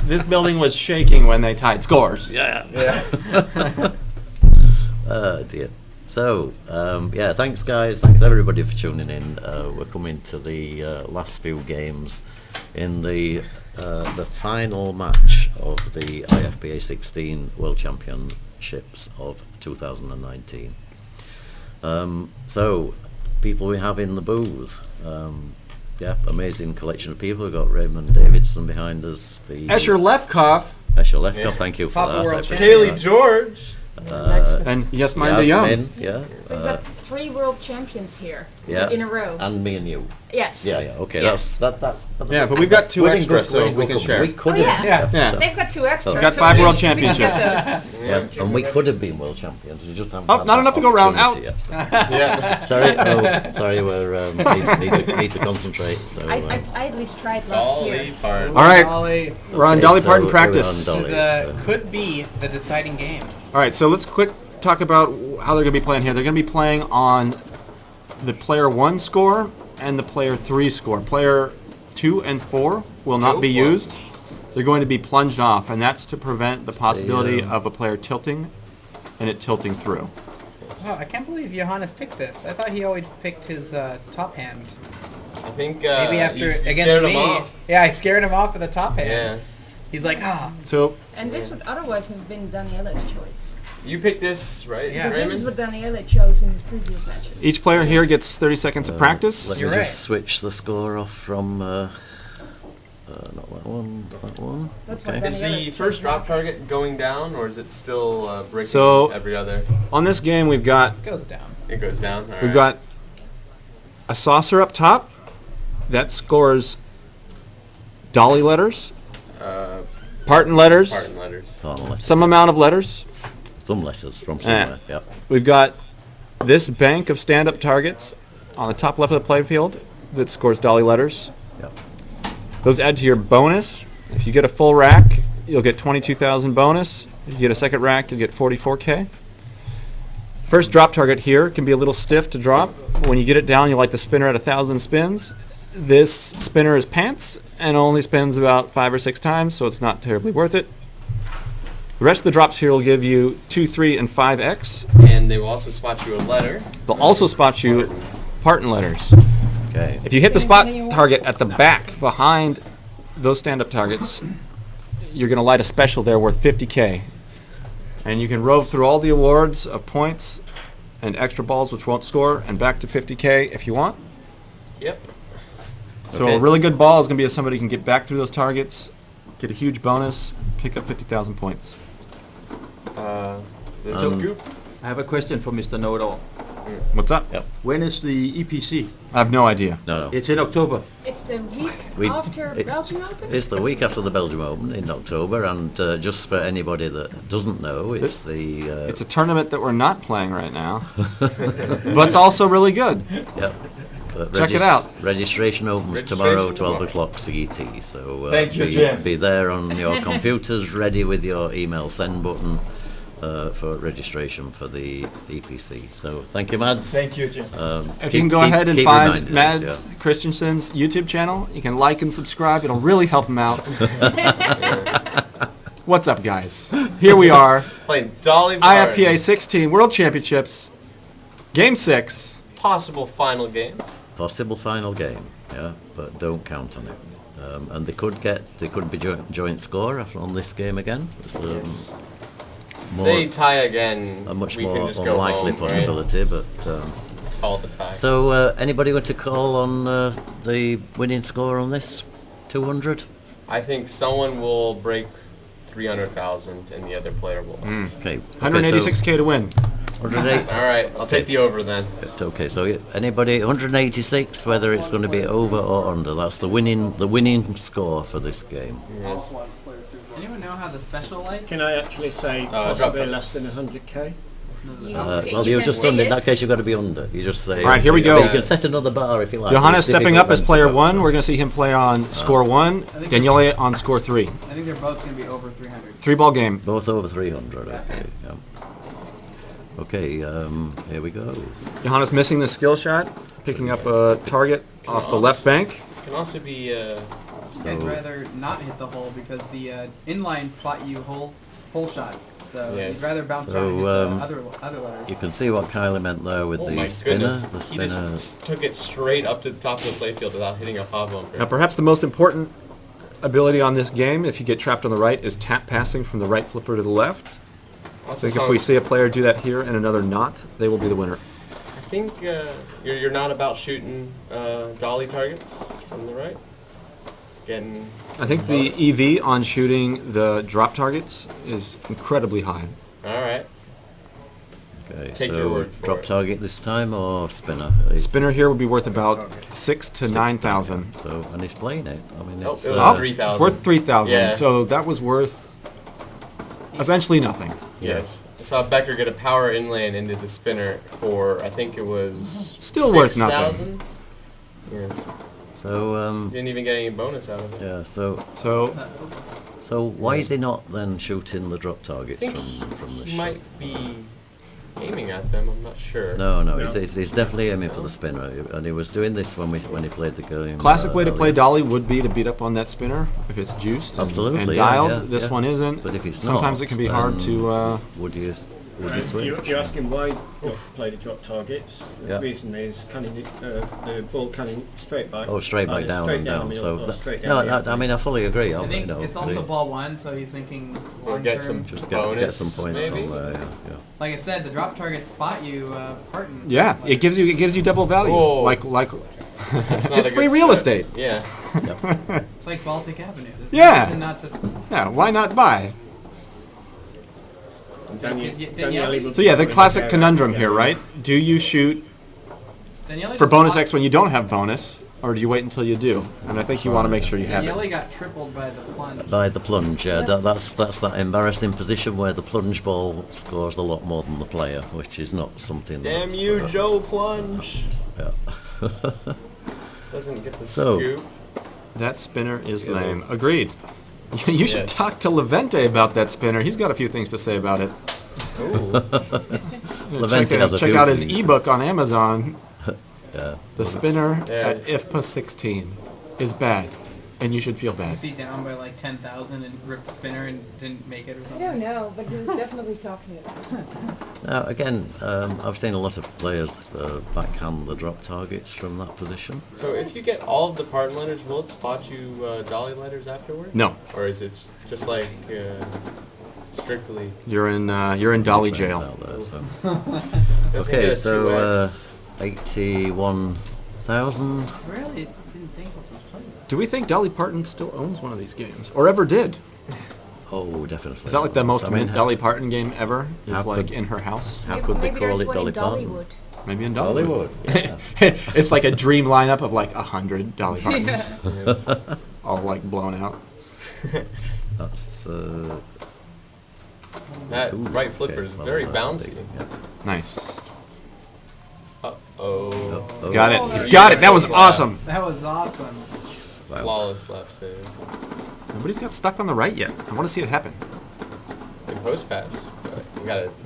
This building was shaking when they tied scores. yeah. Yeah. Oh dear. So, yeah, thanks guys, thanks everybody for tuning in. We're coming to the last few games in the final match of the IFPA16 World Championships of 2019. So, people we have in the booth. Yeah, amazing collection of people. We've got Raymond Davidson behind us. The Escher Lefkoff Escher Lefkoff, Yeah. thank you for Papa that. World I appreciate Kaylee that. George. and Yasmin de Jong. Yasmin, yeah. We've got 3 world champions here Yeah. in a row. And me and you. Yes. Yeah, okay, Yes. that's Yeah, but we've got 2 we're in extra, good- so we're in we good can company. share. We could Oh, have, yeah. Yeah. They've got 2 extras. We've got so 5 world we can get championships. those. yeah, and we could have been world champions. We just haven't Oh, had not that enough to go round. opportunity yet. Yeah. Sorry, we're need to concentrate. So I at least tried last Dolly year. Parton. All right, Dolly, we're on okay, Dolly so Parton we're practice. on to Dolly, the so- could be the deciding game. All right, so let's quick talk about how they're going to be playing here. They're going to be playing on the player 1 score and the player 3 score. Player 2 and 4 will not Go be plunge. used. They're going to be plunged off, and that's to prevent the possibility Yeah. of a player tilting and it tilting through. Wow, I can't believe Johannes picked this. I thought he always picked his top hand. I think Maybe after you against scared me. him off. Yeah, I scared him off with the top hand. Yeah. He's like, ah. So And this would otherwise have been Daniele's choice. You picked this, right? Yeah. Because this is Raymond? what Daniele chose in his previous matches. each player here gets 30 seconds of practice. Let You're me right. just switch the score off from not that one, that one. That's Okay. what Is Daniele the first chose drop now. target going down, or is it still breaking So- every other? On this game, we've got It goes down. It goes down. All we've right. got a saucer up top that scores Dolly letters, Parton letters, Parton letters. some amount of letters. Some letters from somewhere. Yep. We've got this bank of stand-up targets on the top left of the playfield that scores Dolly letters. Yep. Those add to your bonus. If you get a full rack, you'll get 22,000 bonus. If you get a second rack, you'll get 44K. First drop target here can be a little stiff to drop. When you get it down, you like the spinner at 1,000 spins. This spinner is pants and only spins about 5 or 6 times, so it's not terribly worth it. The rest of the drops here will give you 2, 3, and 5x. And they will also spot you a letter. They'll also spot you Parton letters. Okay. If you hit the spot target at the back behind those stand-up targets, you're going to light a special there worth 50K. And you can rove through all the awards of points and extra balls, which won't score, and back to 50K if you want. Yep. So Okay. a really good ball is going to be if somebody can get back through those targets, get a huge bonus, pick up 50,000 points. The scoop. I have a question for Mr. Know-It-All. What's up? Yep. When is the EPC? I have no idea. No, no. It's in October. It's the week We- after it- Belgium Open? It's the week after the Belgium Open in October, and just for anybody that doesn't know, it's the It's a tournament that we're not playing right now, but it's also really good. yep. Check it out. Registration opens tomorrow, 12 o'clock CET. So Thank you, be, Jim. be there on your computers, ready with your email send button for registration for the EPC. So thank you, Mads. Thank you, Jim. If you can go ahead and keep find reminders, Mads Christensen's YouTube channel, you can like and subscribe. It'll really help him out. What's up, guys? Here we are, Playing Dolly Parton. IFPA16 World Championships, Game 6. Possible final game. Possible final game, yeah, but don't count on it. And they could be joint score after on this game again. It's, more, They tie again. a much we more can just go unlikely home, possibility, but. Let's call it the tie. So, anybody want to call on the winning score on this? 200? I think someone will break 300,000 and the other player will not. Okay. 186K to win. 108. All right, I'll take the over then. Okay, so anybody 186, whether it's going to be over or under, that's the winning score for this game. Yes. Anyone know how the special lights? Can I actually say drop possibly it. less than 100k? Well, you're just under. In that case, you've got to be under. You just say. All right, here we go. You can set another bar if you like. Johannes It's stepping difficult up as when player to 1. go, We're going to see him play on score 1. Daniele on score 3. I think they're both going to be over 300. 3-ball game. Both over 300. Okay. Yeah. Okay. Here we go. Johannes missing the skill shot, picking up a target off the left bank. It can also be. I'd rather not hit the hole because the inline spot you hole shots. So Yes. you'd rather bounce So, around and hit the other letters. You can see what Kylie meant there with Oh the my spinner. goodness! The He spinner. just took it straight up to the top of the playfield without hitting a pop bumper. Now, perhaps the most important ability on this game, if you get trapped on the right, is tap passing from the right flipper to the left. I Also, think if we see a player do that here and another not, they will be the winner. I think you're not about shooting dolly targets from the right. Getting. I think the EV on shooting the drop targets is incredibly high. All right. Okay, Take so your word for drop it. target this time or spinner? Spinner here would be worth about 6 to 9,000. So, and he's playing it. I mean, Oh, it's it was Oh, 3,000. worth 3,000. Yeah. So that was worth essentially nothing. Yes. I saw Becker get a power inlay and into the spinner for I think it was Still worth nothing. 6,000. Yes. So Didn't even get any bonus out of it. yeah. So why is he not then shooting the drop I targets think from the he shot? might be aiming at them. I'm not sure. No, he's definitely aiming for the spinner, and he was doing this when he played the game. Classic way to play earlier. dolly would be to beat up on that spinner if it's juiced and Absolutely, yeah, dialed. yeah, this yeah. one isn't. But if it's sometimes not, it can be hard then to. Would you? Would you switch? You're asking why not play the drop targets. Yeah. The reason is the ball canning straight back. Oh, straight back down straight and down. the So middle, or straight no, down the I mean I fully agree. I think it's also the- ball 1, so he's thinking Or long get term. some just bonus, get some points maybe? on there. Yeah. Like I said, the drop targets spot you, Parton. Yeah, it gives you double value. Whoa. Like That's not it's a free good real step. estate. Yeah. It's like Baltic Avenue. There's Yeah. no reason not to. Yeah, why not buy? Daniele? So yeah, the classic conundrum here, right? Do you shoot Daniele for just bonus lost- X when you don't have bonus, or do you wait until you do? And I think you want to make sure you have Daniele it. got tripled by the plunge. By the plunge, yeah, that's that embarrassing position where the plunge ball scores a lot more than the player, which is not something. Damn that's, you, Joe Plunge. Yeah. Doesn't get the So- scoop. That spinner is lame. Agreed. You should talk to Levente about that spinner. He's got a few things to say about it. Ooh. Levente has a check few out his things. ebook on Amazon. Yeah. The spinner Yeah. at IFPA16 is bad, and you should feel bad. Was he down by like 10,000 and ripped the spinner and didn't make it or I something? don't know, but he was definitely talking about it. Now again, I've seen a lot of players backhand the drop targets from that position. So if you get all of the Parton letters, will it spot you Dolly letters afterwards? No, Or is it just like strictly? you're in Dolly Friends jail. out there, so. Doesn't Okay, get a so 2X? 81,000. Really didn't think this was played. Do we think Dolly Parton still owns one of these games, or ever did? Oh, definitely. Is that like the most I mean, Dolly Parton game ever? how Is like could- in her house? How could they Maybe call there's it one Dolly in Parton? Dollywood. Maybe in Dollywood. Dollywood. It's like a dream lineup of like 100 Dolly Partons, Yes. all like blown out. That's That ooh, right okay, flipper is well, very that's bouncy. big, yeah. Nice. Uh-oh. He's got it. He's Oh, got it. That was wow. awesome. That was awesome. Wow. Flawless left save. Nobody's got stuck on the right yet. I want to see it happen. Good post pass. But you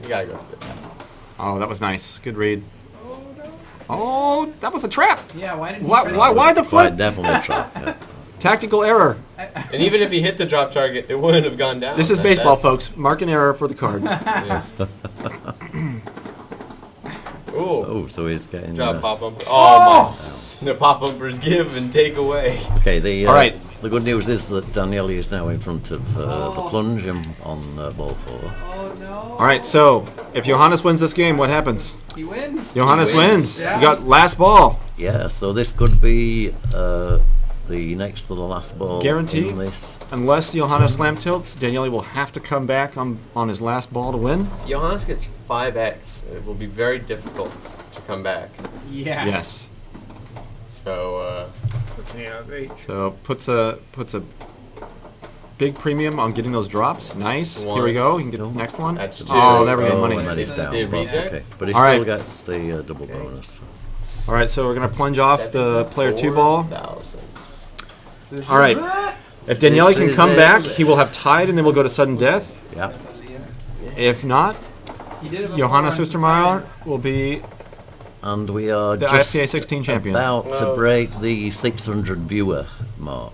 gotta go for the tap. Oh, that was nice. Good read. Oh, that was a trap. Yeah, why didn't he Why? try Why? to- Why the Quite flip? definitely trap. Yeah. Tactical error. And even if he hit the drop target, it wouldn't have gone down. This is That- baseball, that- folks. Mark an error for the card. Yes. Ooh. Oh, so he's getting. Drop pop bumper. Oh, my. The pop bumpers give and take away. Okay, the All right. the good news is that Daniele is now in front of the plunge on ball 4. Oh no. All right. So if Johannes wins this game, what happens? He wins. Johannes wins. Yeah. You got last ball. Yeah, so this could be the next to the last ball Guaranteed? in this. Unless Johannes slam tilts, Daniele will have to come back on his last ball to win. Johannes gets 5x. It will be very difficult to come back. Yeah. Yes. So, So puts a big premium on getting those drops. Nice. Here we go. You can get the next one. That's 2. Oh, there we go. Oh, Money. and then he's down. Did But, reject? okay, but he All still right. gets the double bonus. All right. So we're gonna plunge off the player 2 ball. 74,000. This All right. is it. If Daniele This can is come it. back, he will have tied, and then we'll go to sudden death. Yeah. If not, He did it before Johannes on Ostermeier Society. will be And we are the just IFPA16 champion. about to Well- break the 600 viewer mark.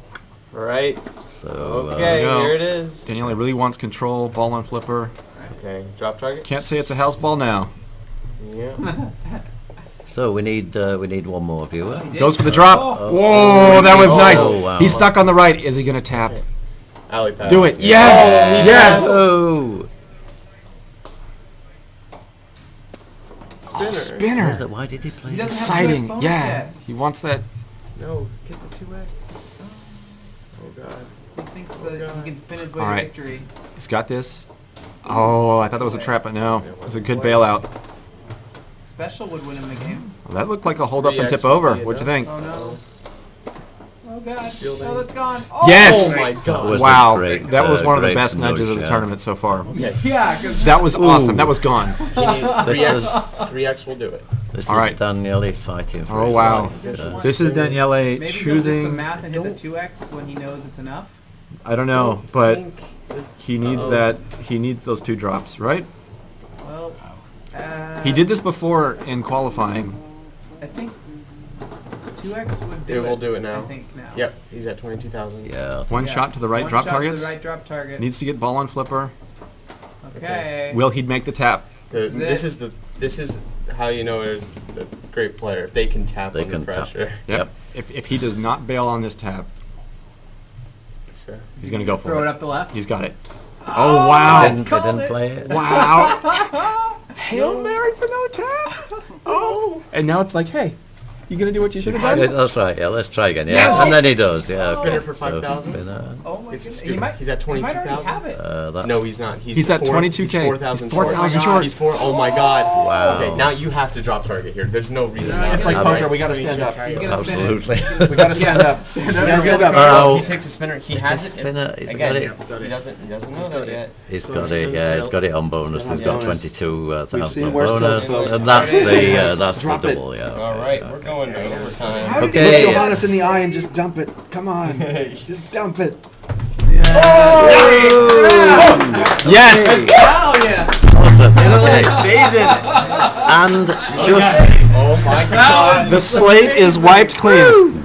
Right. So Okay, go. here it is. Daniele really wants control. Ball on flipper. Okay, drop target. Can't say it's a house ball now. Yeah. so we need one more viewer. Goes for the drop. Whoa, that was nice. Oh, wow. He's stuck on the right. Is he gonna tap? Alley pass. Do it. Yeah. Yes. Yes. Oh, Spinner. Oh, spinner. why did he play? He doesn't have Exciting. bonus Yeah. yet. He wants that. No, get the 2x. Oh god. He thinks Oh, that God. he can spin his way All to right. victory. He's got this. Oh, I thought that was a trap, but no. It was a good bailout. Special would win him the game. Well, that looked like a hold up and 3x tip would over. be What'd you enough. think? Oh no. Oh god. Fielding. Oh, that's gone. Oh! Yes. Oh my That god. was Wow. a great, That was one of the great best nudges of the nudge, tournament so far. Yeah, because That was awesome. That was gone. He needs This 3x. is- 3x will do it. This All is right. Daniele fighting for Oh his wow. life. This is Daniele maybe he does some choosing. math and hit the 2x when he knows it's enough. I don't know, but Think this- he needs Uh-oh. that. He needs those 2 drops, right? Well, He did this before in qualifying. I think 2x would do It will do it now. I think now. Yep, he's at 22,000. Yeah. One Yeah. shot to the right, One drop shot targets. To the right drop target. Needs to get ball on flipper. Okay. Will he make the tap? This is how you know there's a great player. If they can tap under pressure. Yep. If he does not bail on this tap, So he's gonna go for Throw it up the left. He's got it. Oh wow! Didn't play it. Wow! Hail Mary for no tap. Oh! And now it's like, hey, you gonna do what you should have done? That's right. Yeah, let's try again. Yeah, Yes! and then he does. Yeah. Spinner okay. for So 5,000? spinner. Oh my It's a goodness. he's at He might already 22,000. have it. That's No, he's not. He's at 22K. He's 4,000 He's 4,000 short. He's four. Oh my God. Wow. Okay, now you have to drop target here. There's no reason. not It's to. like poker. We gotta stand up. He's gonna spin it. Absolutely. We gotta stand up. Stand up. Oh. He takes a spinner. He has it. Spinner. He's Again, got it. he doesn't know that yet. He's got it. Yeah, he's got it on bonus. He's got Bonus. 22,000 seen on worse bonus, tokens. and that's the Drop it. double. Yeah. All right, we're going to overtime. How did he Okay. do Look that? Johannes in the eye and just dump it. Come on. Just dump it. Yes! Hell yeah! Awesome. Okay. Stays in it. And just Oh my God. The slate is wiped clean.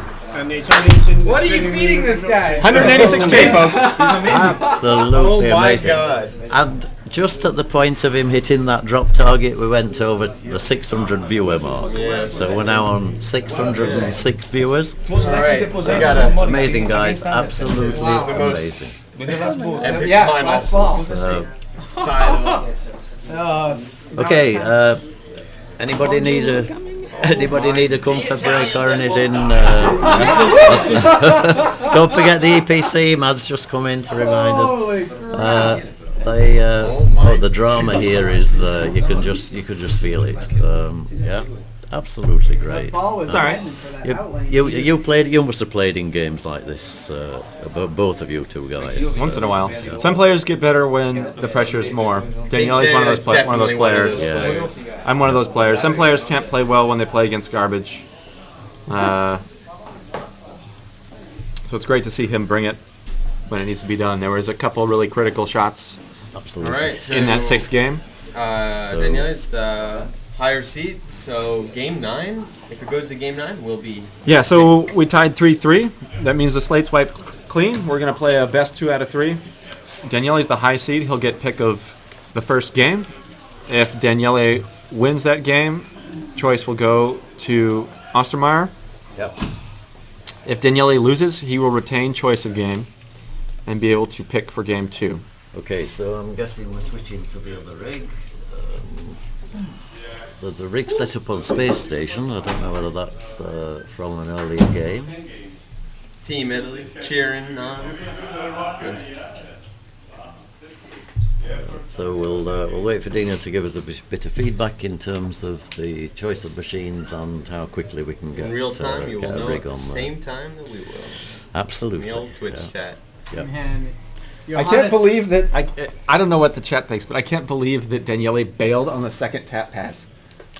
What are you feeding this guy? 186K, folks. absolutely Oh my amazing. God. And just at the point of him hitting that drop target, we went over the 600 viewer mark. Yeah. So we're now on 606 viewers. All right, we got a Amazing, guys. Absolutely amazing. epic Yeah, final. last ball. So, Oh, okay. Anybody need a comfort break or anything? Don't forget the EPC. Mad's just come in to remind us. holy crap. The drama here is you could just feel it. Yeah, absolutely great. Ball was alright. for that outlane. You must have played in games like this, both of you two guys. Once in a while. Some players get better when the pressure is more. Daniele's one of those Definitely players. Yeah. I'm one of those players. Some players can't play well when they play against garbage. So it's great to see him bring it when it needs to be done. There was a couple really critical shots Absolutely. All right, so in that sixth game. Daniele is the higher seed, so game 9. If it goes to game 9, we'll be. Yeah, so we tied 3-3. That means the slate's wiped clean. We're going to play a best 2 out of 3. Daniele's the high seed. He'll get pick of the first game. If Daniele wins that game, choice will go to Ostermeier. Yep. If Daniele loses, he will retain choice of game and be able to pick for game 2. Okay, so I'm guessing we're switching to the other rig. There's a rig set up on Space Station. I don't know whether that's from an earlier game. Team Italy cheering on. So we'll wait for Dina to give us a bit of feedback in terms of the choice of machines and how quickly we can get In real time, you get will a know ring at the on same time that we will. In Absolutely. the old Twitch yeah. chat. Yeah. Man, I can't believe that I don't know what the chat thinks, but I can't believe that Daniele bailed on the second tap pass.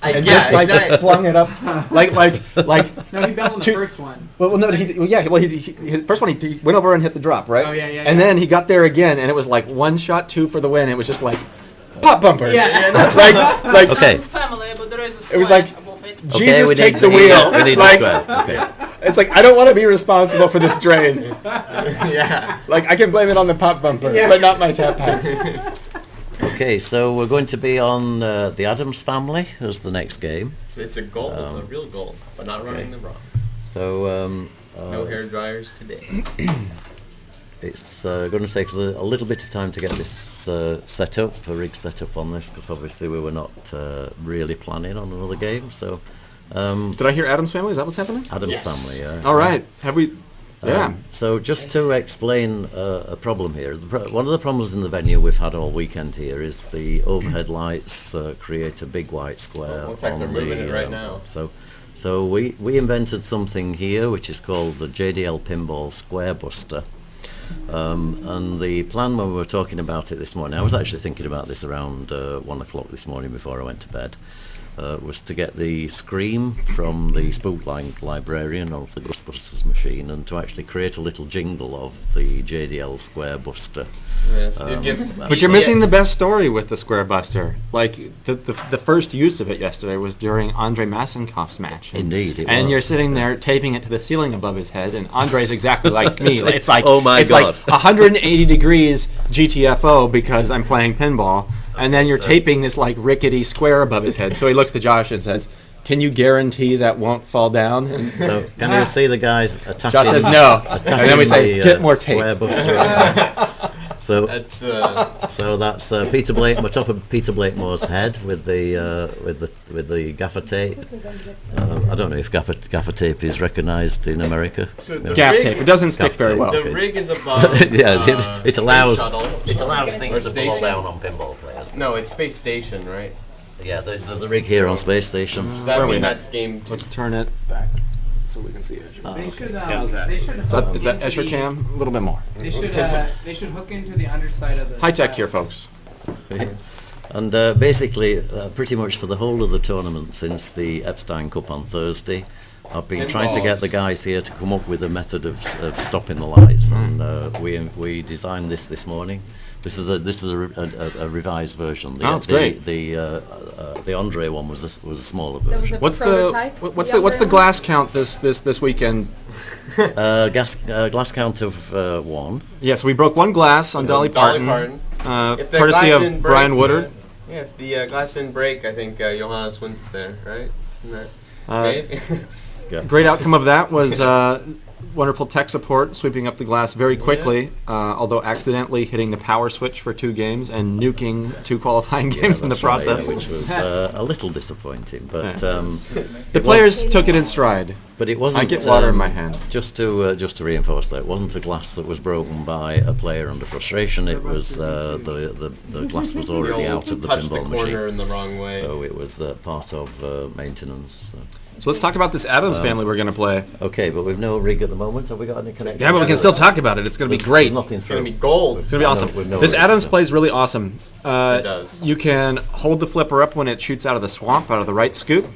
And just like flung it up, like. No, he bailed on the first one. Well, no, he first one he went over and hit the drop, right? Oh, yeah. And then he got there again, and it was like 1 shot, 2 for the win. It was just like pop bumpers. Yeah. like Okay. family, but there is a it was like above it. Jesus, we take need, the we need wheel. We need like, the square. Okay. it's like I don't want to be responsible for this drain. Yeah. Like I can blame it on the pop bumper, but not my tap pass. Okay, so we're going to be on the Addams family as the next game. So it's a goal, a real goal, but not running the wrong. So No hair dryers today. it's going to take us a little bit of time to get this set up, a rig set up on this, because obviously we were not really planning on another game. So Did I hear Addams family? Is that what's happening? Addams Yes. family, yeah. All right. Have we? Yeah. So just to explain a problem here, one of the problems in the venue we've had all weekend here is the overhead lights create a big white square. Looks like they're on moving the, it right now. So we invented something here which is called the JDL Pinball Square Buster. And the plan when we were talking about it this morning, I was actually thinking about this around 1 o'clock this morning before I went to bed, was to get the Scream from the Spookline librarian of the Ghostbusters machine and to actually create a little jingle of the JDL Square Buster. Yes, But you're missing the best story with the Square Buster. Like the first use of it yesterday was during Andre Massenkoff's match. Indeed, it And was. you're sitting there taping it to the ceiling above his head, and Andre's exactly like me. It's like Oh my it's God. like 180 degrees GTFO because I'm playing pinball, and then you're taping this like rickety square above his head. So he looks to Josh and says, "Can you guarantee that won't fall down?" So can you see the guys attaching? Josh says no, and then we say, "Get more tape." So That's so that's Peter Blake, on top of Peter Blakemore's head with the gaffer tape. I don't know if gaffer tape is recognised in America. so the Gaff rig, tape. It doesn't stick Gaff very tape. well. The rig is above. Yeah, it Space allows Shuttle. things to fall Station. down on pinball players. No, it's Space Station, right? Yeah, there's a rig here on Space Station. Does Where that are we mean at? that's game 2? Let's turn it back so we can see it. They should. How's that? They should Is that hook Escher into cam? A little bit more. They should. They should hook into the underside of the. High tech here, tiles. folks. And basically, pretty much for the whole of the tournament since the Epstein Cup on Thursday, I've been trying to get the guys here to come up with a method of stopping the lights, and we designed this morning. This is a revised version. It's great. The Andre one was a smaller That was version. a What's prototype. what's the glass count this weekend? Glass count of 1. Yes, we broke one glass on Dolly Parton, If the courtesy glass of didn't break, Brian Woodard. Yeah, if the glass didn't break, I think Johannes wins it there, right? Isn't that right? Yeah. Great outcome of that was wonderful tech support, sweeping up the glass very quickly, although accidentally hitting the power switch for 2 games and nuking 2 qualifying games in the That's right, process. which was a little disappointing, but The players took it in stride. but it wasn't. I get water in my hand. Just to reinforce that, it wasn't a glass that was broken by a player under frustration. It was the glass was already out of the touched the pinball corner machine, in the wrong way. so it was part of maintenance. So let's talk about this Addams family we're going to play. Okay, but we've no rig at the moment. Have we got any connection? Yeah, but we can still talk about it. It's going to be great. Nothing It's going to through. be gold. It's going to be awesome. with no This rigs, Addams so. plays really awesome. It does. You can hold the flipper up when it shoots out of the swamp, out of the right scoop.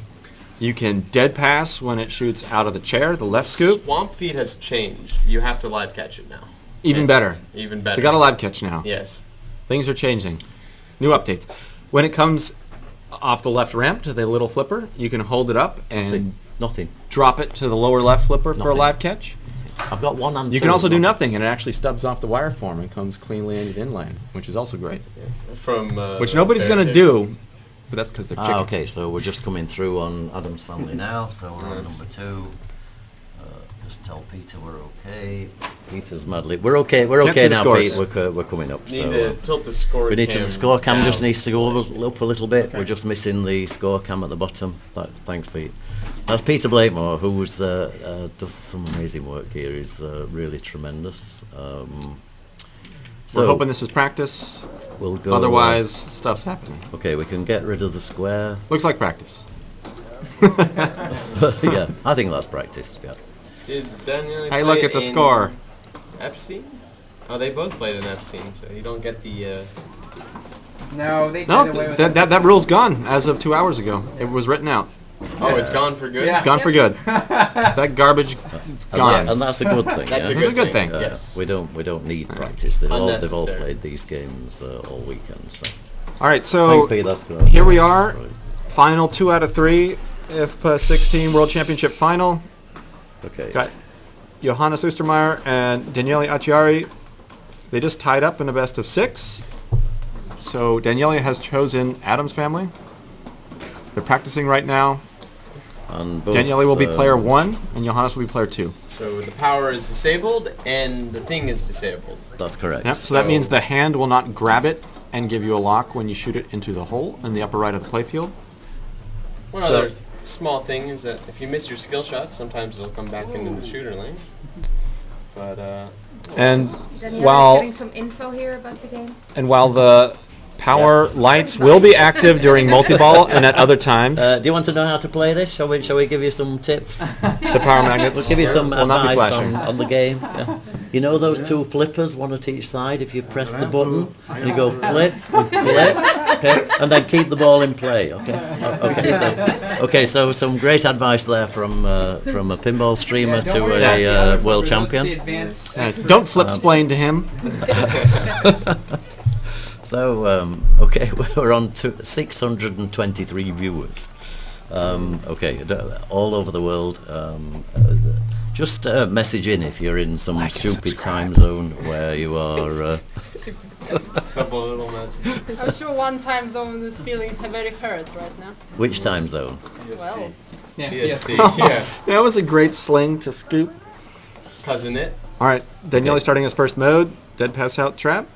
You can dead pass when it shoots out of the chair, the left scoop. Swamp feed has changed. You have to live catch it now. Even better. Even better. We got a live catch now. Yes. Things are changing. New updates. When it comes off the left ramp to the little flipper, you can hold it up and Nothing. drop it to the lower left flipper for a Nothing. live catch. I've got one and You two. can also do nothing, and it actually stubs off the wire form and comes cleanly ended inland, which is also great. From Which nobody's going to do, but that's because they're chicken. Okay, so we're just coming through on Addams family now. So we're on number 2. Just tell Peter we're okay. Peter's madly. We're okay. We're Can't see okay the now, scores. Pete. We're coming up. Need So to tilt the score we need to. The score cam down. just needs to go up a little bit. We're just missing the score cam at the bottom. Thanks, Pete. That's Peter Blakemore, who does some amazing work here. He's really tremendous. We're hoping this is practice. We'll go. Otherwise, stuff's happening. Okay, we can get rid of the square. Looks like practice. Yeah, I think that's practice. Yeah. Did Daniele Hey, look, play it's a in score. Epstein? Oh, they both played in Epstein, so you don't get the... No, they did No, away with that rule's gone as of 2 hours ago. It was written out. Oh, it's gone for good? Yeah. It's gone for good. That garbage is gone. And that's a good thing. That's yeah? a good good thing. thing. Yes. We don't need practice. They've all Unnecessary. played these games all weekend. So All right, so thanks, Pete. That's good. here we are. Final 2 out of 3. IFPA16 World Championship Final. Okay. Got Johannes Ostermeier and Daniele Acciari. They just tied up in a best of 6. So Daniele has chosen Addams family. They're practicing right now. And both, Daniele will be player 1, and Johannes will be player 2. So the power is disabled, and the thing is disabled. That's correct. Yep, so that means the hand will not grab it and give you a lock when you shoot it into the hole in the upper right of the playfield. One So- other small thing is that if you miss your skill shot, sometimes it'll come back into the shooter lane. But, And Daniele's while getting some info here about the game. the power lights will be active during multi-ball and at other times, Do you want to know how to play this? Shall we give you some tips? the power magnets We'll give you some will not be advice flashing. on the game. Yeah. You know those 2 flippers, one at each side? If you press the button, and you go flip, and flip, okay, and then keep the ball in play. Okay. So some great advice there from a pinball streamer don't to worry a about it. world For those champion. the advanced Don't flip splain to him. So, okay, we're on to 623 viewers. All over the world. Just message in if you're in some stupid time zone where you are Subliminal message. I'm sure one time zone is feeling very hurt right now. Which time zone? Well, Yeah. EST, yes. yeah. That was a great sling to scoop. Cousin it. All right, Daniele Okay. starting his first mode. Dead pass out trap.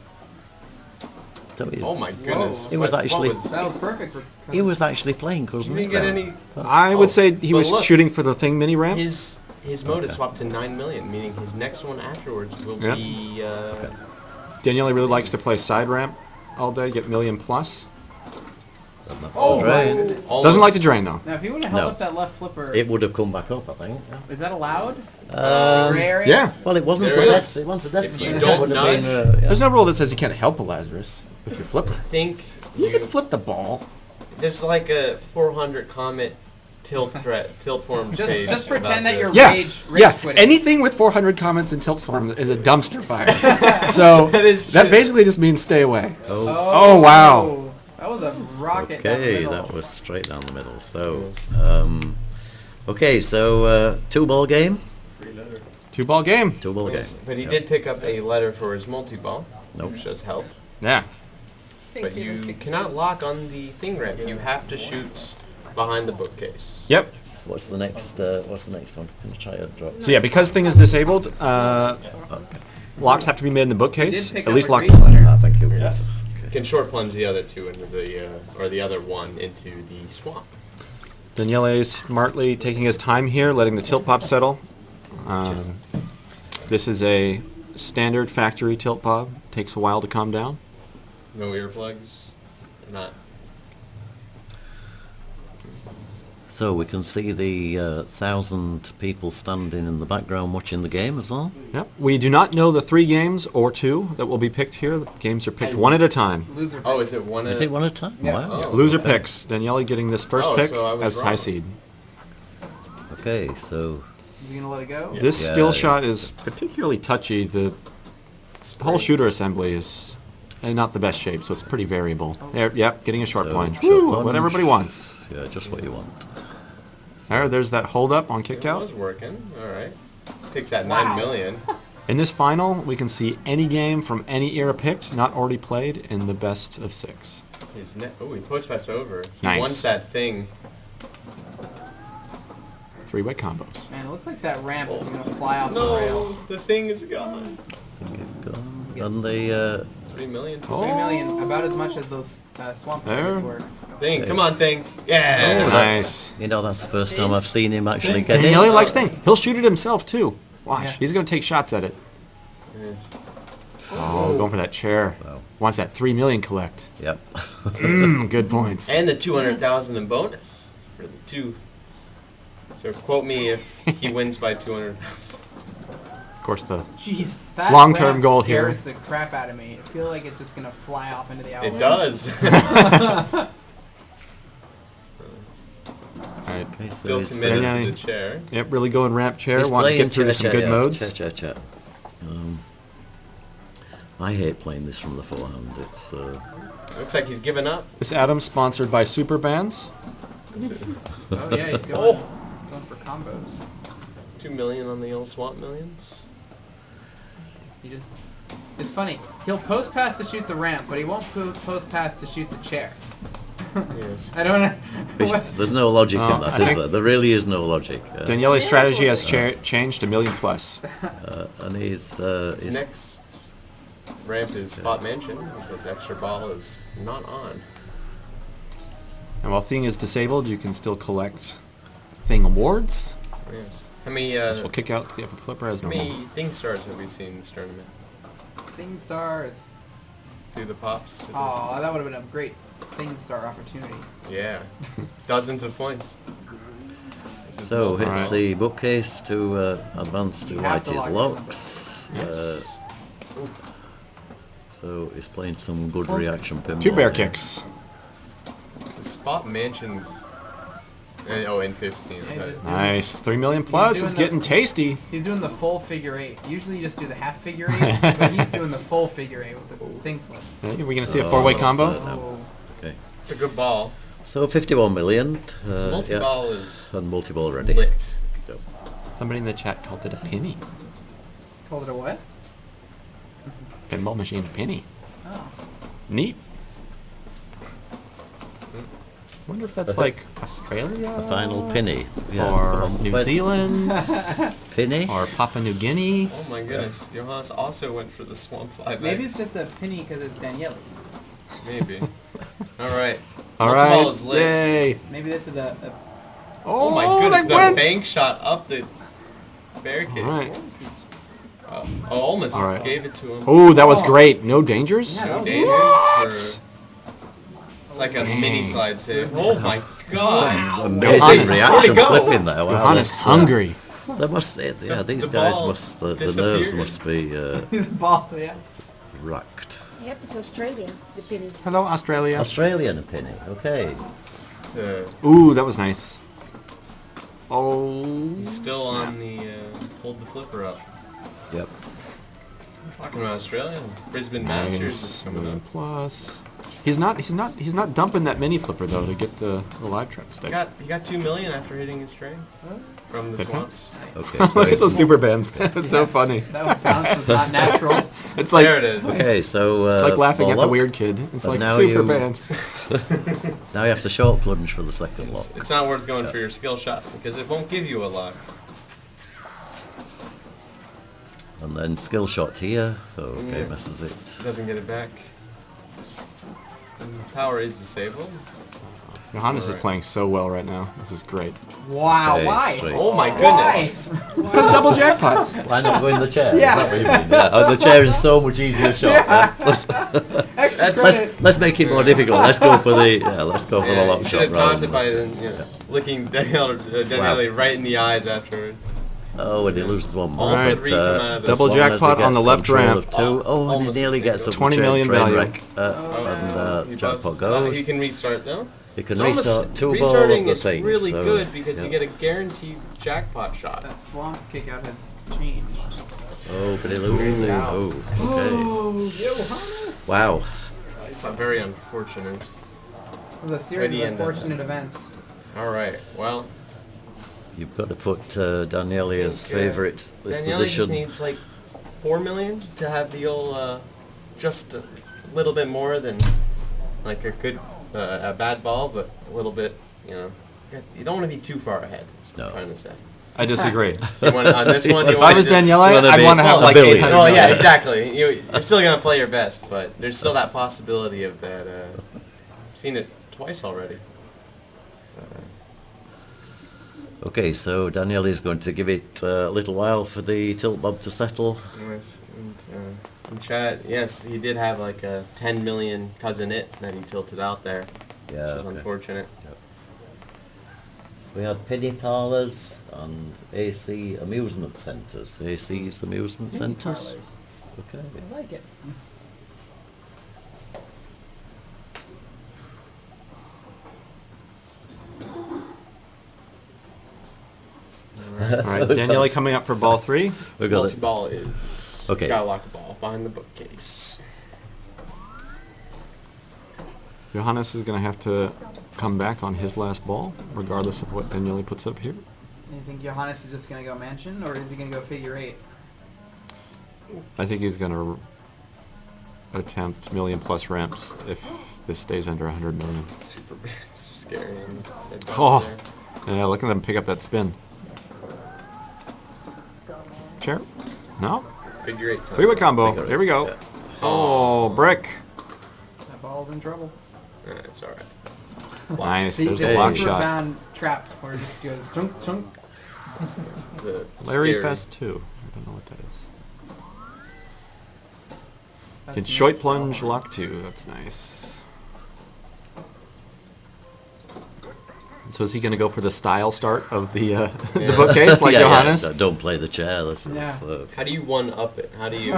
Oh my goodness. It was actually- That was perfect for. He was actually playing, You wasn't didn't he? get any. I would say he but was look, shooting for the thing mini ramp. His mode is swapped to 9 million, meaning his next one afterwards will Yep. be. Daniele really likes to play side ramp all day, get million plus. Oh, Drain. almost. Doesn't like to drain though. Now, if he would have held No. up that left flipper, It would have come back up, I think. is that allowed? Um, Gray area? Yeah, Well, it wasn't There a is. death. It wasn't a death. If you It don't would have been, nudge- there's no rule that says you can't help a Lazarus with your flipper. I think You can flip the ball. there's like a 400 comment tilt form page. Just pretend about that you're this. Yeah, rage yeah. quitting. Anything with 400 comments in tilt form is a dumpster fire. So That is that true. basically just means stay away. Oh, wow. That was a rocket. down the Okay, middle. that was straight down the middle. So, Yes. okay, so 2-ball game. 2-ball game. 2-ball Yes, game. but he Yep. did pick up a letter for his multi-ball, Nope. which does help. Yeah. But you cannot lock on the thing ramp. You have to shoot behind the bookcase. Yep. What's the next? What's the next one? Can I try a drop? So yeah, because thing is disabled, locks have to be made in the He bookcase. did pick At up least a lock. green letter. I think it was. Yes. You can short plunge the other two into the, or the other one into the swamp. Daniele is smartly taking his time here, letting the tilt pop settle. This is a standard factory tilt pop. Takes a while to calm down. No earplugs? Not. So we can see the 1,000 people standing in the background watching the game as well. Yep. We do not know the 3 games or 2 that will be picked here. The games are picked one at a time. Loser. Oh, is it one Is of... it one at a time? Yeah. Wow. Oh. Loser Okay. picks. Daniele getting this first Oh, pick so I was as high wrong. seed. Okay, so You gonna let it go? Yeah. This Yeah, skill yeah. shot is particularly touchy. The whole shooter assembly is not the best shape, so it's pretty variable. There, yep, getting a short So, plunge. short Woo, plunge. what everybody wants. yeah, just what you want. There's that hold up on kick It out. was working. All right. Takes that 9 million. In this final, we can see any game from any era picked, not already played, in the best of 6. His oh, he post pass over. He Nice. wants that thing. 3-way combos. Man, it looks like that ramp is gonna fly off the rail. No, the thing is gone. It's gone. And the 3 million. Oh. 3 million, about as much as those swamp There. tickets were. Thing, come on, thing. Yeah. Oh, nice. you know that's the first time I've seen him actually get Daniele in. likes thing. He'll shoot it himself too. Watch, Yeah. he's gonna take shots at it. Yes. Oh, going for that chair. Wow. Wants that 3 million collect. Yep. Good points. And the 200,000 in bonus for the 2. So quote me if he wins by 200,000. Of course, the Jeez, that Long-term ramp goal here. scares the crap out of me. I feel like it's just gonna fly off into the outlet. It does. Alright. Okay, so Still he's committed Daniele. to the chair. Yep, really going ramp chair. he's Want to playing get through some good yeah, modes. cha. I hate playing this from the forehand. It's Looks like he's given up. This Addams sponsored by Super Bands. That's it. Oh yeah, he's going, Oh. going for combos. 2 million on the old swamp millions. He just... It's funny. He'll post pass to shoot the ramp, but he won't post pass to shoot the chair. Yes. I don't know. there's no logic Oh, in that, I is think- there? There really is no logic. Daniele's strategy has changed to million plus. And he's His next ramp is Spot Mansion because extra ball is not on. And while Thing is disabled, you can still collect Thing awards. Yes. How many This will kick out the upper flipper as how normal. many thing stars have we seen in this tournament? Thing stars. Through the pops? To the- Oh, that would have been a great thing star opportunity. Yeah. Dozens of points. This is so well hits Alright. the bookcase to advance to You have to Whitey's lock locks. Yes. So he's playing some good reaction pinball. 2 bear here. kicks. The Spot Mansions. Oh, in 15. Yeah, okay. just Nice. 3 million plus. doing It's the- getting tasty. He's doing the full figure 8. Usually you just do the half figure 8, but he's doing the full figure 8 with the thing flip. Hey, are we going to see a Oh, 4-way so combo? that- Oh. Okay. It's a good ball. So 51 million. This multi-ball is And multi-ball ready. licked. Go. Somebody in the chat called it a penny. Called it a what? Pinball machine penny. Oh. Neat. Wonder if that's like Australia? A final penny. Yeah. Or New But- Zealand? Penny? Or Papua New Guinea? Oh my goodness, Johannes also went for the Swamp Fly. Maybe it's just a penny because it's Daniele. Maybe. All right. All right. Multi-balls list. Yay. Maybe this is a Oh my goodness, they the went. bank shot up the barricade. All right. Almost All right. gave it to him. Oh, that was great. No dangers? Yeah, No that was- dangers. It's like a mini slide save. Oh my god. Amazing Johannes. reaction Where'd it go? flipping there. Wow, Johannes that's, hungry. They must, yeah, these the guys ball must, the nerves disappeared. must be the ball. Yeah. rocked. Yep, it's Australia, the pennies. Hello, Australia. Australian a penny, okay. It's, Ooh, that was nice. Oh. he's still on the hold the flipper up. Yep. Talking about Australia, Brisbane Masters is coming up. Plus. He's not dumping that mini flipper though to get the live trap stick. He got 2 million after hitting his string from the Did swamps. Okay, Look so, at those super bands. It's so funny. That bounce was not natural. It's like There it is. okay, so it's like laughing at ball the up. weird kid. It's But like now super you- bands. Now you have to short plunge for the second lock. It's not worth going for your skill shot because it won't give you a lock. And then skill shot here. Oh, okay, Yeah. messes it. Doesn't get it back. And power is disabled. Johannes is Alright. playing so well right now. This is great. Wow. Okay, Why? straight. Oh my Why? goodness. Because double jackpots. Why not go in the chair? Yeah. Is that what you mean? Yeah. Oh, the chair is so much easier shot. Yeah. Extra credit. Let's make it more difficult. Let's go for the let's go for the Yeah, lock you shot. should have rather taunted than- by then, looking Daniele right in the eyes afterward. Oh, and he loses one more. Alright. But, Three come out of this. Double as long as he jackpot on gets the left control ramp. of two. Oh, and he Almost nearly a gets single. up 20 the million train value. wreck. He And jackpot busts. goes. He can restart though. You can It's almost- restart two ball restarting of the is thing. really so, good because yeah. you get a guaranteed jackpot shot. That swamp kick out has changed. Oh, but he loses. Wow. Oh, okay. Oh, Johannes. Wow. It's a very unfortunate. It was a series Ready of and unfortunate events. All right. Well, You've got to put Daniele's favourite Daniele just disposition. needs like 4 million to have the old just a little bit more than like a bad ball, but a little bit. You don't want to be too far ahead. Is what I'm No. trying to say. I disagree. You want, on this one, you If want I was to just, Daniele, wanna I'd be- want to have a like billion. 800 Oh yeah, million. exactly. You're still gonna play your best, but there's still that possibility of that. I've seen it twice already. Okay, so Daniele is going to give it a little while for the tilt bob to settle. Yes, and in chat, yes, he did have like a 10 million cousin it that he tilted out there, Yeah, which is okay. unfortunate. We had penny parlours and AC amusement centres. AC's amusement centres. Okay. I like it. All right, Daniele coming up for ball 3. We got it. Multi-ball is Okay. gotta lock the ball behind the bookcase. Johannes is going to have to come back on his last ball, regardless of what Daniele puts up here. You think Johannes is just going to go mansion, or is he going to go figure 8? I think he's going to attempt million plus ramps if this stays under 100 million. Super bad, so scary. And it goes Oh, there. yeah, look at them pick up that spin. Chair? No? Figure 8 time. Three-way combo. Figure Here we go. yeah. Oh, brick. That ball's in trouble. It's alright. Nice. The There's a lock super shot. bound trap where it just goes chunk chunk. The Larry scary. Fest 2. I don't know what that is. That's Can the short next plunge level. lock 2. That's nice. So is he going to go for the style start of the, the Yeah. bookcase like Yeah, yeah, Johannes? don't play the chair. That's, Yeah. How do you one-up it? How do you...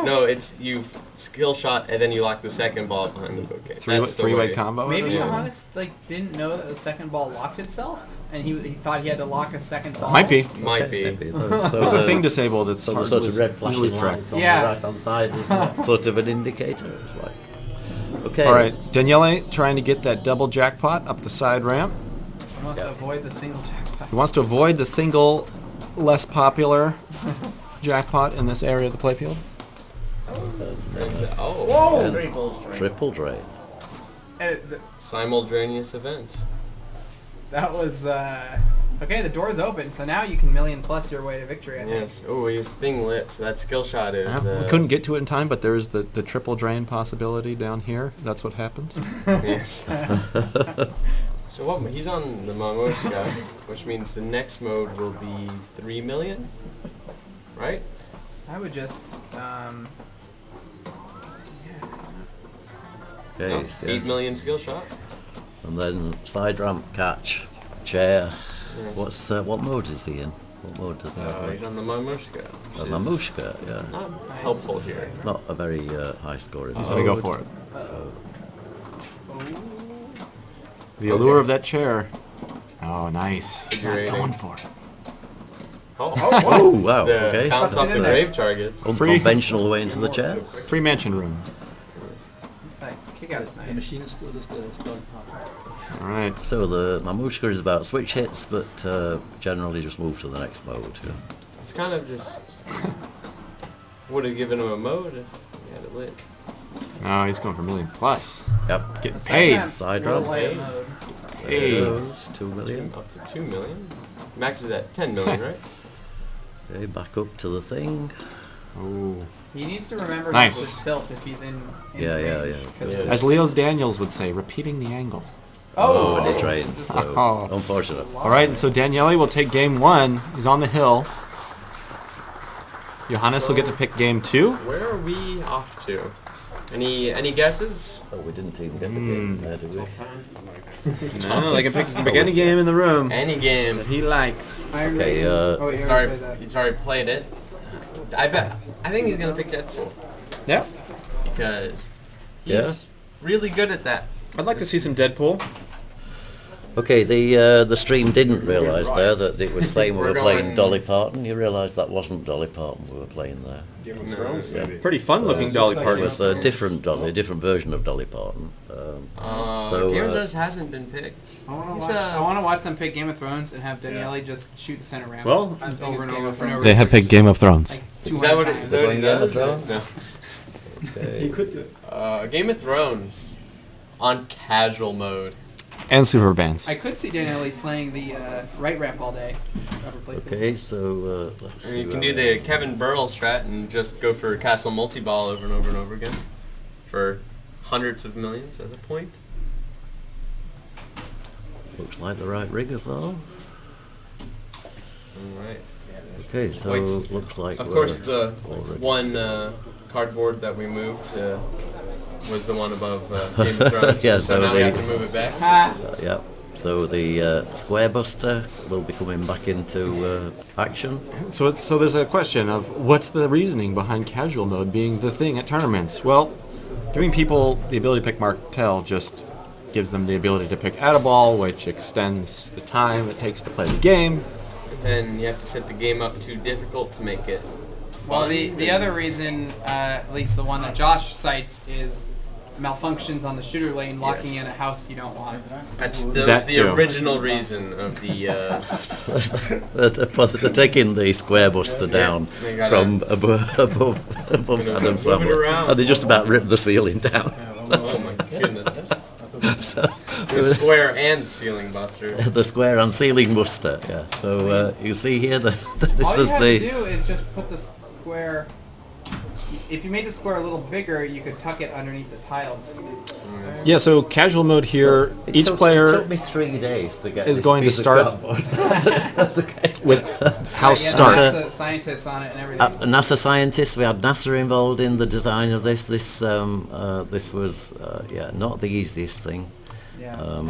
No, it's you skill shot and then you lock the second ball behind the bookcase. That's the Three-way way. combo? Maybe Yeah. Johannes didn't know that the second ball locked itself, and he thought he had to lock a second ball. Might be. Might be. Maybe. So With the the thing disabled, it's so the hard sort to of red lose flashing track. lights on Yeah. the right hand side is that sort of an indicator. It's like, okay. All right, Daniele trying to get that double jackpot up the side ramp. He wants to avoid the single jackpot. He wants to avoid the single, less popular jackpot in this area of the playfield. Oh, And triple drain. simultaneous event. That was okay. The door's open, so now you can million plus your way to victory. I think. Yes. Oh, his thing lit. So that skill shot is. We couldn't get to it in time, but there's the triple drain possibility down here. That's what happened. Yes. So what? He's on the Mamushka, which means the next mode will be 3 million, right? I would just Okay, No, yes. 8 million skill shot. And then side ramp catch, chair. Yes. What mode is he in? What mode does he have? He's on the Mamushka. A Mamushka, yeah. Not helpful here. Not a very high scoring So we mode. go for it. So, The allure of that chair. Oh, nice. Figurating. Going for it. oh wow, The okay. counts off the grave targets. Unconventional way into the chair. Free mansion room. kick out is nice. machine is still Dolly Parton. All right. So the Mamushka is about switch hits, but generally just move to the next mode. Yeah. It's kind of just would have given him a mode if he had it lit. Oh, he's going for million plus. Yep. Getting Hey, paid. side Real ramp. light mode. Hey. There goes, 2 million. Up to 2 million. Max is at 10 million, right? Okay, back up to the thing. Oh. He needs to remember Nice. not to tilt if he's in Yeah, range, yeah. 'cause Yeah. As Leo Daniels would say, repeating the angle. Oh, and it drains, so Oh. unfortunate. All right, and so Daniele will take game 1. He's on the hill. Johannes will get to pick game 2. Where are we off to? Any guesses? Oh, we didn't even get the game there, did we? No, they can pick any game in the room Any game. that he likes. Iron Okay, Maiden. Oh, you He's already already, played that. he's already played it. I think he's gonna pick Deadpool Yeah. because he's Yeah. really good at that. I'd like to see some Deadpool. Okay, the stream didn't realise there that it was saying we We're were playing going- Dolly Parton. You realise that wasn't Dolly Parton we were playing there. Pretty fun-looking Dolly It Parton. was a different Dolly, a different version of Dolly Parton. So, Game of Thrones hasn't been picked. He's, I want to watch them pick Game of Thrones and have Daniele just shoot the center ramp. Well, over and over for no reason. They have picked Game of Thrones. Like Is that what 200 it, is times. that what he Game of does? Thrones? No. Okay. He could do it. Game of Thrones on casual mode. And super bands. I could see Daniele playing the right ramp all day. Ever played it? Okay, so let's I see. mean, you can where do we the Kevin Burrell strat and just go for castle multi-ball over and over and over again for hundreds of millions at a point. Looks like the right rig as well. Alright. Okay, so Wait, looks like Of we're course, the already- one cardboard that we moved was the one above Game of Thrones. Yeah, so so now we the- have to move it back. Ah, Yep. So the Square Buster will be coming back into action. So there's a question of what's the reasoning behind casual mode being the thing at tournaments? Well, giving people the ability to pick Martel just gives them the ability to pick Addaball, which extends the time it takes to play the game. And you have to set the game up too difficult to make it well, fun. the other reason, at least the one that Josh cites, is malfunctions on the shooter lane locking Yes. in a house you don't want. That was That the too. original reason of the... They're taking the Square Buster down they gotta- from above Addams move it level, around. and they just about ripped the ceiling down. oh my goodness. The square and ceiling buster. The Square and Ceiling Buster. Yeah. So you see here that All this you is have the. to do is just put the square... If you made the square a little bigger, you could tuck it underneath the tiles. Yeah, so casual mode here, each It player took me 3 days to get is this going to piece of start- cardboard. That's okay. with house Yeah, start. NASA scientists on it and everything. NASA scientists. We had NASA involved in the design of this. This was not the easiest thing. Yeah.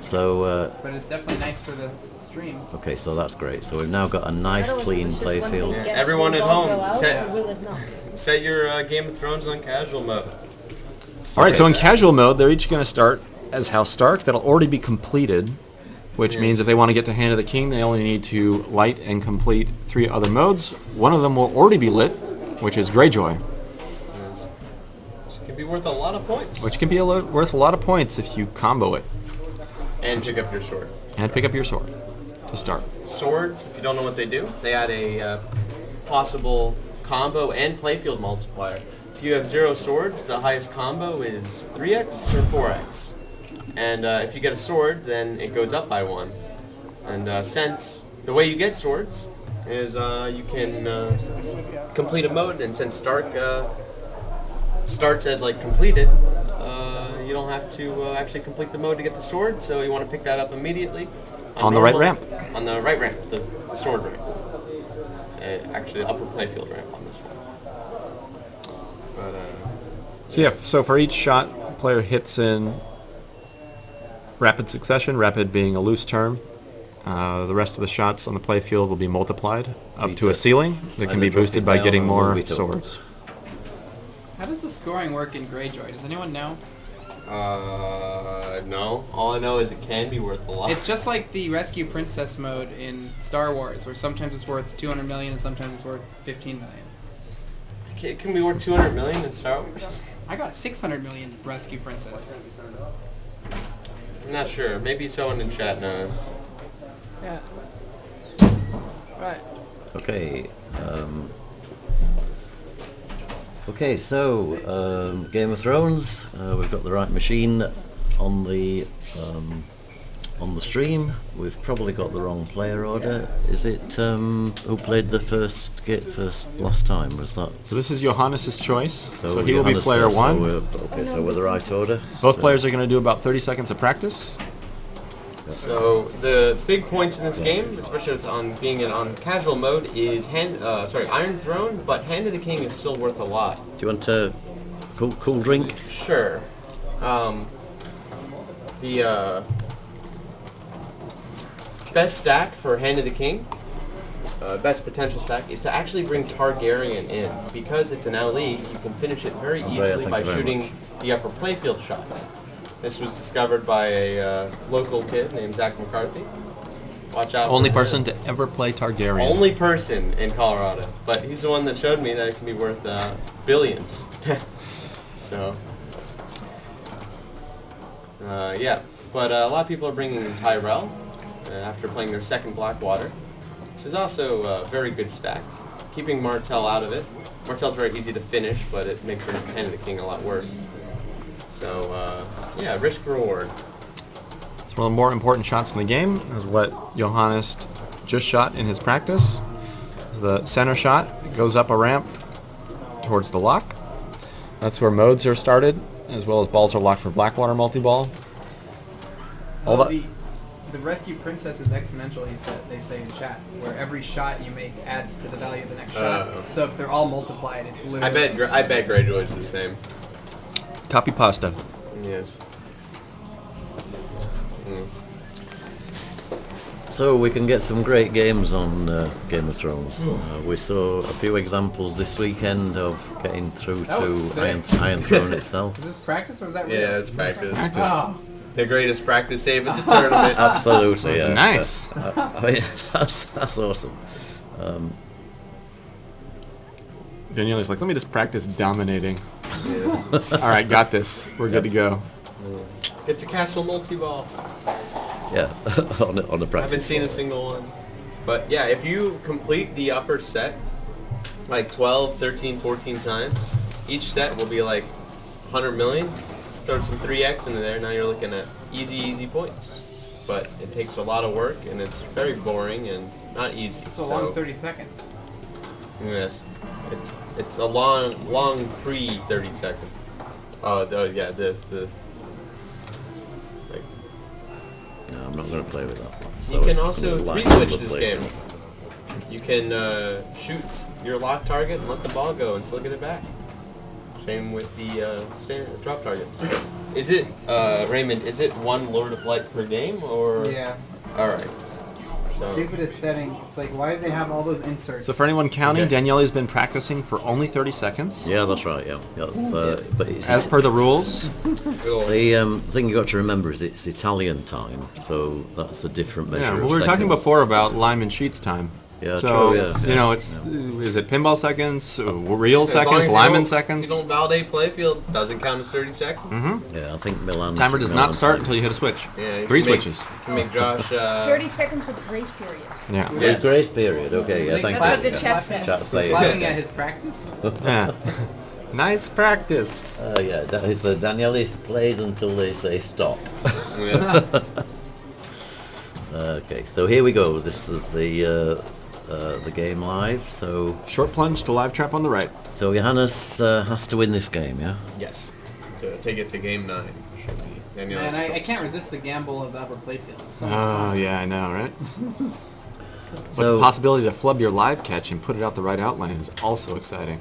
So But it's definitely nice for the stream. okay, so that's great. So we've now got a nice clean play field. Yeah, everyone at home, set- Or will it not? Set your Game of Thrones on casual mode. All right, so in casual mode, they're each going to start as House Stark. That'll already be completed, which means if they want to get to Hand of the King, they only need to light and complete 3 other modes. One of them will already be lit, which is Greyjoy, Yes. Which can be worth a lot of points. which can be worth a lot of points if you combo it And pick up your sword. and pick up your sword to start. Swords, if you don't know what they do, they add a possible combo and playfield multiplier. If you have 0 swords, the highest combo is 3x or 4x. And if you get a sword, then it goes up by 1. And since the way you get swords is you can complete a mode, and since Stark starts as like completed, you don't have to actually complete the mode to get the sword, so you want to pick that up immediately. On the right ramp. On the right ramp, the sword ramp. Actually, the upper playfield ramp on this one. But, so yeah, so for each shot, player hits in rapid succession, rapid being a loose term. The rest of the shots on the playfield will be multiplied up to a ceiling that can be boosted by getting more swords. How does the scoring work in Greyjoy? Does anyone know? No. All I know is it can be worth a lot. It's just like the Rescue Princess mode in Star Wars, where sometimes it's worth 200 million and sometimes it's worth 15 million. It can be worth 200 million in Star Wars. I got 600 million Rescue Princess. I'm not sure. Maybe someone in chat knows. Yeah. Right. Okay. Okay, so Game of Thrones. We've got the right machine on the stream. We've probably got the wrong player order. Is it who played the first last time? Was that? So this is Johannes' choice. So he will Johannes be player first, 1. So we're the right order. Both players are going to do about 30 seconds of practice. So the big points in this game, especially on being on casual mode, is Iron Throne, but Hand of the King is still worth a lot. Do you want a cool drink? Sure. The best stack for Hand of the King, best potential stack, is to actually bring Targaryen in. Because it's an LE, you can finish it very easily by shooting the upper playfield shots. This was discovered by a local kid named Zach McCarthy. Watch out. Only person to ever play Targaryen. Only person in Colorado. But he's the one that showed me that it can be worth billions. So, yeah. But a lot of people are bringing in Tyrell after playing their second Blackwater, which is also a very good stack. Keeping Martell out of it. Martell's very easy to finish, but it makes your Hand of the King a lot worse. So, yeah, risk reward. So one of the more important shots in the game is what Johannes just shot in his practice. The center shot goes up a ramp towards the lock. That's where modes are started, as well as balls are locked for Blackwater multi-ball. The Rescue Princess is exponential, they say in chat, where every shot you make adds to the value of the next shot. So if they're all multiplied, it's literally... I bet Greyjoy's the same. Copy pasta. Yes. So we can get some great games on Game of Thrones. We saw a few examples this weekend of getting through to Iron Throne itself. Is this practice or is that real? Yeah, it's practice. Oh. The greatest practice save at the tournament. Absolutely, yeah. Nice. I mean, that's awesome. Daniele's like, let me just practice dominating. Yes. All right, got this. We're good to go. Get to castle multi-ball. Yeah, on a practice. I haven't seen a single one. But yeah, if you complete the upper set like 12, 13, 14 times, each set will be like 100 million. Throw some 3x into there, now you're looking at easy points. But it takes a lot of work, and it's very boring and not easy. It's a long 30 seconds. Yes. It's a long pre-30 second. Yeah, the... No, I'm not going to play with that one. So you can also 3-switch this game. You can shoot your lock target and let the ball go and still get it back. Same with the standard drop targets. Is it, Raymond, is it one Lord of Light per game, or...? Yeah. Alright. So. Stupidest setting. It's like, why do they have all those inserts? So for anyone counting, Daniele's been practicing for only 30 seconds. Yeah, that's right, yeah. That's, but as per the rules. The thing you got to remember is it's Italian time, so that's a different measure of we were talking seconds. before about Lyman Sheets time. Yeah, So, true, yeah. you know, it's is it pinball seconds, real As long seconds, as you Lyman don't- seconds? If you don't validate playfield, doesn't count as 30 seconds. Mm-hmm. Yeah, I think Milan. Timer does not start until you hit a switch. Yeah, you 3 can make- switches. You can make Josh... 30 seconds with grace period. Yeah. Yes. Grace period. Okay, yeah, thank That's you. what the chat says. Chat say Laughing it. at his practice. Yeah. Nice practice. Yeah, it's Daniele plays until they say stop. Yes. Okay, so here we go. This is the game live. So Short plunge to live trap on the right. Johannes has to win this game, yeah. Yes. To take it to game 9. Should be Daniele's Man, I choice. can't resist the gamble of the upper playfield. It's so much Oh, fun. yeah, I know, right? But So- the possibility to flub your live catch and put it out the right outline is also exciting.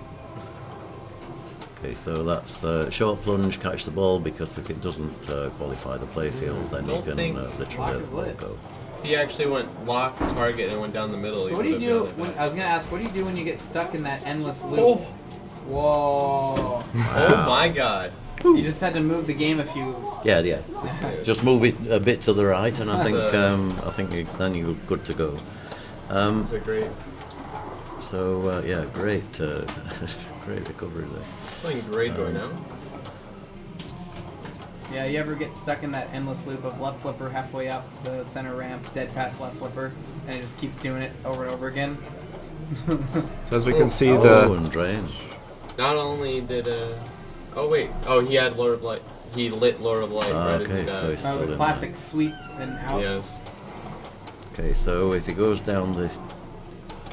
Okay, so that's short plunge, catch the ball, because if it doesn't qualify the playfield, then you Don't can think literally lock is lit. go. If he actually went lock, target, and went down the middle, So he what do you would do? have been When, I was gonna ask, what do you do when you get stuck in that endless loop? Oh. Whoa! Oh my god. You just had to move the game a few. Yeah, yeah. Just move it a bit to the right, and I think then you're good to go. That's a great... So yeah, great, great recovery there. Playing Greyjoy now. Yeah, you ever get stuck in that endless loop of left flipper halfway up the center ramp, dead pass left flipper, and it just keeps doing it over and over again? So as we can see, Oh, and drain. Not only did oh wait. Oh, he had Lord of Light. He lit Lord of Light right as Okay, he so died. he's still The in classic sweep and out. Yes. Okay, so if he goes down the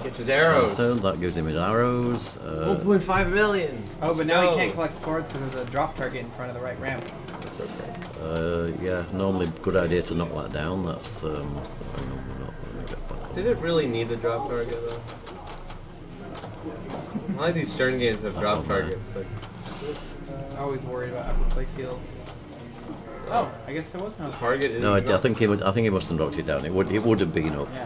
Gets his arrows. zone, that gives him his arrows. 1.5 million. Oh, Let's but now go. he can't collect swords because there's a drop target in front of the right ramp. That's okay. Yeah, normally good idea to knock that down. That's hang on, we're not going to get back on. Did it really need the drop target though? A lot of these stern games have drop targets. Like, Always worried about upper playfield. Oh, I guess there was no target is No, I not- think he must have knocked it down. It would have been up Yeah.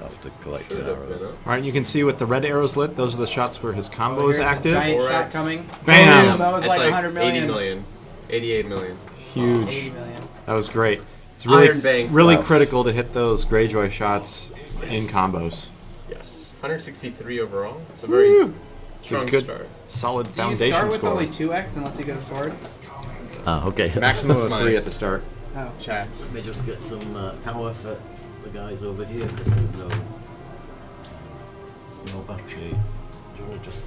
after collecting Should have been arrows. up. all right, you can see with the red arrows lit, those are the shots where his combo Oh, is here's a active. giant 4x. shot coming. Bam! That was It's like like 100 80 million. million. 88 million. 80 Huge. million. That was great. It's really, Iron Bank. really Wow. critical to hit those Greyjoy shots in combos. Yes. 163 overall. It's a very It's a strong good, start. solid Do you foundation start with score. only 2x unless you get a sword? Ah, okay. Maximum That's of mine. 3 at the start. Oh. Chats. Let me just get some power for the guys over here, because there's no battery. Do you want to just?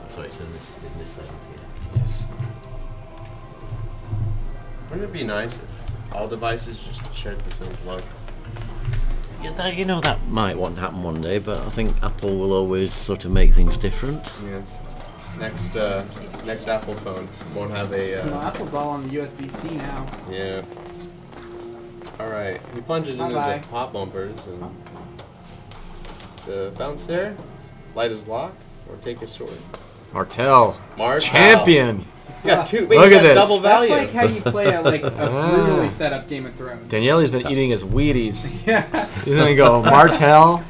Sorry, it's in this end here. Yes. Wouldn't it be nice if all devices just shared the same plug? Yeah, that might happen one day, but I think Apple will always sort of make things different. Yes. Next Apple phone won't have a. No, Apple's all on the USB-C now. Yeah. All right. He plunges into Bye-bye. the pop bumpers and it's a bounce there. Light is lock or take a sword. Martel. Mars Champion. You got two. Wait, Look you at got this. double That's value. like how you play a brutally set up Game of Thrones. Daniele's been eating his Wheaties. Yeah. He's going to go Martel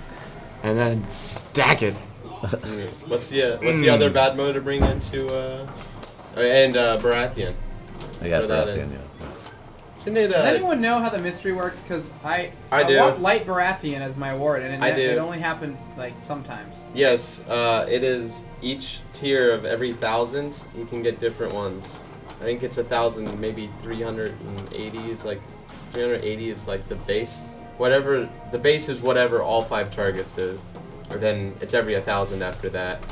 and then stack it. What's the other bad mode to bring into and Baratheon? Yeah, Throw that Baratheon, in. yeah. Isn't it? Does anyone know how the mystery works? Because I do. want Light Baratheon as my award, and I do. it only happened like sometimes. Yes, it is each tier of every 1,000. You can get different ones. I think it's 1,000, maybe 380 is like 380 is like the base. Whatever the base is, whatever all 5 targets is, or then it's every 1,000 after that,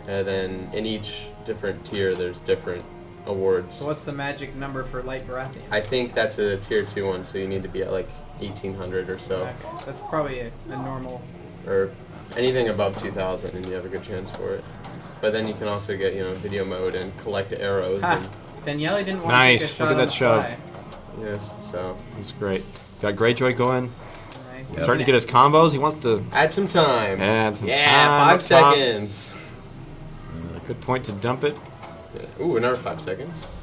and then in each different tier there's different awards. So what's the magic number for Light Baratheon? I think that's a tier 2 one, so you need to be at like 1,800 or so. Okay, that's probably a normal. Or anything above 2,000 and you have a good chance for it. But then you can also get, video mode and collect arrows. Ha! And, Daniele didn't want Nice. to take a shot Look at on that the shove. fly. yes, so It's great. Got Greyjoy going. Nice. He's starting to get his combos. He wants to add some time. add some Yeah, time 5 up top. seconds. Good point to dump it. Yeah. Ooh, another 5 seconds.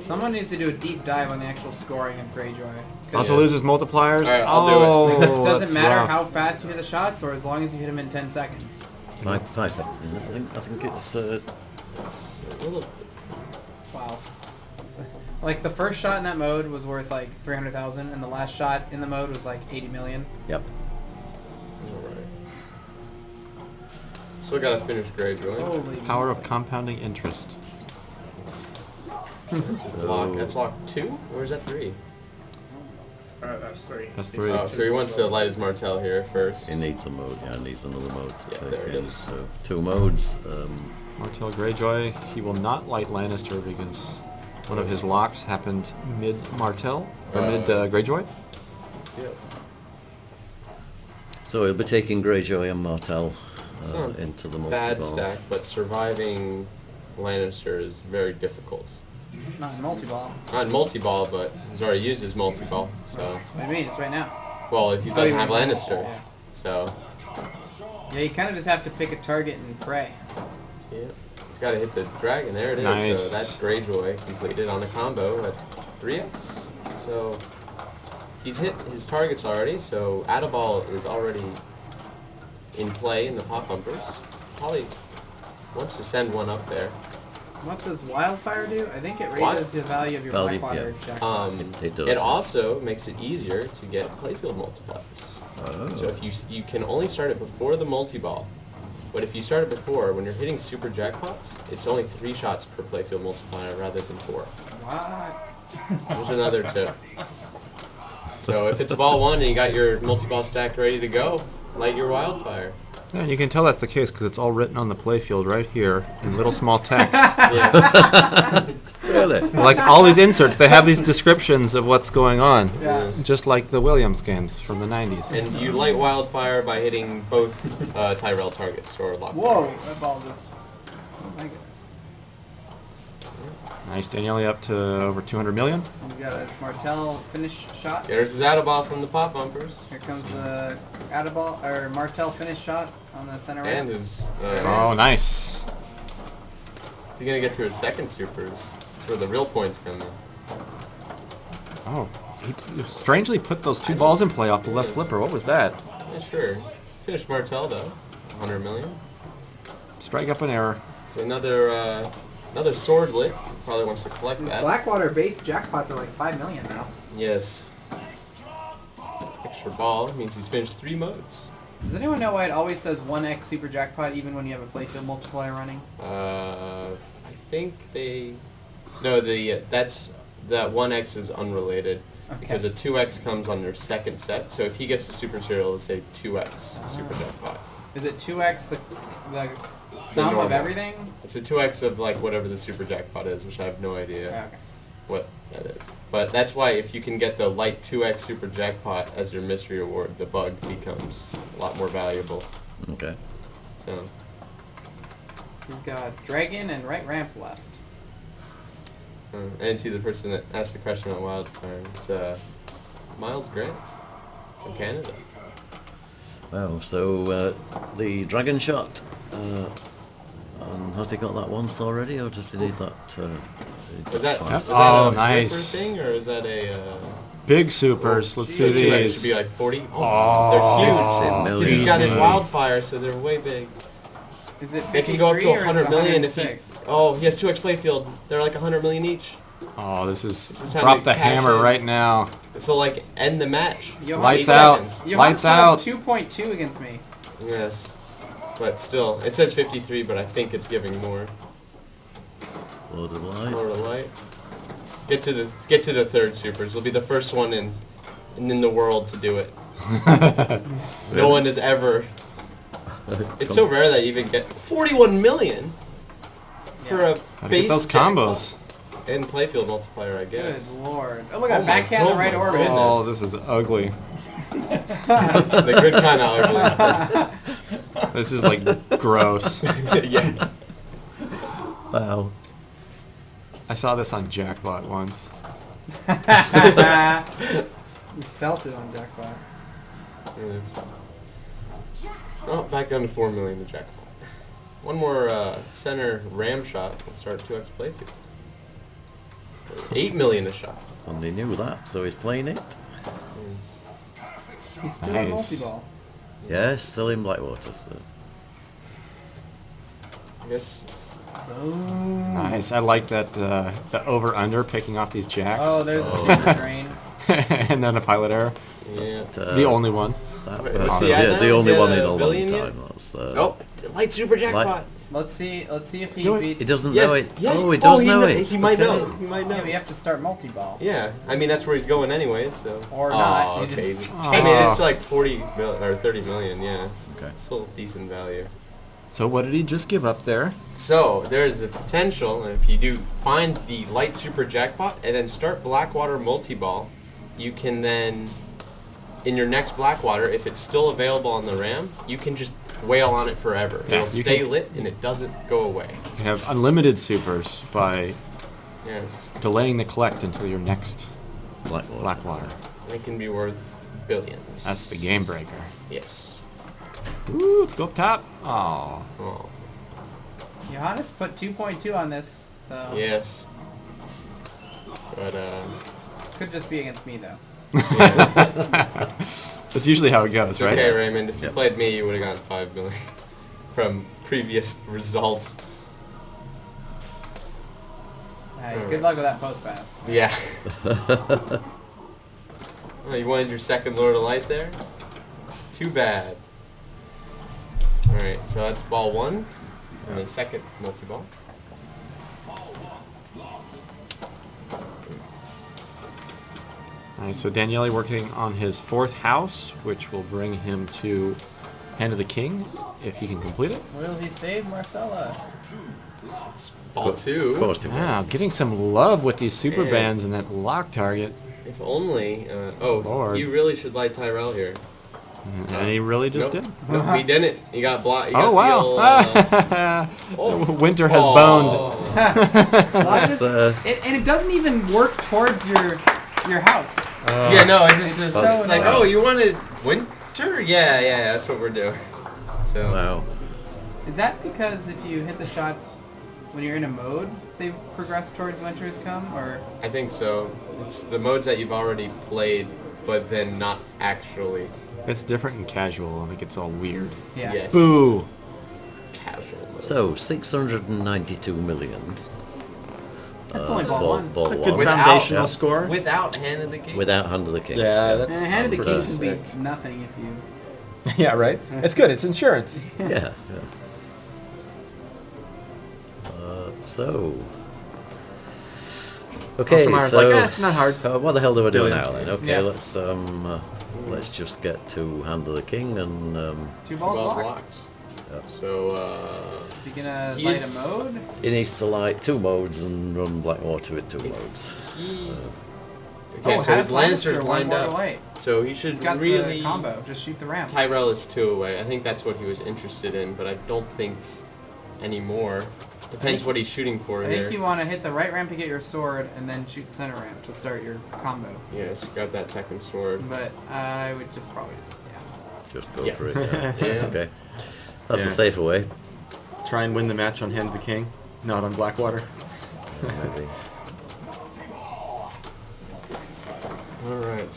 Someone needs to do a deep dive on the actual scoring of Greyjoy. Not to lose his multipliers. Alright, I'll do it. Oh, Does that's it matter rough. how fast you hit the shots, or as long as you hit them in 10 seconds? 5 seconds, isn't it? I think it's. It's a little... Wow. Like the first shot in that mode was worth like 300,000, and the last shot in the mode was like 80 million. Yep. Alright. Still gotta finish Greyjoy. Holy Power of compounding interest. That's lock. That's lock 2? Or is that 3? That's 3. That's 3. Oh, so he wants to light his Martell here first. He needs a mode. Yeah, he needs another mode to Yeah, take there it in. is. So 2 modes. Martell Greyjoy. He will not light Lannister because one of his locks happened mid Martell or mid Greyjoy. Yep. So he'll be taking Greyjoy and Martell It's not into the bad multi-ball. stack, but surviving Lannister is very difficult. Not in multi-ball. Not in multi-ball, but he's already used his multi-ball, so... What do you mean? It's right now. Well, he doesn't have even- Lannister, Yeah. so... Yeah, you kind of just have to pick a target and pray. Yeah. He's got to hit the dragon. There it is. Nice. So that's Greyjoy completed on a combo at 3x. So he's hit his targets already, so Addaball is already in play in the pop bumpers. Probably wants to send one up there. What does Wildfire do? I think it raises What? the value of your Value, Blackwater yeah. jackpot. It does. It also makes it easier to get playfield multipliers. So if you can only start it before the multi-ball, but if you start it before, when you're hitting super jackpots, it's only 3 shots per playfield multiplier rather than 4. What? There's another tip. So if it's ball 1 and you got your multi-ball stack ready to go, light your Wildfire. Yeah, and you can tell that's the case because it's all written on the playfield right here in little small text. Yes. Really? Like all these inserts, they have these descriptions of what's going on. Yeah. Just like the Williams games from the 90s. And you light Wildfire by hitting both Tyrell targets or lock. Whoa! targets. That ball just... Oh my goodness. Nice, Daniele up to over 200 million. We got a Martell finish shot. There's his Addaball from the pop bumpers. Here comes the Addaball, or Martell finish shot on the center And ramp. his... Oh, nice. Is he going to get to his second supers? That's where the real points come in. Oh, he strangely put those 2 balls in play off the left flipper. What was that? Yeah, sure. Finished Martell, though. 100 million. Strike up an error. So another swordlet. Probably wants to collect that. Blackwater base jackpots are like 5 million now. Yes. Extra ball means he's finished 3 modes. Does anyone know why it always says 1x super jackpot even when you have a playfield multiplier running? I think they... No, that 1x is unrelated. Okay. Because a 2x comes on their second set. So if he gets the super serial, it'll say 2x super jackpot. Is it 2x the sum of normal. everything? It's a 2x of like whatever the super jackpot is, which I have no idea Okay. what that is. But that's why if you can get the light 2x super jackpot as your mystery award, the bug becomes a lot more valuable. Okay. So He's got dragon and right ramp left. I didn't see the person that asked the question on Wildfire. It's Miles Grants from Canada. Well, so the dragon shot. Has he got that once already, or does he need that? Was that twice? a Oh, flipper nice. thing, or is that a Big supers. Let's see 2x these. should be like 40? Oh, they're huge. 'Cause he's got his Wildfire, so they're way big. Is it 53 They can go up to or is it 100 million if he... 106? Oh, he has 2x playfield. They're like 100 million each. Oh, this is is time drop to the cash hammer in. right now. So like end the match. Johannes- Lights 8 out. seconds. Johannes Lights put up out. 2.2 against me. Yes. But still, it says 53, but I think it's giving more. Load of light. More to light. Get to the third supers. You'll be the first one in the world to do it. No one has ever. It's so rare that you even get 41 million for a Gotta base get those combos. and playfield multiplier, I guess. Good lord. Oh, look at Oh backhand my the right orbit. goodness. Oh, this is ugly. The good kind of ugly. This is like gross. Yeah. Wow. I saw this on Jackpot once. You felt it on jackpot. Oh, back down to 4 million to jackpot. One more center ram shot. We'll start 2x playfield. 8 million a shot. And they knew that, so he's playing it. He's still Nice. a multi-ball. Yeah, still in Blackwater. So. I guess. Nice. I like that the over under picking off these jacks. Oh, there's a super drain. And then a pilot error. Yeah. It's the only one. That Wait, was what's the ad now? the Is only he one at in a a long billion yet? time. Was, Nope. Light super jackpot. Let's see if he Do it. beats. He doesn't Yes. know it. Yes. Oh, he does know kn- it. He might Okay. know. He might know. Yeah, we have to start multi-ball. Yeah. I mean, that's where he's going anyway. So. Or not. Oh, You okay. just- I mean, it's like 40 million or 30 million. Yeah. Okay. Still decent value. So what did he just give up there? So there's a potential, if you do find the light super jackpot and then start Blackwater multi-ball, you can then, in your next Blackwater, if it's still available on the RAM, you can just wail on it forever. Yeah, It'll you stay can- lit and it doesn't go away. You have unlimited supers by Yes, delaying the collect until your next Blackwater. Blackwater. and it can be worth billions. That's the game breaker. Yes. Ooh, let's go up top. Oh. Oh, Johannes put 2.2 on this, so yes. But could just be against me though. yeah. That's usually how it goes, It's right? okay, Raymond. If you Yep. played me, you would have gotten 5 billion from previous results. Good luck with that post pass. Yeah. Oh, you wanted your second Lord of Light there? Too bad. Alright, so that's ball 1. And the second multi-ball. Alright, so Daniele working on his 4th house, which will bring him to Hand of the King, if he can complete it. Will he save Marcella? Ball 2. Of course he will. Wow, getting some love with these super Yeah. bands and that lock target. If only. Lord. Oh, you really should light Tyrell here. And he really just nope. did. Nope, he didn't. He got blocked. Oh, wow. Oh. Winter has boned. That's, And it doesn't even work towards your house. Yeah, no, it's just so it's like, annoying. oh, you wanted winter? Yeah, that's what we're doing. So. wow. Is that because if you hit the shots when you're in a mode, they progress towards winter's come, or? I think so. It's the modes that you've already played, but then not actually. It's different in casual. I think it's all weird. Yeah. Yes. Boo! Casual mode. So 692 million. That's only ball one. Ball That's a good one. foundational Yeah. score. Without Hand of the King. Without Hand of the King. Yeah, that's And Hand of the King pretty can be sick. nothing if you. Yeah, right? It's good. It's insurance. Yeah. So. Okay, Ostermeier's so like, it's not hard. what the hell do I do Billion. now then? Okay, Yeah. let's just get to Hand of the King and Two Balls balls locked. locked. Yeah. So, Is he gonna He light is- a mode? he needs to light 2 modes and run Blackwater with 2 modes. he... Okay, Oh, so his has Lannister's Lannister, one lined more to up. light. So he should He's got really... the combo. Just shoot the ramp. Tyrell is 2 away. I think that's what he was interested in, but I don't think anymore. Depends what he's shooting for I here. think you want to hit the right ramp to get your sword, and then shoot the center ramp to start your combo. Yes, you got that second sword. But I would just probably just Just go Yeah. for it. Yeah. Yeah. Okay. That's the Yeah. safer way. Try and win the match on Hand of the King, not on Blackwater. Maybe. Alright.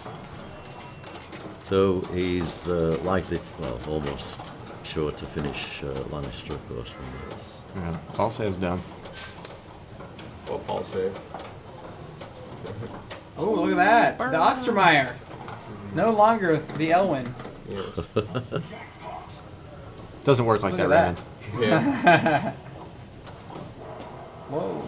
So he's likely, well, almost sure to finish Lannister, of course. Yeah, all saves done. Well, Paul save. Oh, look at that! The Ostermeier! No longer the Elwyn. Yes. Doesn't work like Look that, at Raymond. Yeah. Whoa.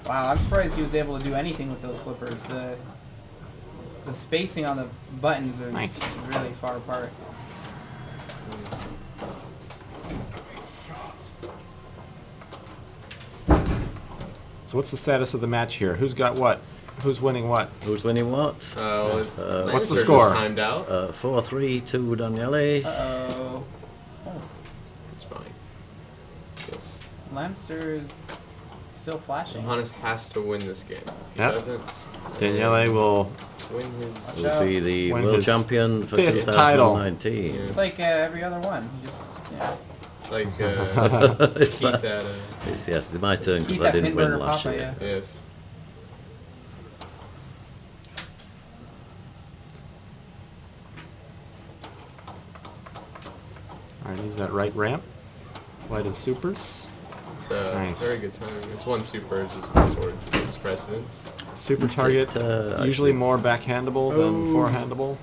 Wow, I'm surprised he was able to do anything with those flippers. The spacing on the buttons is Nice. really far apart. So what's the status of the match here? Who's got what? Who's winning what? Who's winning what? What's What's the Lannister's score? is timed out. 4-3 to Daniele. Uh-oh. It's fine. Yes. Lannister is still flashing. Johannes has to win this game. If he Yep. doesn't, Daniele will win his... Will be the Win world his champion for 5th title. 2019. Yeah. It's like every other one. You just, yeah. It's like It's Keith that- at... It's my turn because Keep I that didn't win Pinburger last Papa, year. yeah. Yes. Alright, he's that right ramp. White is supers. It's Nice. very good timing. It's one super, just the sword takes precedence. Super target, usually actually- more backhandable than forehandable.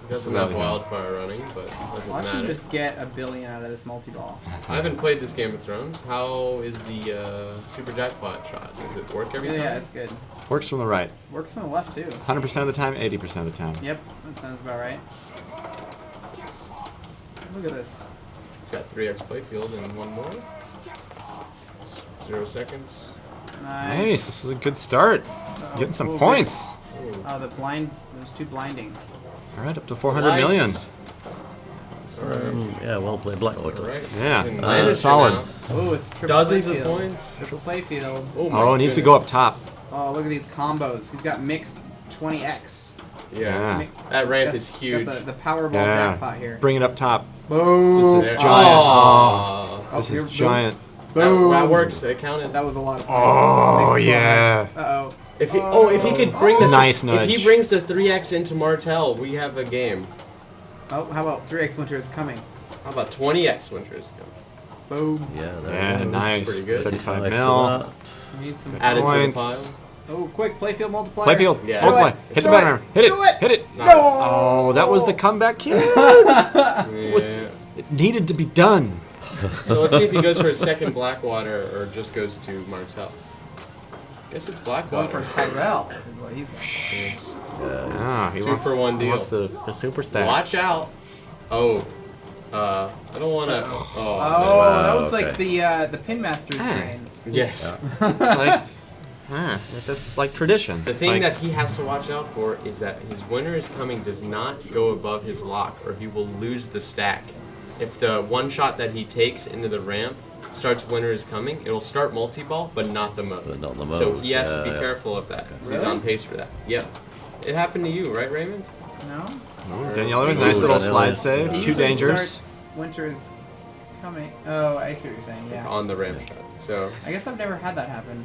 He doesn't have wildfire running, but doesn't Watch him matter. just get $1 billion out of this multi-ball. I haven't played this Game of Thrones. How is the super jackpot shot? Does it work every time? Yeah, it's good. Works from the right. Works on the left too. 100% of the time, 80% of the time. Yep, that sounds about right. Look at this. It's got 3x playfield and one more. 0 seconds. Nice, this is a good start. Getting some Ooh, points. Ooh. Oh, the blind was too blinding. All right, up to 400 million. Lights. Yeah, well played, Blackwater. Alright. Yeah, We can land it solid. now. Oh, it's triple Dozens of playfield. points. Triple playfield. Oh, it needs to go up top. Oh, look at these combos. He's got mixed 20x. Yeah. Mi- That ramp got- is huge. Got the Powerball Yeah, jackpot here. bring it up top. Boom. This is There. giant. Oh. This here- is giant. Boom. That works. It counted. That was a lot of Oh, points. yeah. Uh-oh. If he, if he could bring the Nice if he nudge. brings the 3x into Martel, we have a game. Oh, how about 3x Winter is coming? How about 20x Winters? Boom. Yeah, there Yeah, it goes. nice. Pretty good. 35 Like mil. that. We need some. Add it to the Points. pile. Oh, quick, playfield multiplier. Playfield. Yeah. Multiply. Do it. Hit the Do banner. it. Hit it. Do it. Hit it. No. Oh, that was the comeback kill. What's- Yeah. It needed to be done. So let's see if he goes for a second Blackwater or just goes to Martel. Guess it's Going Blackwater. for Tyrell is what he's going. Yes. Ah, he 2 wants, for 1 he deal. wants the super stack. Watch out. Oh. I don't want to. Oh, Oh. that was okay. like the Pin Masters train. Yes. Like, that's like tradition. The thing Like, that he has to watch out for is that his winner is coming does not go above his lock, or he will lose the stack. If the one shot that he takes into the ramp starts winner is coming, it'll start multi-ball, but not the mode. But not the So mode, he has to be yeah. careful of that. 'Cause Really? He's on pace for that. Yep. It happened to you, right, Raymond? No? Daniele with a nice Ooh, little Daniele. slide save. He Too usually dangerous. starts Winter's coming. Oh, I see what you're saying. Yeah. On the ramp shot. So I guess I've never had that happen,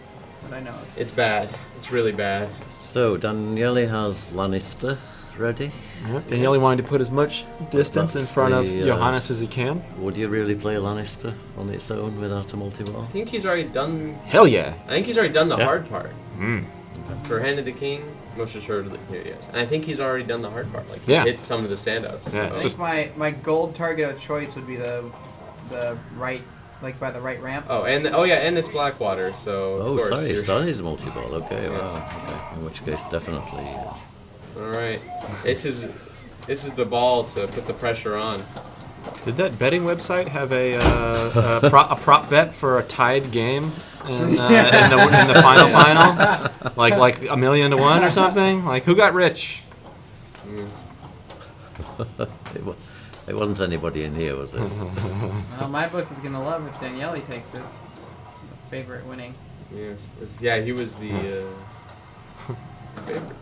but I know it. it's bad. It's really bad. So, Daniele has Lannister ready. Yeah, Daniele wanted to put as much distance in That's front of the, Johannes as he can. Would you really play Lannister on its own without a multi-ball? I think he's already done. Hell yeah. I think he's already done the Yeah. hard part. Mm. For Hand of the King, most assuredly, yes. And I think he's already done the hard part. Like, he's Yeah. hit some of the stand-ups. Yeah, I it's so- just- think my gold target of choice would be the right, like by the right ramp. Oh, and and it's Blackwater, so of Oh, course. sorry, it's you're- done his multi-ball. Okay, Yes. wow. Okay. In which case, definitely. All right, this is the ball to put the pressure on. Did that betting website have a prop bet for a tied game in the final? Like $1 million to 1 or something? Like, who got rich? It wasn't anybody in here, was it? Well, my book is gonna love if Daniele takes it. Favorite winning. Yes, yeah, he was the favorite.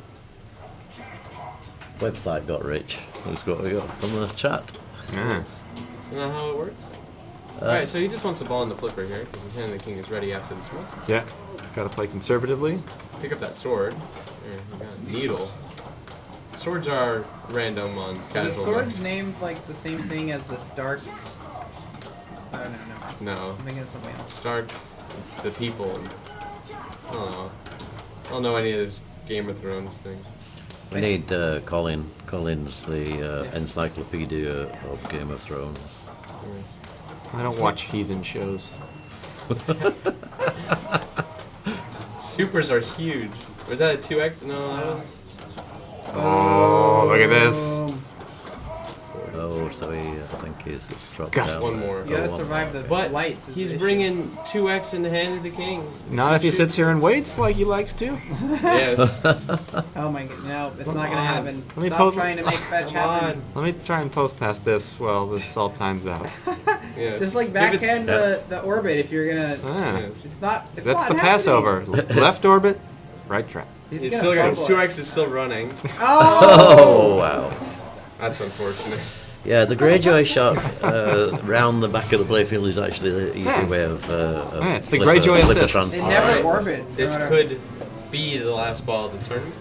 Website got rich. That's what we got from the chat. Yeah. Isn't that how it works? All right, so he just wants the ball in the flipper here because his Hand of the King is ready after this multi. Yeah. Got to play conservatively. Pick up that sword. There, you got a needle. Swords are random on Are the casual. swords modes. named like the same thing as the Stark? Oh no. No. I'm thinking of something else. Stark, it's the people. And, I don't know. I don't know any of this Game of Thrones thing. We need Colin. Colin's the encyclopedia of Game of Thrones. I don't watch heathen shows. Supers are huge. Was that a 2x? No, that was... Oh, look at this. Oh, so he, I think he's dropped Disgusting. down One there. more. You gotta Oh, one survive the But lights. is he's the issue. bringing 2x in the Hand of the King. Not if he sits here and waits like he likes to. Yes. Oh my god, no, it's Come not gonna on. happen. Let me Stop poke- trying to make fetch Come happen. on. Let me try and post past this while this all times out. Yes. Just like Give it- backhand the orbit if you're gonna. Ah, Yes. It's not. It's that's not the happening. Passover. Left orbit, right track. He's It's gonna still got fumble it. 2x is still running. Oh, wow. That's unfortunate. Yeah, the Greyjoy shot round the back of the playfield is actually the easy way of it's the flipper- Greyjoy flipper assist. It transfer. never Alright. orbits. This no matter- could be the last ball of the tournament.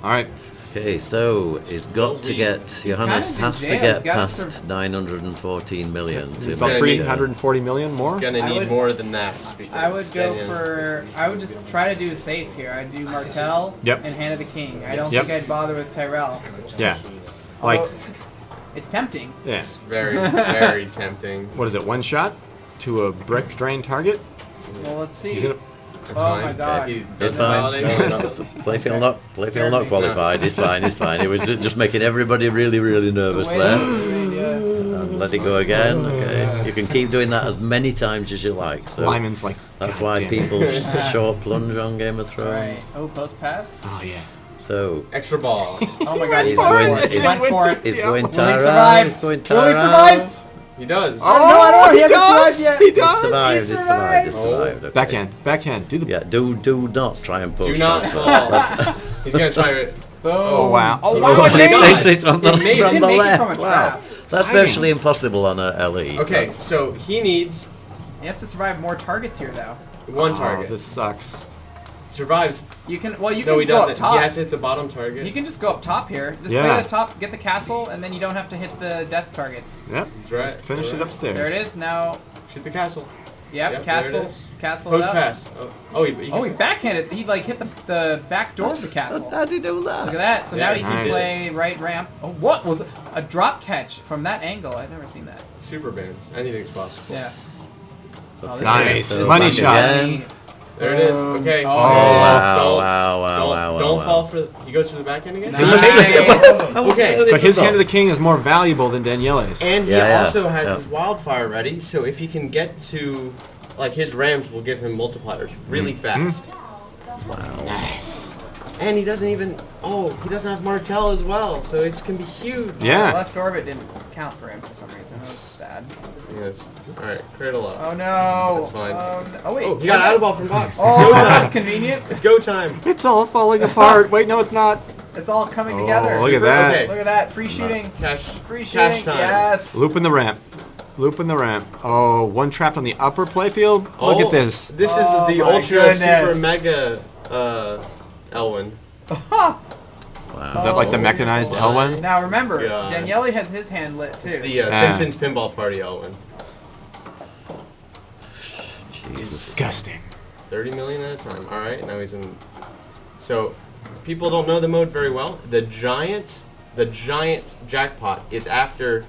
All right. Okay, so he's got to get, Johannes kind of in has to jail. get He's got past 914 million. It's to about make, 340 million more. He's gonna I need would- more than that. I would go for. I would just try to do safe here. I'd do Martel Yep. and Hand of the King. I don't Yep. think I'd bother with Tyrell. Yeah. Like, Although, it's tempting. yeah. Very, very tempting. What is it? One shot to a brick drain target. Well, let's see. He's gonna. That's Oh fine. my God. He It's doesn't fine. validate No, it. no, Playfield not qualified. He's fine. He's fine. It was just making everybody really, really nervous there. And let it go again. Okay, you can keep doing that as many times as you like. So Lyman's like. that's "God why damn it." people short plunge on Game of Thrones. Right. Oh, post pass. Oh yeah. So Extra ball. Oh my God, He's he's going going- for it. He he's- went for it. he's going Will he Tyrell. survive? He's going Will he Tyrell. survive? He does. Oh, no, I don't know. He hasn't does. survived yet. He He does. survived. He survived. He survived. Okay. Backhand. Do the. Yeah. Do not try and push. Do not fall. He's gonna try it. Oh wow. Oh Oh wow. my It made God. it. Takes it from the, He made it. from He the make it left. from a Wow. trap. That's Exciting. virtually impossible on a LE. Okay, That's- so he needs He has to survive more targets here, though. one Oh, target. this sucks. Survives. You can. Well, you No, can he go doesn't. up top. He has to hit the bottom target. You can just go up top here. Just Yeah. play the top, get the castle, and then you don't have to hit the death targets. Yep. He's right. Just finish He's it right. upstairs. There it is. Now, Shoot the castle. yep, Yep, castle, there it is. castle. Post up. pass. Oh, he Oh, he backhanded. He like hit the back door of the castle. How did he do that? Look at that. So now Yeah, he can nice. play right ramp. Oh, what was it? A drop catch from that angle? I've never seen that. super bands. Anything's possible. Yeah. Oh, this Nice. is- Money back shot. again. There it is. Okay. Oh, wow, Don't- wow. Don't wow. fall for. He goes to the back end again. Nice. Okay. So his Hand of the King is more valuable than Daniele's. And he Yeah, also has yeah. his wildfire ready, so if he can get to, like, his rams will give him multipliers really fast. Nice. And he doesn't even. Oh, he doesn't have Martel as well, so it can be huge. The Yeah. left orbit didn't count for him for some reason. That was sad. Yes. All right. Cradle up. Oh no. That's fine. Oh wait. Oh, he got out of ball from box. It's go Oh, time. that's convenient. It's go time. It's all falling apart. Wait, no, it's not. It's all coming Oh, together. look at that. Okay. Look at that. Free shooting. Cash. Free shooting. Cash time. Yes. Looping the ramp. Oh, one trapped on the upper playfield. Look at this. This is Oh the my ultra super goodness. mega Elwyn. Is that like the mechanized my Elwyn? Now remember, God. Daniele has his hand lit too. It's the Ah. Simpsons Pinball Party Elwyn. Disgusting. 30 million at a time. All right, now he's in. So, people don't know the mode very well. The giant jackpot is after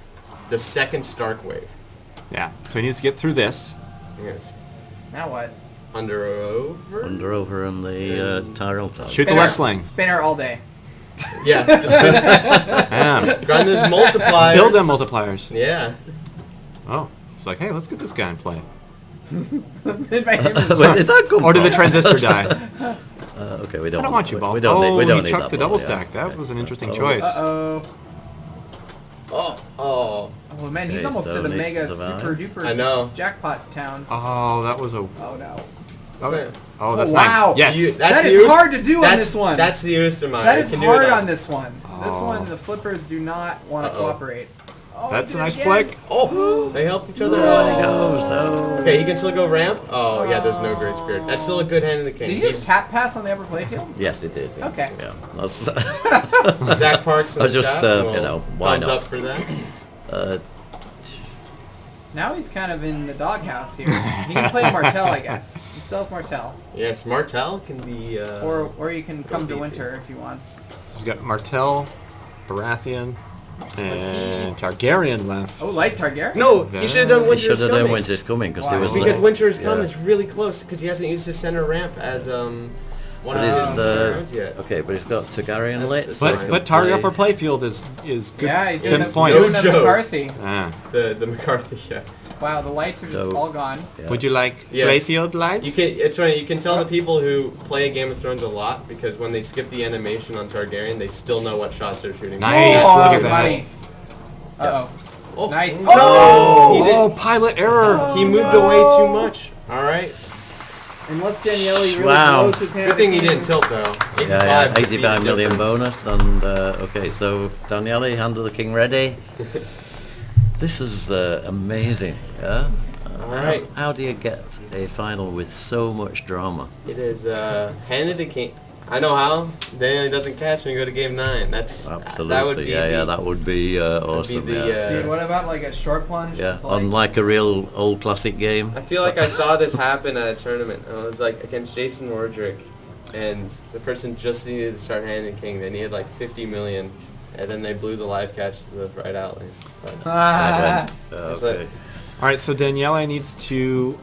the second Stark wave. Yeah. So he needs to get through this. Yes. Now what? Under over. Under over on the Tyrell tower. Shoot the left sling. Spinner all day. Yeah. Just Yeah. grind those multipliers. Build them multipliers. Yeah. Oh. It's like, hey, let's get this guy in play. Where did that come Or did the from? transistor die? Okay, we I don't. don't want you, ball. We don't need. We Oh, don't he need chucked that the ball, double yeah. stack. That was an interesting Oh. choice. Uh-oh. Oh. Oh man, he's Okay, almost so to the needs to mega survive. super duper I know. jackpot town. Oh, that was a. Oh no. Oh, that's wow. nice. Yes. You- That the is Ost- hard to do on that's- this one. That's the Ostermeier. That You is can do hard it on this one. This Oh. one, the flippers do not want to Uh-oh. cooperate. Oh, That's a did it nice again. flick. Oh, they helped each other There out. you go. So Okay, he can still go ramp. Oh, yeah, there's no great spirit. That's still a good hand in the king. Did you just tap pass on the upper playfield? yes, it did. Yes. Okay. Yeah. That's, Zach Parks in I the just, chat. you Well, know, why thumbs not? up for that. Now he's kind of in the doghouse here. He can play Martel, I guess. He still has Martel. Yes, Martel can be. Or you can come to beefy. Winter if he wants. He's got Martel, Baratheon, and Targaryen left. Oh, light Targaryen? No, he should have done he Winter's should have done Coming. Winter's Coming because Why? he was Because late. Winter's Come Yeah. is really close because he hasn't used his center ramp as one But of he's, his rounds yet. okay, but he's got Targaryen That's- lit. that's so he fine. can But target play- upper playfield is good. Yeah, he's doing good a, points. doing a No joke. McCarthy. Ah. The McCarthy, yeah. Wow, the lights are just So- all gone. Yeah. Would you like Yes. playfield lights? You can. It's funny. You can tell the people who play Game of Thrones a lot because when they skip the animation on Targaryen, they still know what shots they're shooting. Nice. Oh, Look at that. money. Uh-oh. Oh, Nice. No! Oh! He did. Oh, pilot error. He moved away too much. All right. Unless Daniele really Wow. blows his hand. Good thing he didn't tilt though. 85 Yeah, would be the 85 million difference. bonus, and okay, so Daniele, Hand of the King ready. This is amazing. Yeah. All right. How do you get a final with so much drama? It is Hand of the King. I know how. Daniele doesn't catch and you go to game 9. That's Absolutely. That would be that would be awesome. Dude, what about like a short plunge? Yeah, Just on like a real old classic game. I feel like I saw this happen at a tournament. It was like against Jason Wardrick, and the person just needed to start handing king. They needed like 50 million, and then they blew the live catch to the right out lane. Okay. All right, so Daniele needs to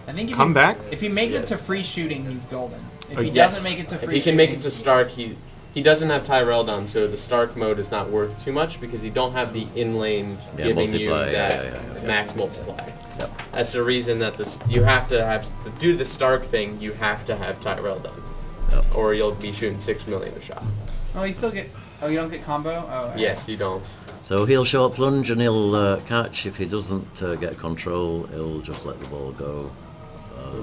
I think if come back. If you make it to Yes. free shooting, he's golden. If he Yes. doesn't make it to If free he can shooting, make it to Stark, he doesn't have Tyrell done, so the Stark mode is not worth too much because you don't have the in lane giving you multiply, that max multiply. Yep. That's the reason that you have to have to do the Stark thing. You have to have Tyrell done, or you'll be shooting 6 million a shot. Oh, you still get. Oh, you don't get combo. Oh. Yes, you don't. So he'll short plunge and he'll catch. If he doesn't get control, he'll just let the ball go.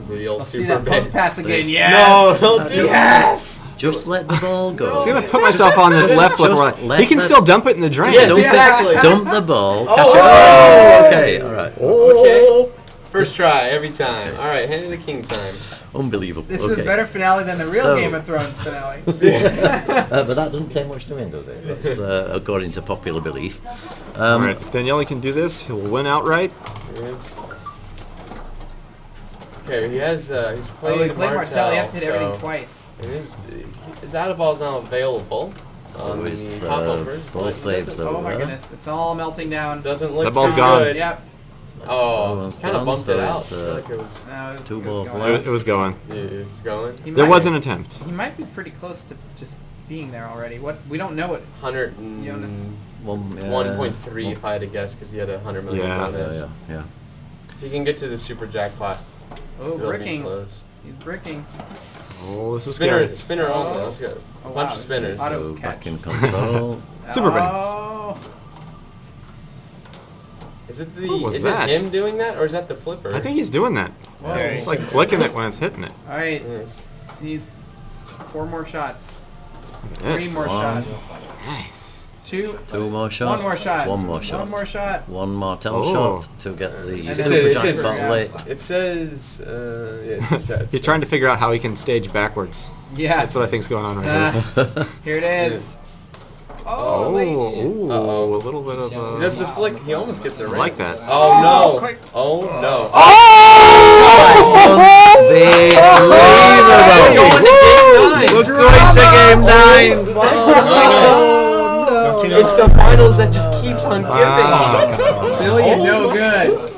The old I'll see super that big. post pass again. Yes. No, don't do Yes. Just let the ball go. I'm gonna put myself on this left foot. Just Right. let He can the- still dump it in the drain. Yes, Dump it- exactly. Dump the ball. Catch Oh! it. Okay, all right. Okay. First try every time. All right, hand of the king time. Unbelievable. This okay. is a better finale than the real So- Game of Thrones finale. But that doesn't take much to win, does it? That's according to popular belief. All right, if Daniele can do this, he'll win outright. Yes. Okay, he has he's Oh, played he played Martel. He has to hit everything so- twice. and his out of ball is now available on Who is the the popovers. ball but it saves doesn't- over Oh my there? goodness, it's all melting down. Doesn't look That ball's too gone. good. Yep. Oh, It's kind of gone, bumped so it out. it's, I feel like it was. No, it was, Two it balls was going. left. It was going. It's going. He There might- was an attempt. He might be pretty close to just being there already. What we don't know what 100 Jonas. 1.3 if I had to guess because he had 100 million Yeah. bonus. Yeah. If you can get to the super jackpot, Oh, it'll be bricking. close. He's bricking. Oh, this is Spinner, scary. spinner only. Let's go. Oh, A bunch wow. of spinners. Auto So catch. back in control. Super brains. Oh. Is it What was is that? it him doing that or is that the flipper? I think he's doing that. Whoa. It's like flicking it when it's hitting it. All right. Yes. He needs 4 more shots. Yes. 3 more One. shots. Nice. 2. Two more shots. One more shot. One more shot. One more shot. One more tell Oh. shot to get the It super says- jackpot late. It says, yeah, it says. He's trying to figure out how he can stage backwards. Yeah. That's what I think's going on right here. Here it is. Oh, Oh, lazy. ooh, Uh-oh. a little bit of He does the flick. He almost gets it I right. like that. Oh no! Oh no! Unbelievable. Going to game 9. It's the finals that just keeps on giving. Billion, no good.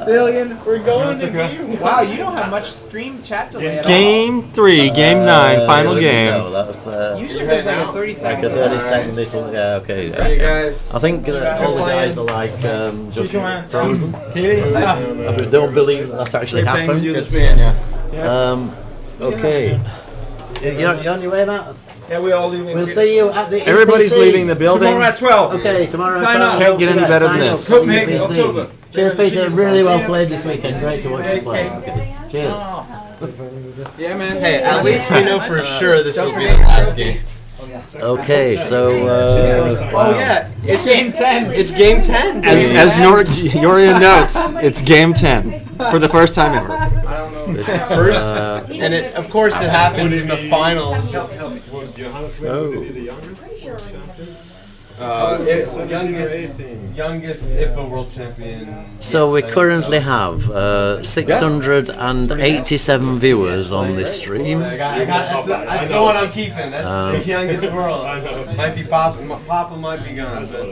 Billion. We're going to game. Wow, you don't have much stream chat delay at all. Game 3, game 9, final No, game. that was Usually there's like a 30 like second. a 30-second little. Yeah, okay. Hey guys. I think all the guys are like just frozen. I don't believe that actually happened. Okay. You're on your way, Matt? Yeah, we all leaving. We'll see you at the Everybody's NPC. leaving the building. Tomorrow at 12. Okay, tomorrow. Sign up. Can't get any better than this. Copenhagen, NPC. October. Cheers, Peter. Really well played this weekend. Great to watch you play. Okay. Cheers. Yeah, man. Hey, at least we know for sure this will be the last game. Okay, so Oh yeah, it's Game 10. It's game 10. As Yorian notes, it's game 10 for the first time ever. First, and it of course it happens in the finals. Youngest IFPA world champion. So we currently have 687 viewers on this stream. That's the one I'm keeping. That's the youngest world. Might be Papa. Papa might be gone. But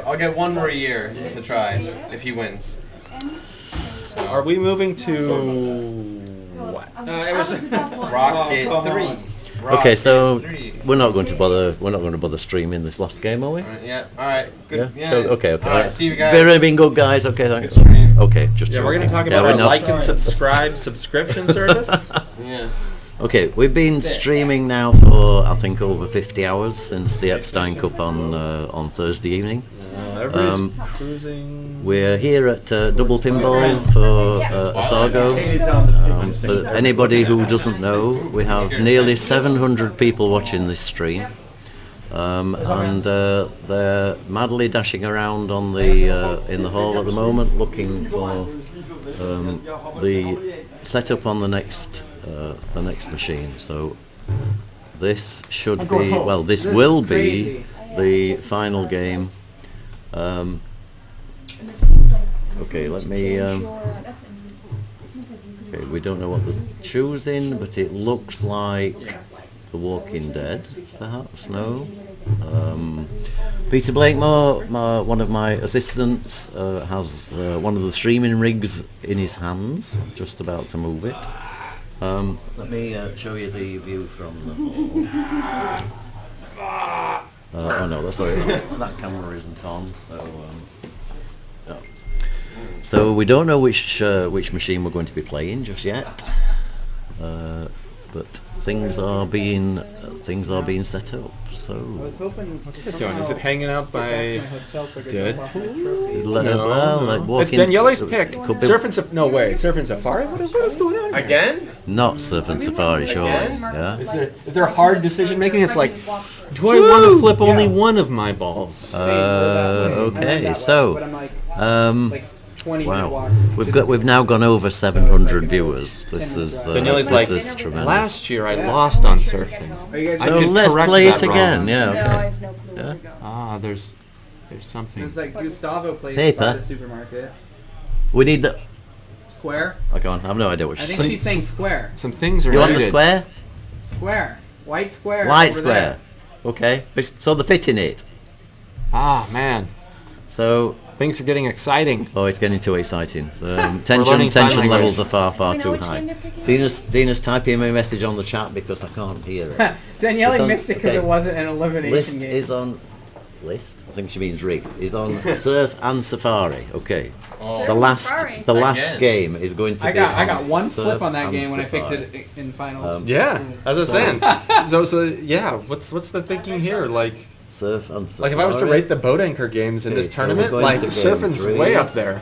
I'll get one more year to try if he wins. So Are we moving to what? Rocket 3. Okay, so Rocket 3. we're not going to bother streaming this last game, are we? Yeah. All right. Good. Yeah. So, okay. All right. See you guys. Very been good, guys. Okay, thanks. stream. Okay, just Yeah, we're going to talk yeah, about we our know. like and subscribe subscription service. Yes. Okay, we've been streaming now for I think over 50 hours since the Epstein Cup on Thursday evening. Everybody's cruising. We're here at Double Pinball for Osago. For anybody who doesn't know, we have nearly 700 people watching this stream, and they're madly dashing around on the in the hall at the moment, looking for the setup on the next machine. So This should I'm going be, home. well, this This will is be crazy. the final game. Okay, let me, okay, we don't know what they're choosing, but it looks like The Walking Dead, perhaps, no? Peter Blakemore, one of my assistants, has one of the streaming rigs in his hands, just about to move it. Let me show you the view from the hall. Oh no, sorry, that camera isn't on, so... no. So we don't know which machine we're going to be playing just yet, but things are being set up. So I was hoping. What's it doing? Is it hanging out by Deadpool? Well, It's Daniele's pick. Surf and Safari? No way. Surf and Safari? What is going on here? Again? Not Surf and Safari, surely. Again? Yeah. Is there hard decision making? It's like, do I want to flip only one of my balls? Okay, so Like 20 minute walk. we've now gone over 700 viewers. This is Daniele's this like, is tremendous. last year I lost on surfing. Are you guys I So could let's correct play it that again. wrong. Yeah. No, I Okay. have no clue where to go. Ah, there's something. It's like Gustavo plays Paper. by the supermarket. We need the. Square? I can't. I have no idea what I she's think she's saying square. Some things are You want the needed. square? Square. White square. Light over square. Okay. So the fit in it. Ah, man. So Things are getting exciting. oh, it's getting too exciting. learning Tension sign levels language. are far We know too which high. game they're picking? Dina's typing me a message on the chat because I can't hear it. there. Daniele It's on- missed it because okay. it wasn't an elimination List game. is on. List? I think she means rig. Is on Surf and Safari. Okay. Surf The and last Safari. last Again. game is going to I be. got one Surf flip on that and game when I picked Safari. it in finals. Yeah, as I was saying. So yeah, what's the thinking here? Like Surf and Safari. if I was to rate the boat anchor games in Okay, this so we're tournament, going like to game surfing's 3. way up there.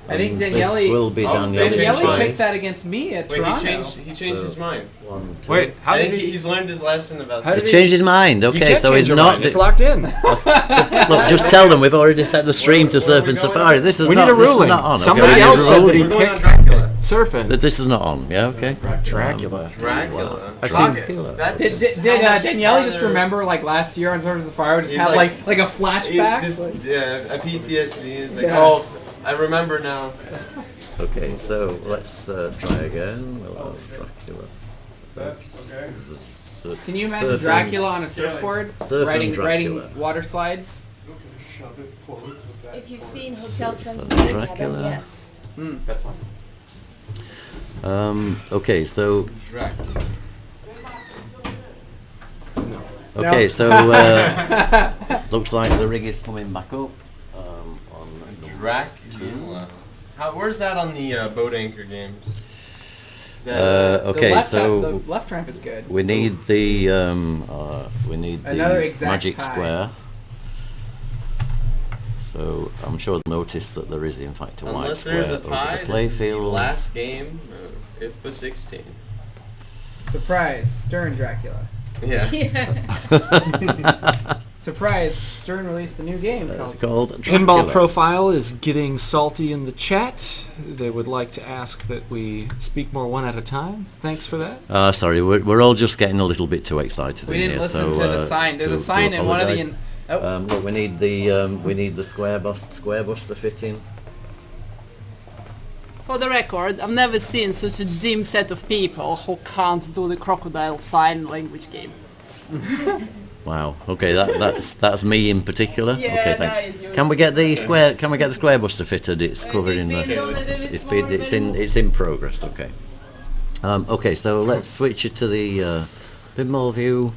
I think And Daniele. This will be Oh, Daniele. Daniele Daniele Right. picked that against me at Wait, Toronto. he changed his mind. 1, 2. Wait, how I did think he? he's learned his lesson about. How did He's he- changed his mind. You Okay, can't so change he's your not. mind. It's locked in. Look, just tell them we've already set the stream to Where Surf are we and going? Safari. This is We not. need a This is ruling. not on. Somebody okay? else We need a said that he ruling. We're going on picked Dracula. surfing. That this is not on. Yeah. Okay. Dracula. Dracula. I've Dracula. That's Did how much Daniele just farther- remember like last year on Surf and Safari just He's have like- like a flashback? Yeah, a PTSD. It's like, Yeah. oh, I remember now. Okay, so let's try again. We'll have Dracula. Can you imagine Surfing- Dracula on a surfboard Surfing riding Dracula. water slides? If you've seen Hotel Surf and Transylvania, Dracula. then yes. That's fine. Okay, so Dracula. okay, so looks like the rig is coming back up. On Dracula. Where's that on the boat anchor games? Is that, okay, the so left ramp is good. we need the Another exact magic tie. square. So I'm sure they'll notice that there is in fact a white unless square there's a over tie, the this is the playfield. last game of IFPA16. Surprise, Stern Dracula. Yeah. Surprise, Stern released a new game called Called Pinball Dracula. Profile is getting salty in the chat. They would like to ask that we speak more one at a time. Thanks for that. Sorry, we're all just getting a little bit too excited. We in didn't here, listen so, to the sign. There's a do sign in one of apologise. the. Oh, Look, we need the square buster fitting. For the record, I've never seen such a dim set of people who can't do the crocodile sign language game. Wow. Okay, that's me in particular. Yeah, okay, that is you. Can we get the square buster fitted? It's covered in It's been done the. a little It's bit been more it's in progress. Okay. Okay, so let's switch it to the pinball view.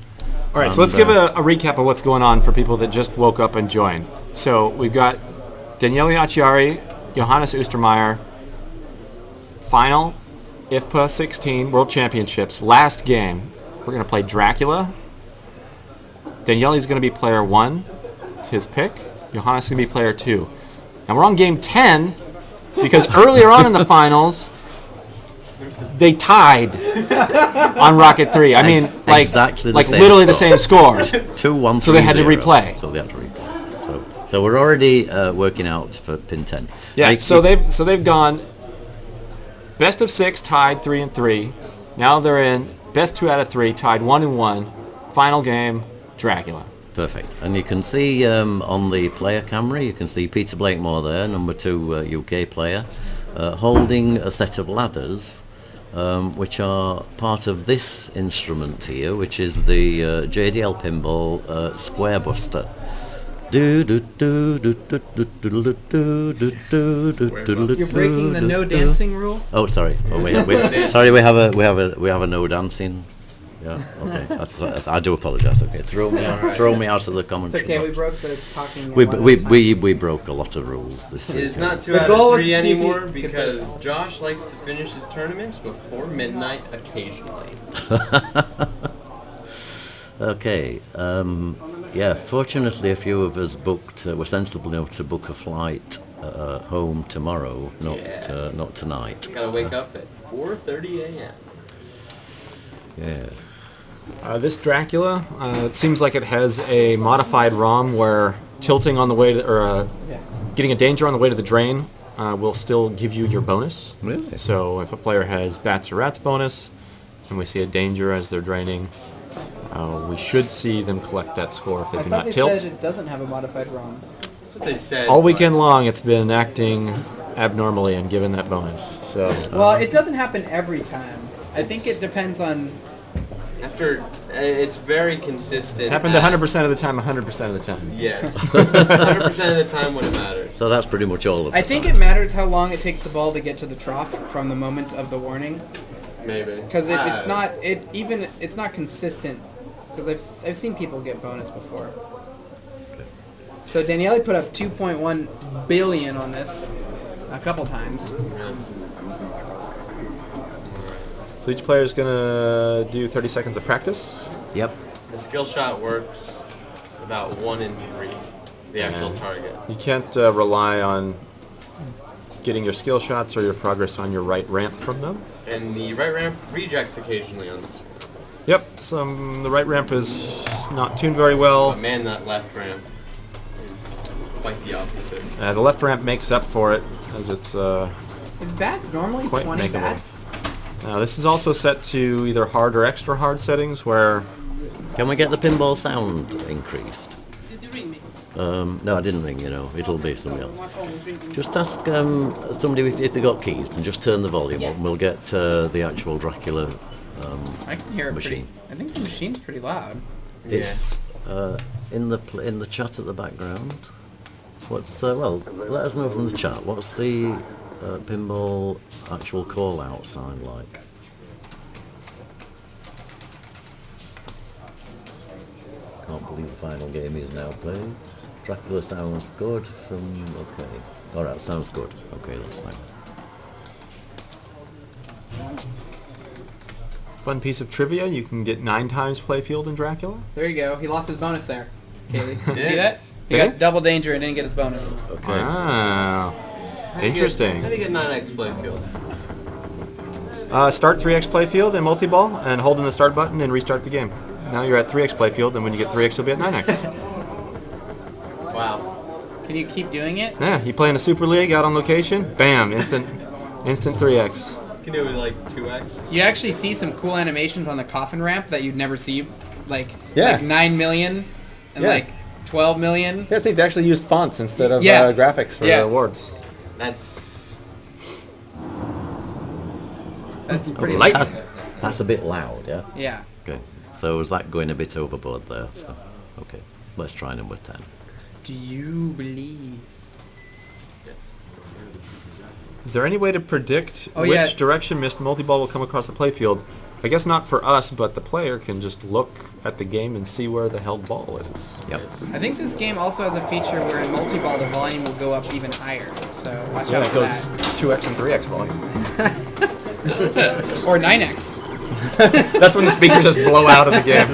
All right, so let's give a recap of what's going on for people that just woke up and joined. So we've got Daniele Acciari, Johannes Ostermeier, final IFPA16 World Championships, last game. We're going to play Dracula. Daniele's going to be player 1. It's his pick. Johannes is going to be player 2. And we're on game 10 because earlier on in the finals, they tied on Rocket 3. I mean, like, Exactly the like same literally the score. same score. 2-1. So they had to 3-0. replay. So they had to replay. So we're already working out for pin 10. Yeah. Like, So they've gone best of 6, tied 3-3. Now they're in best 2 out of 3, tied 1-1. final game, Dracula. Perfect. And you can see on the player camera, you can see Peter Blakemore there, number 2 UK player, holding a set of ladders, which are part of this instrument here, which is the JDL Pinball Square Buster. You're breaking the no dancing rule. Oh, sorry. Oh, sorry. We have a no dancing. Yeah. Okay. That's I do apologise. Okay. Throw me out of the commentary. It's okay. box. We broke the talking. We broke a lot of rules this year. It's not 2 out of 3 anymore because Josh likes to finish his tournaments before midnight occasionally. Okay. Yeah. Fortunately, a few of us were sensible enough to book a flight home tomorrow, not tonight. Gotta wake up at 4:30 a.m. Yeah. This Dracula, it seems like it has a modified ROM where tilting on the way to, or getting a danger on the way to the drain will still give you your bonus. Really? So if a player has bats or rats bonus, and we see a danger as they're draining, we should see them collect that score if they do not tilt. I thought they said it doesn't have a modified ROM. That's what they said. All weekend long, it's been acting abnormally and given that bonus. So. Well, it doesn't happen every time. I think it depends on. It's very consistent. It's happened 100% of the time, 100% of the time. Yes. 100% of the time when it matters. So that's pretty much all of it. I think it matters how long it takes the ball to get to the trough from the moment of the warning. Maybe. Because it's not consistent. Because I've seen people get bonus before. So Daniele put up 2.1 billion on this a couple times. Yes. So each player is going to do 30 seconds of practice. Yep. The skill shot works about 1 in 3, the actual target. You can't rely on getting your skill shots or your progress on your right ramp from them. And the right ramp rejects occasionally on this one. Yep, the right ramp is not tuned very well. But man, that left ramp is quite the opposite. The left ramp makes up for it, as it's Is bats normally quite 20 makeable. bats? This is also set to either hard or extra hard settings where... Can we get the pinball sound increased? Did you ring me? No, I didn't ring, it'll be somebody else. My phone was ringing. Just ask somebody if they got keys and just turn the volume up and we'll get the actual Dracula I can hear it machine. I think the machine's pretty loud. It's in the chat at the background. What's well, let us know from the chat. What's the pinball actual call out sign like? Can't believe the final game is now played. Dracula sounds good from okay. Alright, sounds good. Okay, that's fine. Fun piece of trivia, you can get 9 times playfield in Dracula. There you go. He lost his bonus there. Kaylee. You Yeah. see that? He got double danger and didn't get his bonus. Okay. Wow. Interesting. How do you get 9x playfield? Start 3x playfield in multi-ball and hold in the start button and restart the game. Now you're at 3x playfield, and when you get 3x, you'll be at 9x. Wow. Can you keep doing it? Yeah, you play in a Super League out on location, bam, instant 3x. You can do it like 2x. You actually see some cool animations on the coffin ramp that you'd never see, like 9 million and like 12 million. Yeah, see, they actually used fonts instead of graphics for the awards. That's pretty light. That's a bit loud, yeah? Yeah. Okay. So is that going a bit overboard there? So, okay. Let's try number 10. Do you believe? Is there any way to predict which direction Missed Multi-Ball will come across the playfield? I guess not for us, but the player can just look at the game and see where the held ball is. Yep. I think this game also has a feature where in multi-ball the volume will go up even higher. So watch out it for goes that. 2x and 3x volume. Or 9x. That's when the speakers just blow out of the game.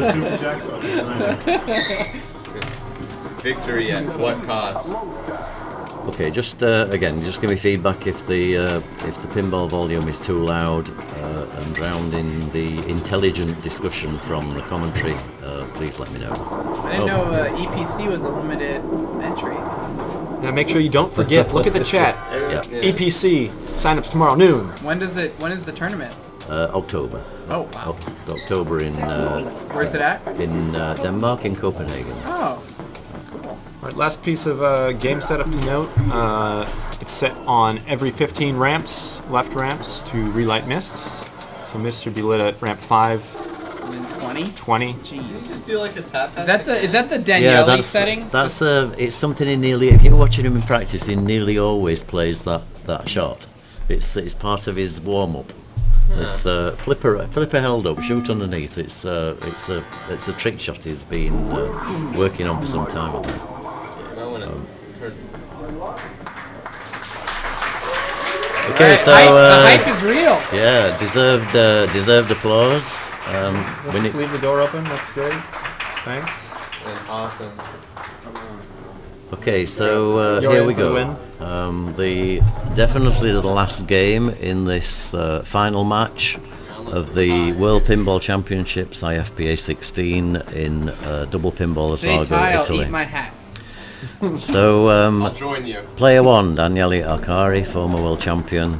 victory at what cost? Okay, just again, just give me feedback if the pinball volume is too loud and drowned in the intelligent discussion from the commentary. Please let me know. I didn't know EPC was a limited entry. Now make sure you don't forget. Look at the chat. Yeah. EPC sign-ups tomorrow noon. When is the tournament? October. Oh, wow. October in Where's it at? in Denmark, in Copenhagen. Oh. All right, last piece of game setup to note. It's set on every 15 ramps, left ramps, to relight mists. So mists should be lit at ramp 5. And then 20? 20. Jeez. Just do like a tap. Is that the Daniele setting? That's it's something in nearly. If you're watching him in practice, he nearly always plays that shot. It's part of his warm up. It's flipper held up, shoot underneath. It's a trick shot he's been working on for some time. I think. Okay, so the hype is real. Yeah, deserved applause. Let's just leave the door open. That's good. Thanks. Awesome. Okay, so here we go. Definitely the last game in this final match of the World Pinball Championships IFPA16 in double pinball Asargo, I'll Italy. eat my hat. So I'll join you. Player 1, Daniele Acciari, former world champion,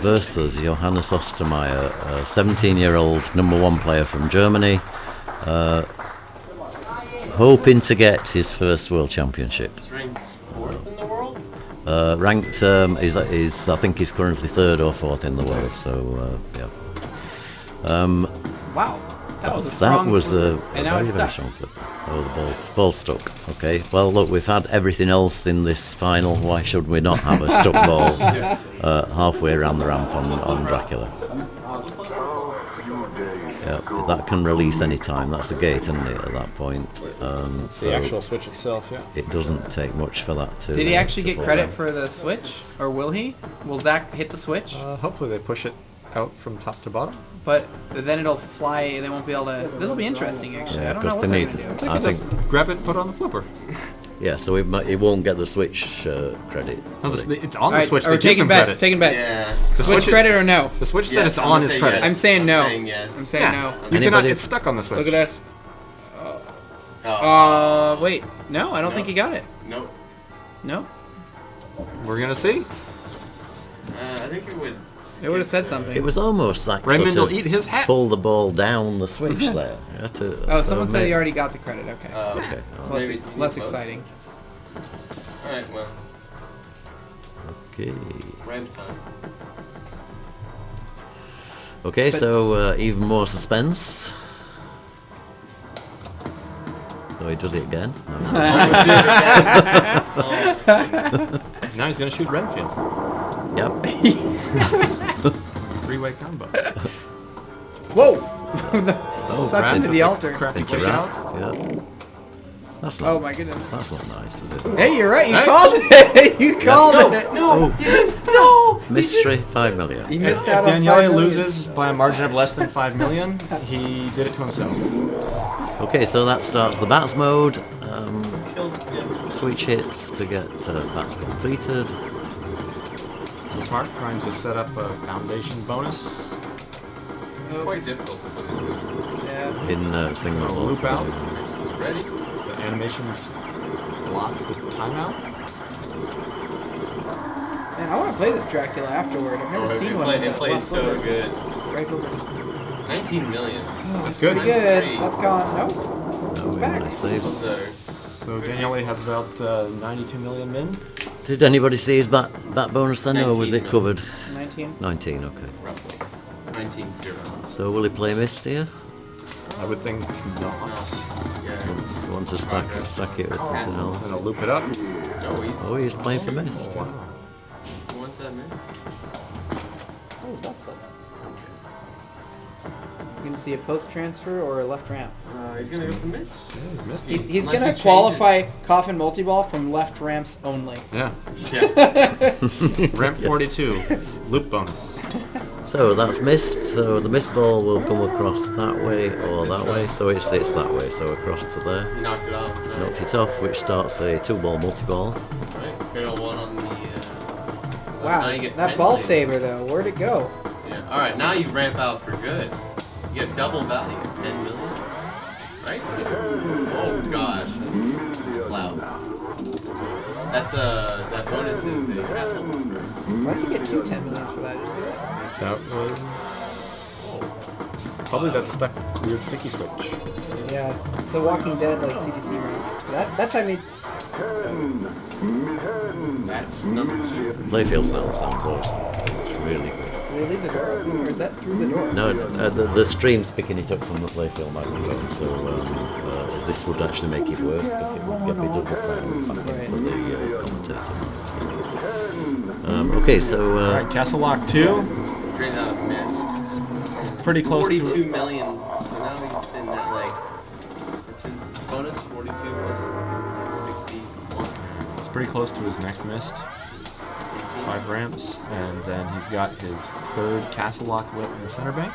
versus Johannes Ostermeier, a 17-year-old #1 player from Germany, hoping to get his first world championship. He's ranked 4th in the world? Ranked, I think he's currently 3rd or 4th in the world, so yeah. Wow. That was a very strong flip. Oh, the ball's stuck. Okay, well look, we've had everything else in this final. Why should we not have a stuck ball halfway around the ramp on Dracula? Yeah, that can release any time. That's the gate, isn't it, at that point? So the actual switch itself, yeah. It doesn't take much for that to... Did he actually get fall credit down. for the switch? Or will he? Will Zach hit the switch? Hopefully they push it out from top to bottom. But then it'll fly, they won't be able to... This will be interesting, actually. Yeah, I don't know what they they're need- going to do. I think... Grab it and put it on the flipper. Yeah, so he won't get the switch credit. No, really. it's on the Alright, switch we're that gives taking him bets, credit. taking bets. Yeah. The Switch credit or no? The switch that Yes, it's I'm on gonna is say credit. yes. I'm saying no. saying yes. I'm saying no. You Anybody- cannot get stuck on the switch. Look at this. Wait. No, I don't think he got it. Nope. No? We're gonna see. I think it would. It would have said something. It was almost like Raymond sort will of eat his hat. pull the ball down the switch there. You had to- Oh, so someone said maybe- he already got the credit. Okay. Okay. Maybe Less close. exciting. Alright, well, Okay. ramp time. Okay, so even more suspense. So he does it again. Now he's gonna shoot Renfield. Yep. 3-way combo. Whoa! Oh, Sucked crap. into the altar. Crafty Into kick that. outs. Yeah. That's not, Oh my goodness. that's not nice, is it? Hey, you're right. You Hey. called it. You called it. Oh. Mystery 5 million. You If missed out on 5 Daniele million. loses by a margin of less than 5 million, he did it to himself. Okay, so that starts the bats mode. Kills him. Switch hits to get bats completed. So smart, trying to set up a foundation bonus. It's quite difficult to put into. Yeah. In single So ball. loop out. This is ready. Is the animations blocked with timeout? Man, I want to play this Dracula afterward. I've never seen one. It plays so good. Right over. 19 million. That's good. Pretty good. Three. That's gone. Nope. Oh, Back. nice save. So Daniele has about 92 million min. Did anybody see his bat bonus then, or was 19 it covered? 19. 19, okay. Roughly. 19-0. So will he play mist here? I would think No. not. Yeah. You want to stack it with something I'm else? gonna loop it up. No, he's... Oh, he's playing for mist. Who wants that miss? What was that for? You gonna see a post transfer or a left ramp? He's gonna go for miss. He's missed He's it. gonna Unless he changes. qualify coffin multi-ball from left ramps only. Yeah. Yeah. Ramp 42. Loop bonus. So that's mist. So the mist ball will come across that way or that way. So it sits that way. So across to there. He knocked it off. Right. Knocked it off, which starts a 2-ball multi-ball. Right. Barrel one on the... now Wow, you get that 10 ball million. saver though, where'd it go? Yeah. Alright, now you ramp out for good. You get double value, 10 million. Right? Oh gosh, that's loud. That's that bonus is the castle. Why did you get 10 million for that? Did you see that? That was Probably that stuck weird sticky switch. Yeah, it's a Walking Dead like CDC round. That time he. That's number 2. Playfield sounds awesome. It's really good. Did they leave the door open, or is that through the door? No, the stream's picking it up from the Playfield microphone, so this would actually make it worse because it would get me double sound back into the commentator. Okay, so... Alright, Castle Lock 2. Straight out of mist. Pretty close to... 42 million. So now he's in that, like... What's his bonus? 42 plus 61. He's pretty close to his next mist. 5 ramps, and then he's got his 3rd Castle Lock lit in the center bank.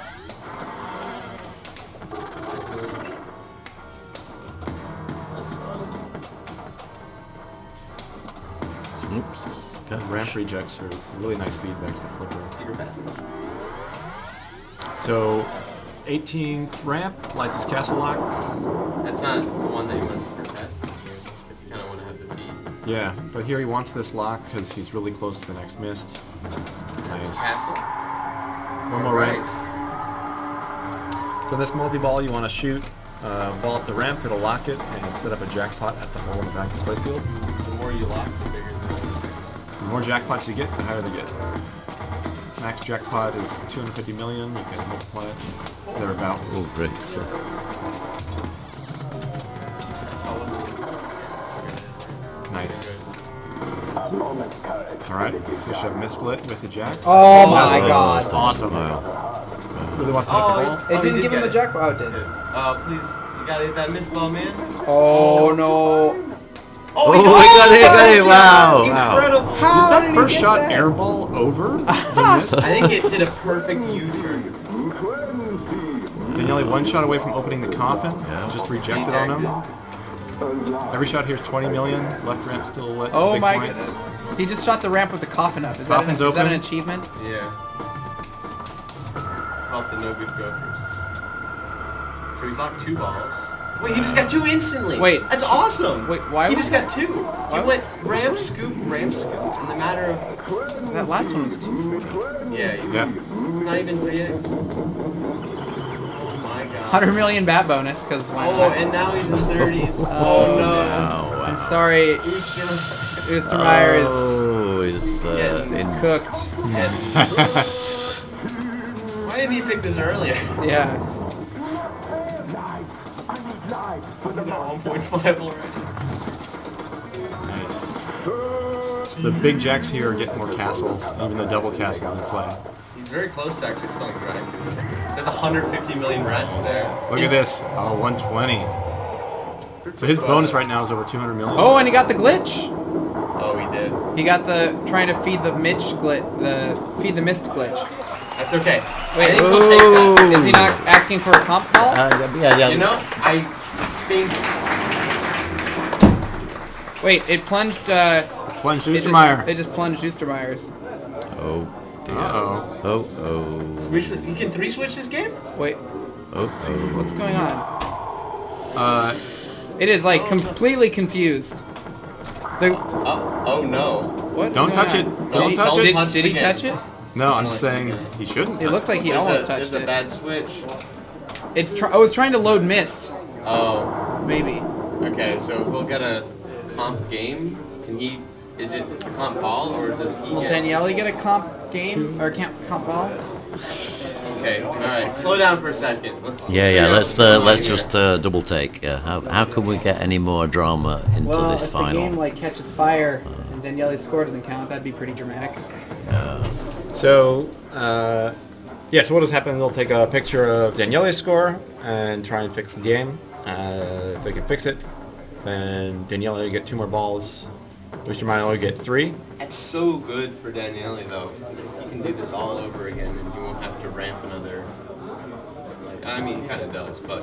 Oops. Ramp rejects are really nice feedback to the flipper. So, 18th ramp, lights his Castle Lock. That's not the one that he wants to protest, because you kind of want to have the feed. Yeah, but here he wants this lock because he's really close to the next mist. Nice. Castle. One more ramp. So in this multi-ball, you want to shoot ball at the ramp, it'll lock it, and set up a jackpot at the hole in the back of the playfield. The more you lock, the bigger the The more jackpots you get, the higher they get. Max jackpot is 250 million. You can multiply it thereabouts. Oh, great. Nice. Alright, so you should have missplit with the jack. Oh my god. Awesome. Really wants to hit the ball. It didn't give him the jackpot. Oh, it did. Please, you gotta hit that miss ball, man. Oh no. Oh, he got it! Wow! Incredible. How Did that did he first get shot that? airball over the mist? I think it did a perfect U-turn. Daniele one shot away from opening the coffin. Just rejected on him. Every shot here is 20 million. Left ramp still lit. Oh Big my points. goodness. He just shot the ramp with the coffin up. Is Coffin's that open. an achievement? Yeah. Help the no good gophers. So he's locked 2 balls. Wait, he just got 2 instantly. Wait. That's awesome. Wait, why He was- just got 2. He went ramp, scoop, in the matter of... That last one was 2. Yeah, not even 3x. Oh my god. 100 million bat bonus, because why Oh, not? and now he's in 30s. Oh no. I'm sorry. Ostermeier is cooked. Why didn't he pick this earlier? Yeah. He's at 1.5 already. Nice. The big jacks here get more castles, even the double castles in play. He's very close to actually spelling Dracula. There's 150 million rats there. Look at this. Oh, 120. So his bonus right now is over 200 million. Oh, and he got the glitch. Oh, he did. He got the trying to feed the mist glitch. That's okay. Wait, I think he'll take that. is he not asking for a comp call? yeah. You know, I think... Wait, it plunged. Plunged Ostermeier. It just plunged Ostermeier's. Oh, dear. Uh-oh. Oh. You can 3-switch this game? Wait, Oh. what's going on? It is like completely confused. Oh no. What? Don't touch it. Don't touch it. Did he touch it? No, I'm saying he shouldn't. It looked like he almost touched There's a it. bad switch. It's trying to load mist. Oh. Maybe. Okay, so we'll get a comp game. Is it a comp ball or does he Will get... Daniele get a comp game or comp ball? Okay, alright. Slow down for a second. Let's Yeah. figure out Let's what's just double take. Yeah. How can we get any more drama into Well, this if the final? game like catches fire and Daniele's score doesn't count, that'd be pretty dramatic. So, so what has happened, they'll take a picture of Daniele's score and try and fix the game. If they can fix it, then Daniele will get 2 more balls. Ostermeier will get 3. It's so good for Daniele though, because he can do this all over again and you won't have to ramp another... I mean, he kind of does, but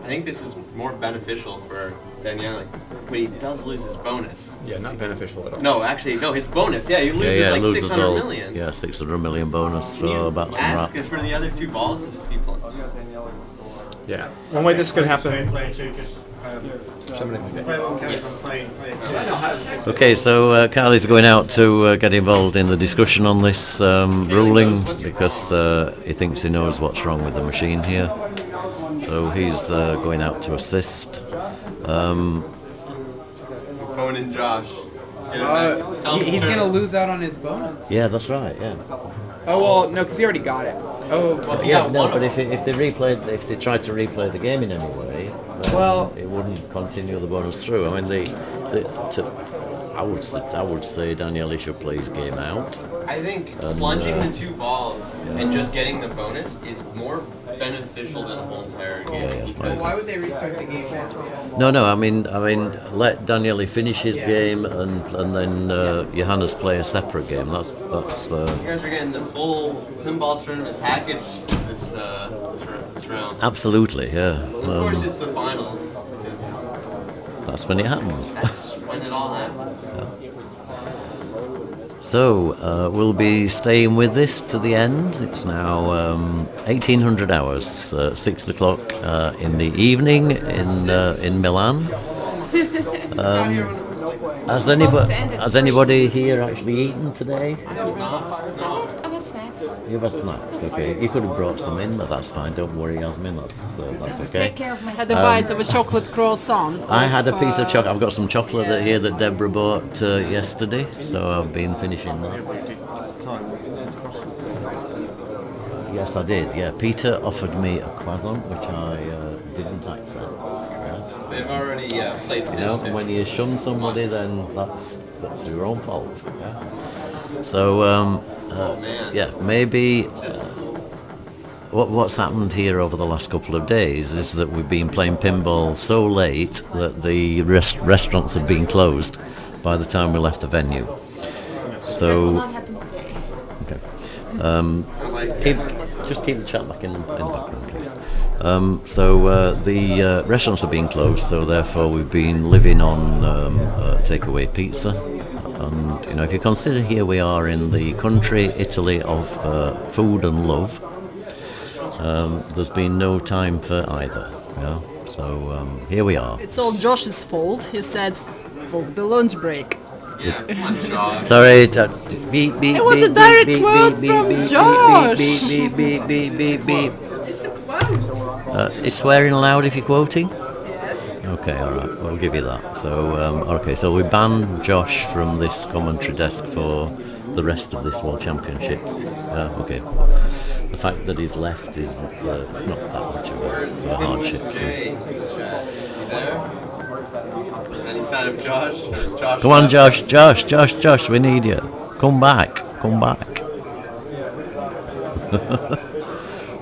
I think this is more beneficial for Daniele. But he does lose his bonus. Yeah, not beneficial at all. No, actually, no, his bonus. Yeah, he loses like loses 600 all- million. Yeah, 600 million bonus Can you for bats and ask rats. for the other 2 balls to just be plunged? Yeah. One way this could happen. Okay, so Carly's going out to get involved in the discussion on this ruling because he thinks he knows what's wrong with the machine here. So he's going out to assist. Phone in Josh. He's going to lose out on his bonus. Yeah, that's right, yeah. Oh, well, no, because he already got it. Oh, well, yeah, no, but if they tried to replay the game in any way, then it wouldn't continue the bonus through. I mean, I would say Daniele should play his game out. I think plunging the 2 balls and just getting the bonus is more beneficial than a whole entire game. Well, why would they restart the game then? No. I mean, let Daniele finish his game and then Johannes play a separate game. That's. You guys are getting the full pinball tournament package this round. Absolutely, yeah. Of course, it's the finals. That's when it happens. That's when it all happens. Yeah. So we'll be staying with this to the end. It's now 1800 hours, 6 o'clock in the evening in Milan. Has anybody here actually eaten today? I've had snacks. You've had snacks, okay. You could have brought some in, but that's fine. Don't worry, Yasmin. That's okay. Take care of myself. Had a bite of a chocolate croissant. I had a piece of chocolate. I've got some chocolate here that Deborah bought yesterday, so I've been finishing that. Yes, I did. Yeah, Peter offered me a croissant, which I didn't accept. So they've already played. You know, when you shun somebody, then that's your own fault. Yeah? So, yeah, maybe what's happened here over the last couple of days is that we've been playing pinball so late that the restaurants have been closed by the time we left the venue. So, okay. Just keep the chat back in the background, please. So the restaurants have been closed, so therefore we've been living on takeaway pizza. And you know, if you consider here we are in the country, Italy, of food and love, there's been no time for either. Yeah? So here we are. It's all Josh's fault. He said, "Fuck the lunch break." Yeah, come on, Josh. Sorry, It was a direct quote from Josh. It's a quote. Is swearing allowed if you're quoting? Okay, all right, we'll give you that. So, okay, so we banned Josh from this commentary desk for the rest of this World Championship. Okay. The fact that he's left is it's not that much of a hardship. So. Any sign of Josh? Josh? Come on, Josh, we need you. Come back.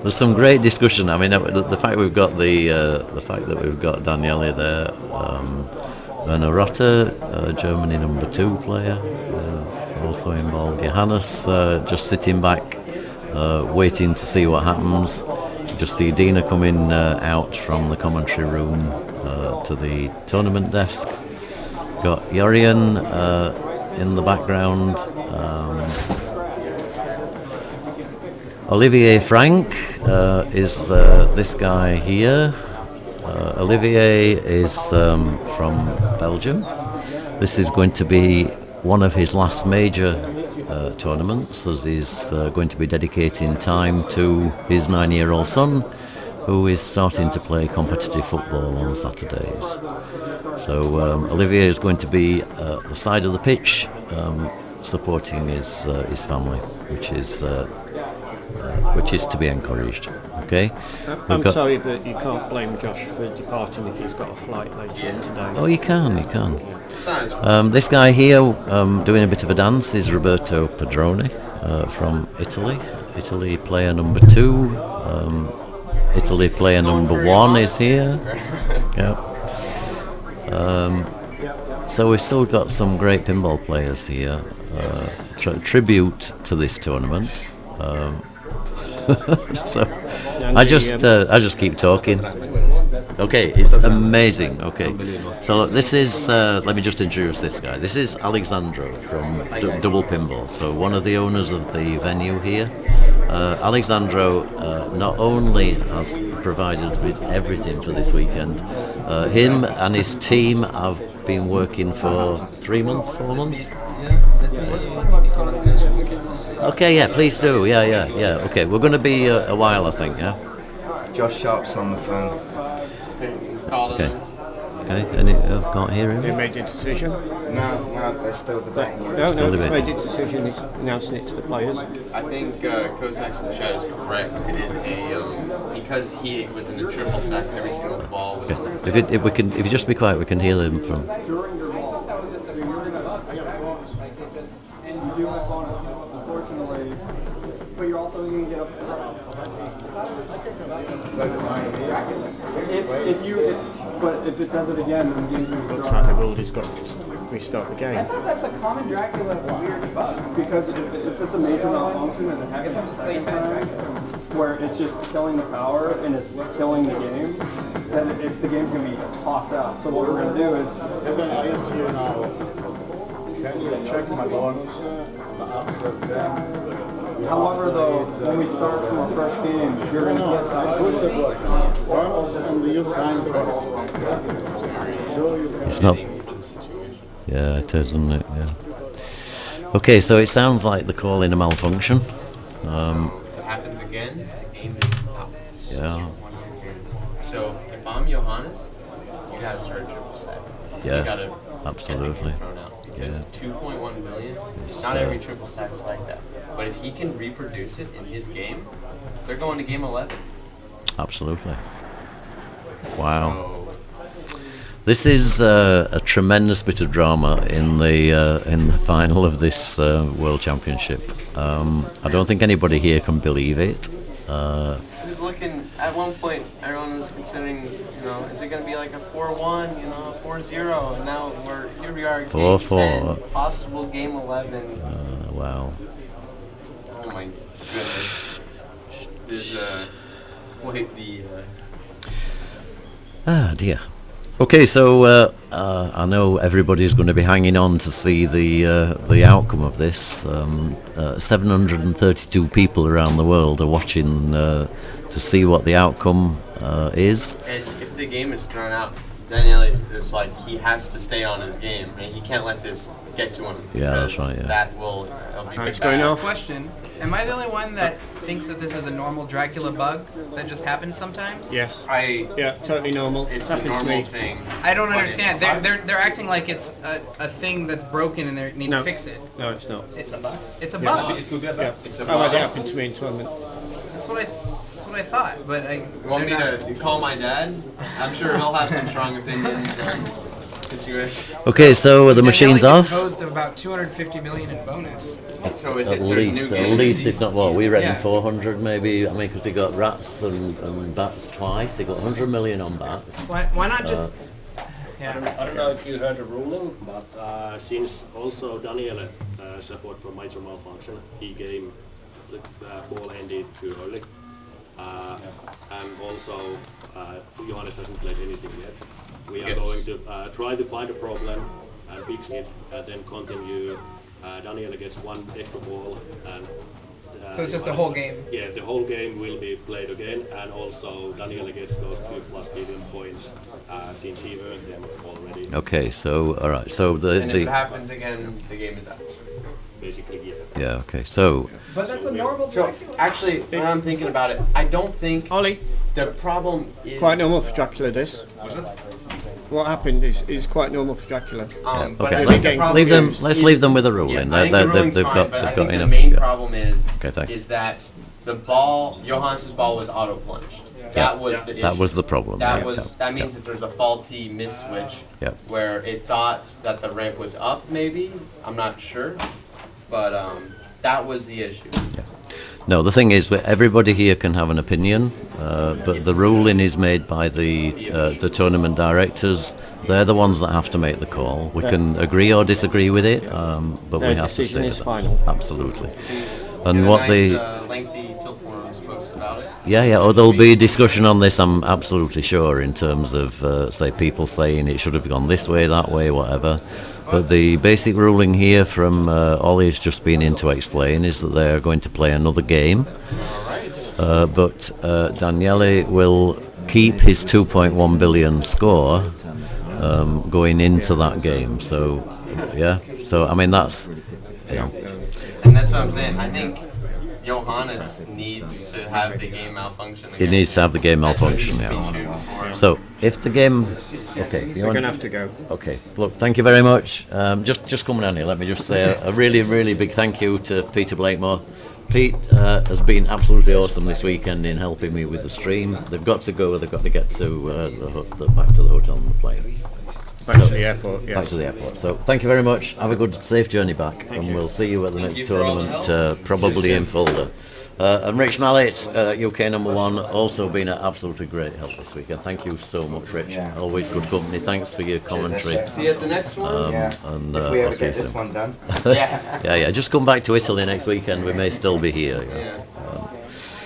There's some great discussion. I mean, the fact we've got the fact that we've got Daniele there, Rotter, Germany number 2 player, is also involved. Johannes just sitting back, waiting to see what happens. Just see Dina coming out from the commentary room to the tournament desk. Got Yorian in the background. Olivier Frank is this guy here. Olivier is from Belgium. This is going to be one of his last major tournaments, as he's going to be dedicating time to his 9-year-old son, who is starting to play competitive football on Saturdays. So Olivier is going to be at the side of the pitch, supporting his family, which is to be encouraged. Okay. I'm sorry, but you can't blame Josh for departing if he's got a flight later on today. Oh, you can. This guy here doing a bit of a dance is Roberto Padrone from Italy. Italy player number 2. Italy player number 1 is here. Yeah. So we've still got some great pinball players here. Tribute to this tournament. So I just keep talking. Okay, it's amazing. Okay, so this is let me just introduce this guy. This is Alexandro from Double Pinball, so one of the owners of the venue here. Alexandro not only has provided with everything for this weekend. Him and his team have been working for 3 months, 4 months. Okay, yeah, please do. Yeah. Okay, we're going to be a while, I think. Yeah. Josh Sharp's on the phone. Okay. Can't hear him. They made a decision. No, they're still debating. No, they made a decision. He's announcing it to the players. I think Kozak's in chat is correct. It is a because he was in the triple sack. Every single ball was. Okay. If you just be quiet, we can hear him from. But you're also going to get up but if it does it again, then the game looks like the rule has got to restart the game. I thought that's a common Dracula weird bug. Because if it's a major malfunction and it happens the second time, where it's just killing the power and it's killing the game, then the game's going to be tossed out. So what we're going to do is... And then I ask you now, can you check my bonus? However, though, when we start from a fresh game, you're going to get that. Push the button. Bonus and you sign It's not. Yeah, it is, isn't it? Yeah. Okay, so it sounds like they're calling a malfunction. If it happens again, the game is out. Yeah. So if I'm Johannes, you gotta start a triple set. Yeah, you gotta absolutely. Get thrown out because 2.1 million. It's, not every triple set is like that. But if he can reproduce it in his game, they're going to game 11. Absolutely. Wow. This is a tremendous bit of drama in the final of this World Championship. I don't think anybody here can believe it. I was looking at one point. Everyone was considering, is it going to be like a 4-1, a 4-0, and now here we are, game 10, possible game 11. Wow. Oh my goodness. Is quite the. Ah dear. Okay, so I know everybody's going to be hanging on to see the outcome of this. 732 people around the world are watching to see what the outcome is. And if the game is thrown out, Daniele, it's like he has to stay on his game. I mean, he can't let this get to him. Yeah, that's right. Yeah. That will be It's going off. Question: am I the only one that thinks that this is a normal Dracula bug that just happens sometimes? Yes. Yeah, totally normal. It's a normal thing. I don't understand. They're acting like it's a thing that's broken and they need to fix it. No, it's not. It's a bug. It's a bug. Yeah. It's a bug. bug. That happened to me in tournament. That's what I thought, but You want me to call my dad? I'm sure he'll have some strong opinions on situation. Okay, so the machine's off. Composed of about 250 million in bonus. So is At it least it's not what we reckon 400 maybe. I mean, because they got rats and bats twice. They got 100 million on bats. Why not just? I don't know if you heard the ruling, but since also Daniele suffered from major malfunction, he gave the ball ended too early. And also Johannes hasn't played anything yet. We are going to try to find a problem and fix it, and then continue. Daniele gets one extra ball, and so it's just the whole game. Yeah, the whole game will be played again, and also Daniele gets those 2+ billion points since he earned them already. Okay, so all right, so and if it happens again, the game is out. Basically, yeah. Yeah. Okay. So. But that's a normal. So actually, when I'm thinking about it, I don't think the problem is quite normal for Dracula. This. What happened is quite normal for Dracula. But okay, I think the problem let's leave them with the ruling. I think the ruling's fine, but I think the main problem is that the ball, Johannes' ball was auto plunged. That was the issue. That was the problem. That means that there's a faulty miss switch where it thought that the ramp was up. Maybe I'm not sure, but that was the issue. Yeah. No, the thing is, everybody here can have an opinion, but the ruling is made by the tournament directors. They're the ones that have to make the call. We can agree or disagree with it, but we have to decision stay is with final. Absolutely. And what the lengthy tilt forums post about it. Yeah. Oh, there'll be discussion on this. I'm absolutely sure in terms of say people saying it should have gone this way, that way, whatever. But the basic ruling here from Ollie's just been in to explain is that they're going to play another game. All right. but Daniele will keep his 2.1 billion score going into that game. So, yeah. So, I mean, that's, you know. And that's what I'm saying. I think Johannes needs to have the game malfunction again. He needs to have the game malfunction, yeah. So, if the game... Okay. We're going to have to go. Okay. Look, thank you very much. Just coming down here, let me just say a really, really big thank you to Peter Blakemore. Pete has been absolutely awesome this weekend in helping me with the stream. They've got to go. They've got to get to back to the hotel and the plane. Back to the airport. Yeah. Back to the airport. So thank you very much. Have a good, safe journey back, and we'll see you at the next tournament, probably in Fulda. And Rich Mallet, UK #1, also been an absolutely great help this weekend. Thank you so much, Rich. Yeah. Always good company. Thanks for your commentary. See you at the next one. And if we ever get this one done. yeah. Just come back to Italy next weekend. We may still be here.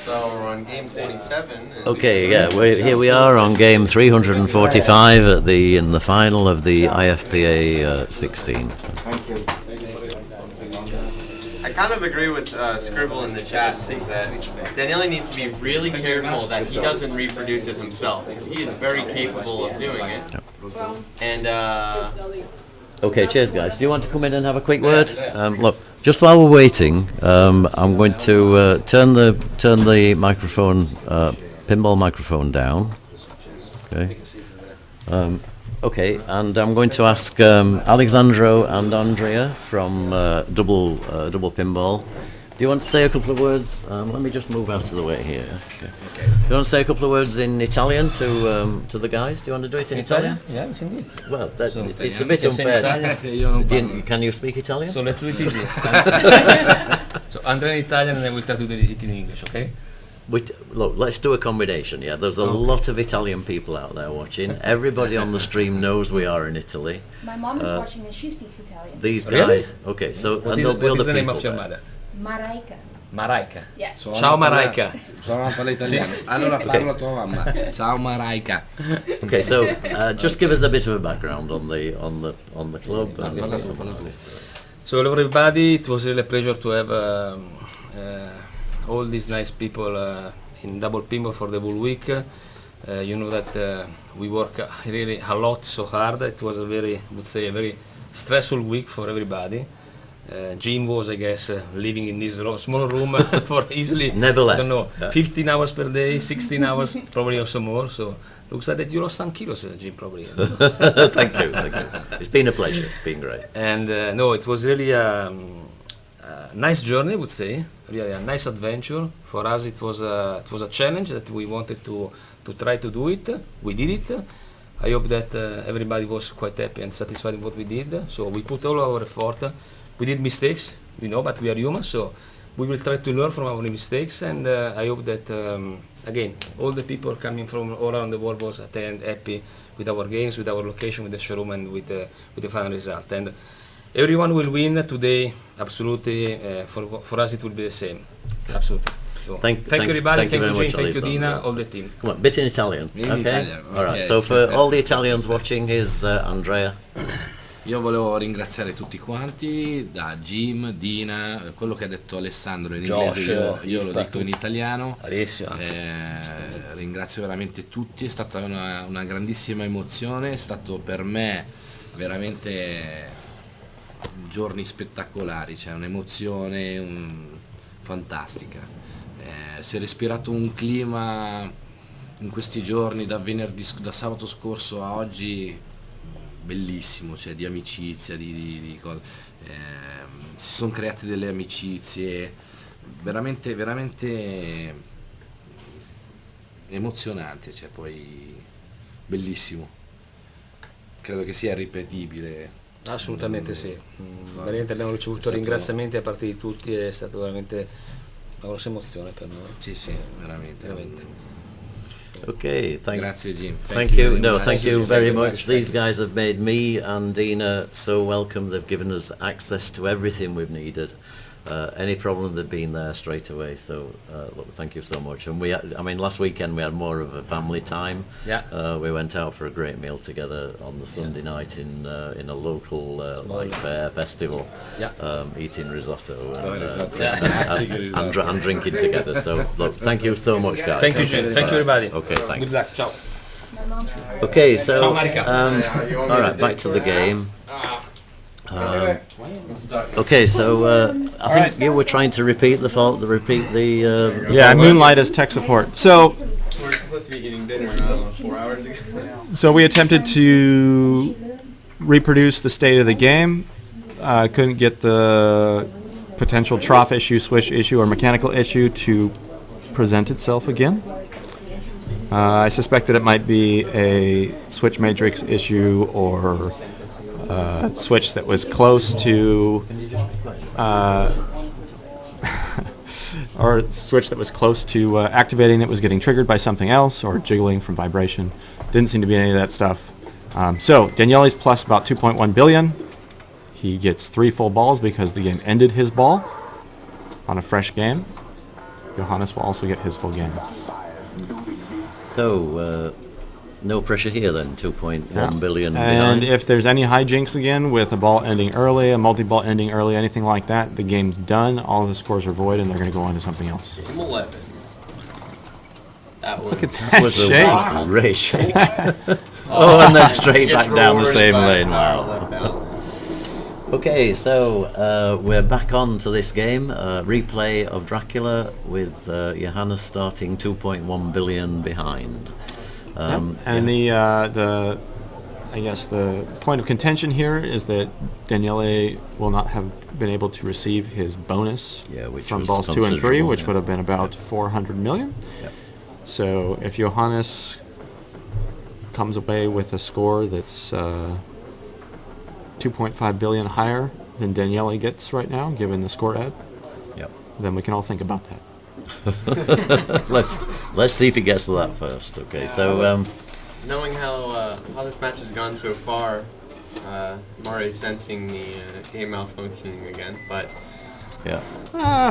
So we're on game 27. Okay, here we are on game 345 in the final of the IFPA16. Thank you. I kind of agree with Scribble in the chat that Daniele needs to be really careful that he doesn't reproduce it himself, because he is very capable of doing it. And okay, cheers guys. Do you want to come in and have a quick word? Look, just while we're waiting, I'm going to turn the microphone, pinball microphone down. Okay. Okay, and I'm going to ask Alexandro and Andrea from Double Pinball. Do you want to say a couple of words? Let me just move out of the way here. Okay. Do you want to say a couple of words in Italian to the guys? Do you want to do it in Italian? Yeah, we can do it. Well, it's a bit unfair. Can you speak Italian? So let's do it easy. So Andrea in Italian and then we'll try to do it in English, okay? Look, let's do a combination. Yeah, there's a lot of Italian people out there watching. Everybody on the stream knows we are in Italy. My mom is watching and she speaks Italian. These guys. Really? Okay, so what is the name of your mother? Maraika. Maraika. Yes. Ciao Maraika. Sono parla italiano. Allora parlo a tua mamma. Ciao Maraika. Okay, so just give us a bit of a background on the club. So hello everybody. It was really a pleasure to have all these nice people in Double Pinball for the whole week. You know that we work really a lot, so hard. It was a very stressful week for everybody. Jim was, I guess, living in this small room for easily, never left. I don't know, 15 hours per day, 16 hours, probably also more. So looks like that you lost some kilos, Jim, probably. Thank you. It's been a pleasure. It's been great. And no, it was really a nice journey, I would say. Really a nice adventure. For us, it was a challenge that we wanted to try to do it. We did it. I hope that everybody was quite happy and satisfied with what we did. So we put all our effort. We did mistakes, we know, but we are human, so we will try to learn from our mistakes. And I hope that again, all the people coming from all around the world was happy with our games, with our location, with the showroom, and with the final result. And everyone will win today, absolutely. For us, it will be the same, absolutely. So thank you everybody, thank you Jane, thank you Dina, all the team. Come on, bit in Italian, okay? All right, so for all the Italians watching, here's Andrea. Io volevo ringraziare tutti quanti, da Jim, Dina, quello che ha detto Alessandro in inglese, io lo dico in italiano. Ringrazio veramente tutti, è stata una grandissima emozione, è stato per me veramente giorni spettacolari, cioè un'emozione fantastica. Si è respirato un clima in questi giorni, da sabato scorso a oggi, bellissimo, cioè di amicizia, di cose. Si sono create delle amicizie veramente emozionanti, cioè poi bellissimo. Credo che sia irripetibile. Assolutamente sì. Veramente abbiamo ricevuto ringraziamenti da parte di tutti, è stato veramente una grossa emozione per noi. Sì, veramente. Okay, Grazie, Jim. Thank you. No, thank you very much. These guys have made me and Dina so welcome. They've given us access to everything we've needed. any problem they've been there straight away. So look, thank you so much. And last weekend we had more of a family time. Yeah. We went out for a great meal together on the Sunday night in a local fair festival. Yeah. Eating risotto and and drinking together. So look, thank you so much, guys. Thank you, Jim. Thank you, everybody. Okay, thanks. Good luck. Ciao. Okay, so all right, back to the game. Okay, so I think you were trying to repeat the fault. Yeah, Moonlight as tech support. So we're supposed to be eating dinner, I don't know, 4 hours ago. So we attempted to reproduce the state of the game. Couldn't get the potential trough issue, switch issue, or mechanical issue to present itself again. I suspect that it might be a switch matrix issue or switch that was close to or switch that was close to activating that was getting triggered by something else or jiggling from vibration. Didn't seem to be any of that stuff. So Daniele's plus about 2.1 billion. He gets 3 full balls because the game ended his ball on a fresh game. Johannes will also get his full game. So no pressure here then, 2.1 billion And behind. if there's any hijinks again with a ball ending early, a multi-ball ending early, anything like that, the game's done, all the scores are void, and they're going to go on to something else. Game 11. That was, Look at that was shake. a great shake. And then straight back down the same lane. Wow. Okay, so we're back on to this game. Replay of Dracula with Johannes starting 2.1 billion behind. And I guess the point of contention here is that Daniele will not have been able to receive his bonus from balls 2 and 3, which would have been about 400 million. Yep. So if Johannes comes away with a score that's 2.5 billion higher than Daniele gets right now, given the score ad, then we can all think about that. Let's see if he gets to that first. Okay, so knowing how this match has gone so far, I'm already sensing the game malfunctioning again. But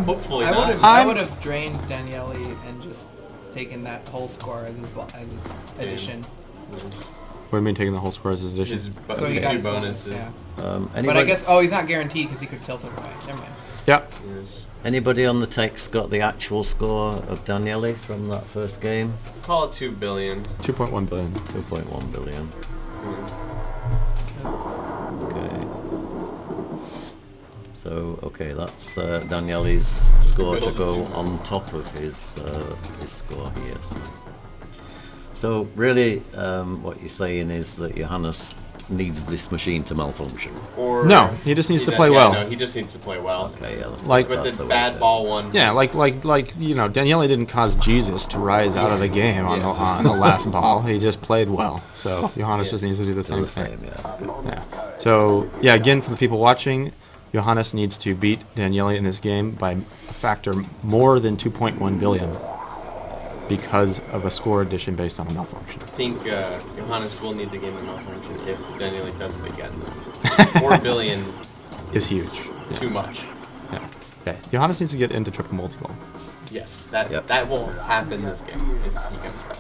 hopefully not. I would have drained Daniele and just taken that whole score as his addition. What do you mean taking the whole score as his addition? So he got 2 bonuses. Yeah. But I guess he's not guaranteed because he could tilt it away. Never mind. Yeah. Anybody on the text got the actual score of Daniele from that first game? Call it 2 billion. 2.1 billion. 2.1 billion. Okay. So that's Daniele's score to go on top of his score here. So really, what you're saying is that Johannes needs this machine to malfunction. Or no, he just needs to play well. No, he just needs to play well. Okay, like with the bad ball one. Yeah, like Daniele didn't cause Jesus to rise out of the game on the last ball. He just played well. So Johannes just needs to do the same thing. Yeah. So again, for the people watching, Johannes needs to beat Daniele in this game by a factor more than 2.1 billion. Because of a score addition based on a malfunction. I think Johannes will need the game to malfunction if Daniele does it again. 4 billion is huge. Too much. Yeah. Okay. Johannes needs to get into triple multi-ball. Yes, that will happen this game if he gets right.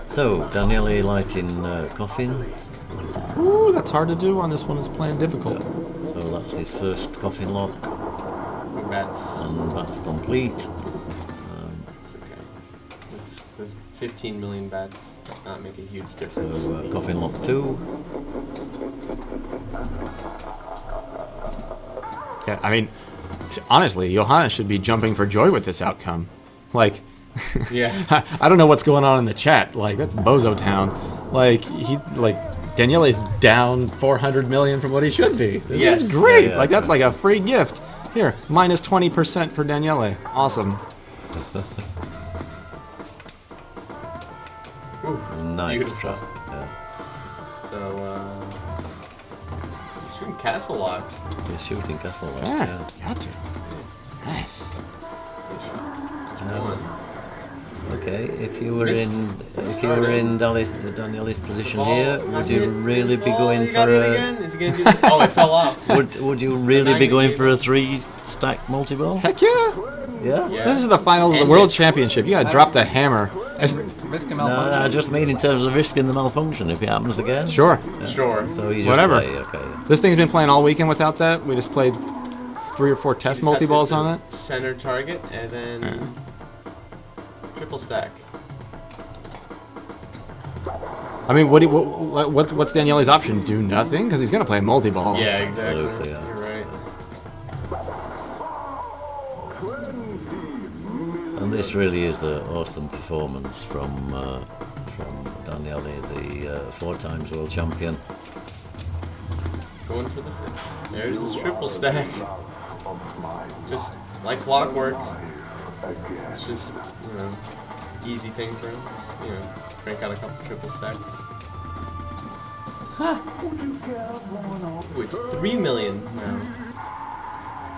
So Daniele lighting coffin. Ooh, that's hard to do on this one. It's playing difficult. So that's his first coffin lock. Bats. And that's complete. 15 million bats does not make a huge difference. So coffin lock 2. Yeah, I mean, honestly, Johannes should be jumping for joy with this outcome. Like, I don't know what's going on in the chat. Like, that's Bozo Town. Like, Daniele's down 400 million from what he should be. This is great. Like, that's like a free gift. Here, minus 20% for Daniele. Awesome. Nice beautiful. shot. Yeah. So, shooting castle locks. He's shooting castle locks. Yeah, got to. Nice. Okay, if you were in think you were in Daniele's position here, would you really be going for again? Is he gonna do that? Oh, it fell off. Would you really be going for a 3-stack multi-ball? Heck yeah! Yeah? This is the finals of the World Championship. You gotta drop the hammer. Risk a No, malfunction. I just mean in terms of risking the malfunction if it happens again. Sure. Yeah. Sure. So you just Whatever. play, okay. This thing's been playing all weekend without that. We just played 3 or 4 test multi-balls on it. Center target and then triple stack. I mean, what's Daniele's option? Do nothing? Because he's going to play a multi-ball. Yeah, exactly. Absolutely, yeah. You're right. And this really is an awesome performance from Daniele, the 4 times world champion. Going for the there's his triple stack. Just like clockwork. It's just, easy thing for him. Just, crank out a couple triple stacks. Ooh, it's 3 million now.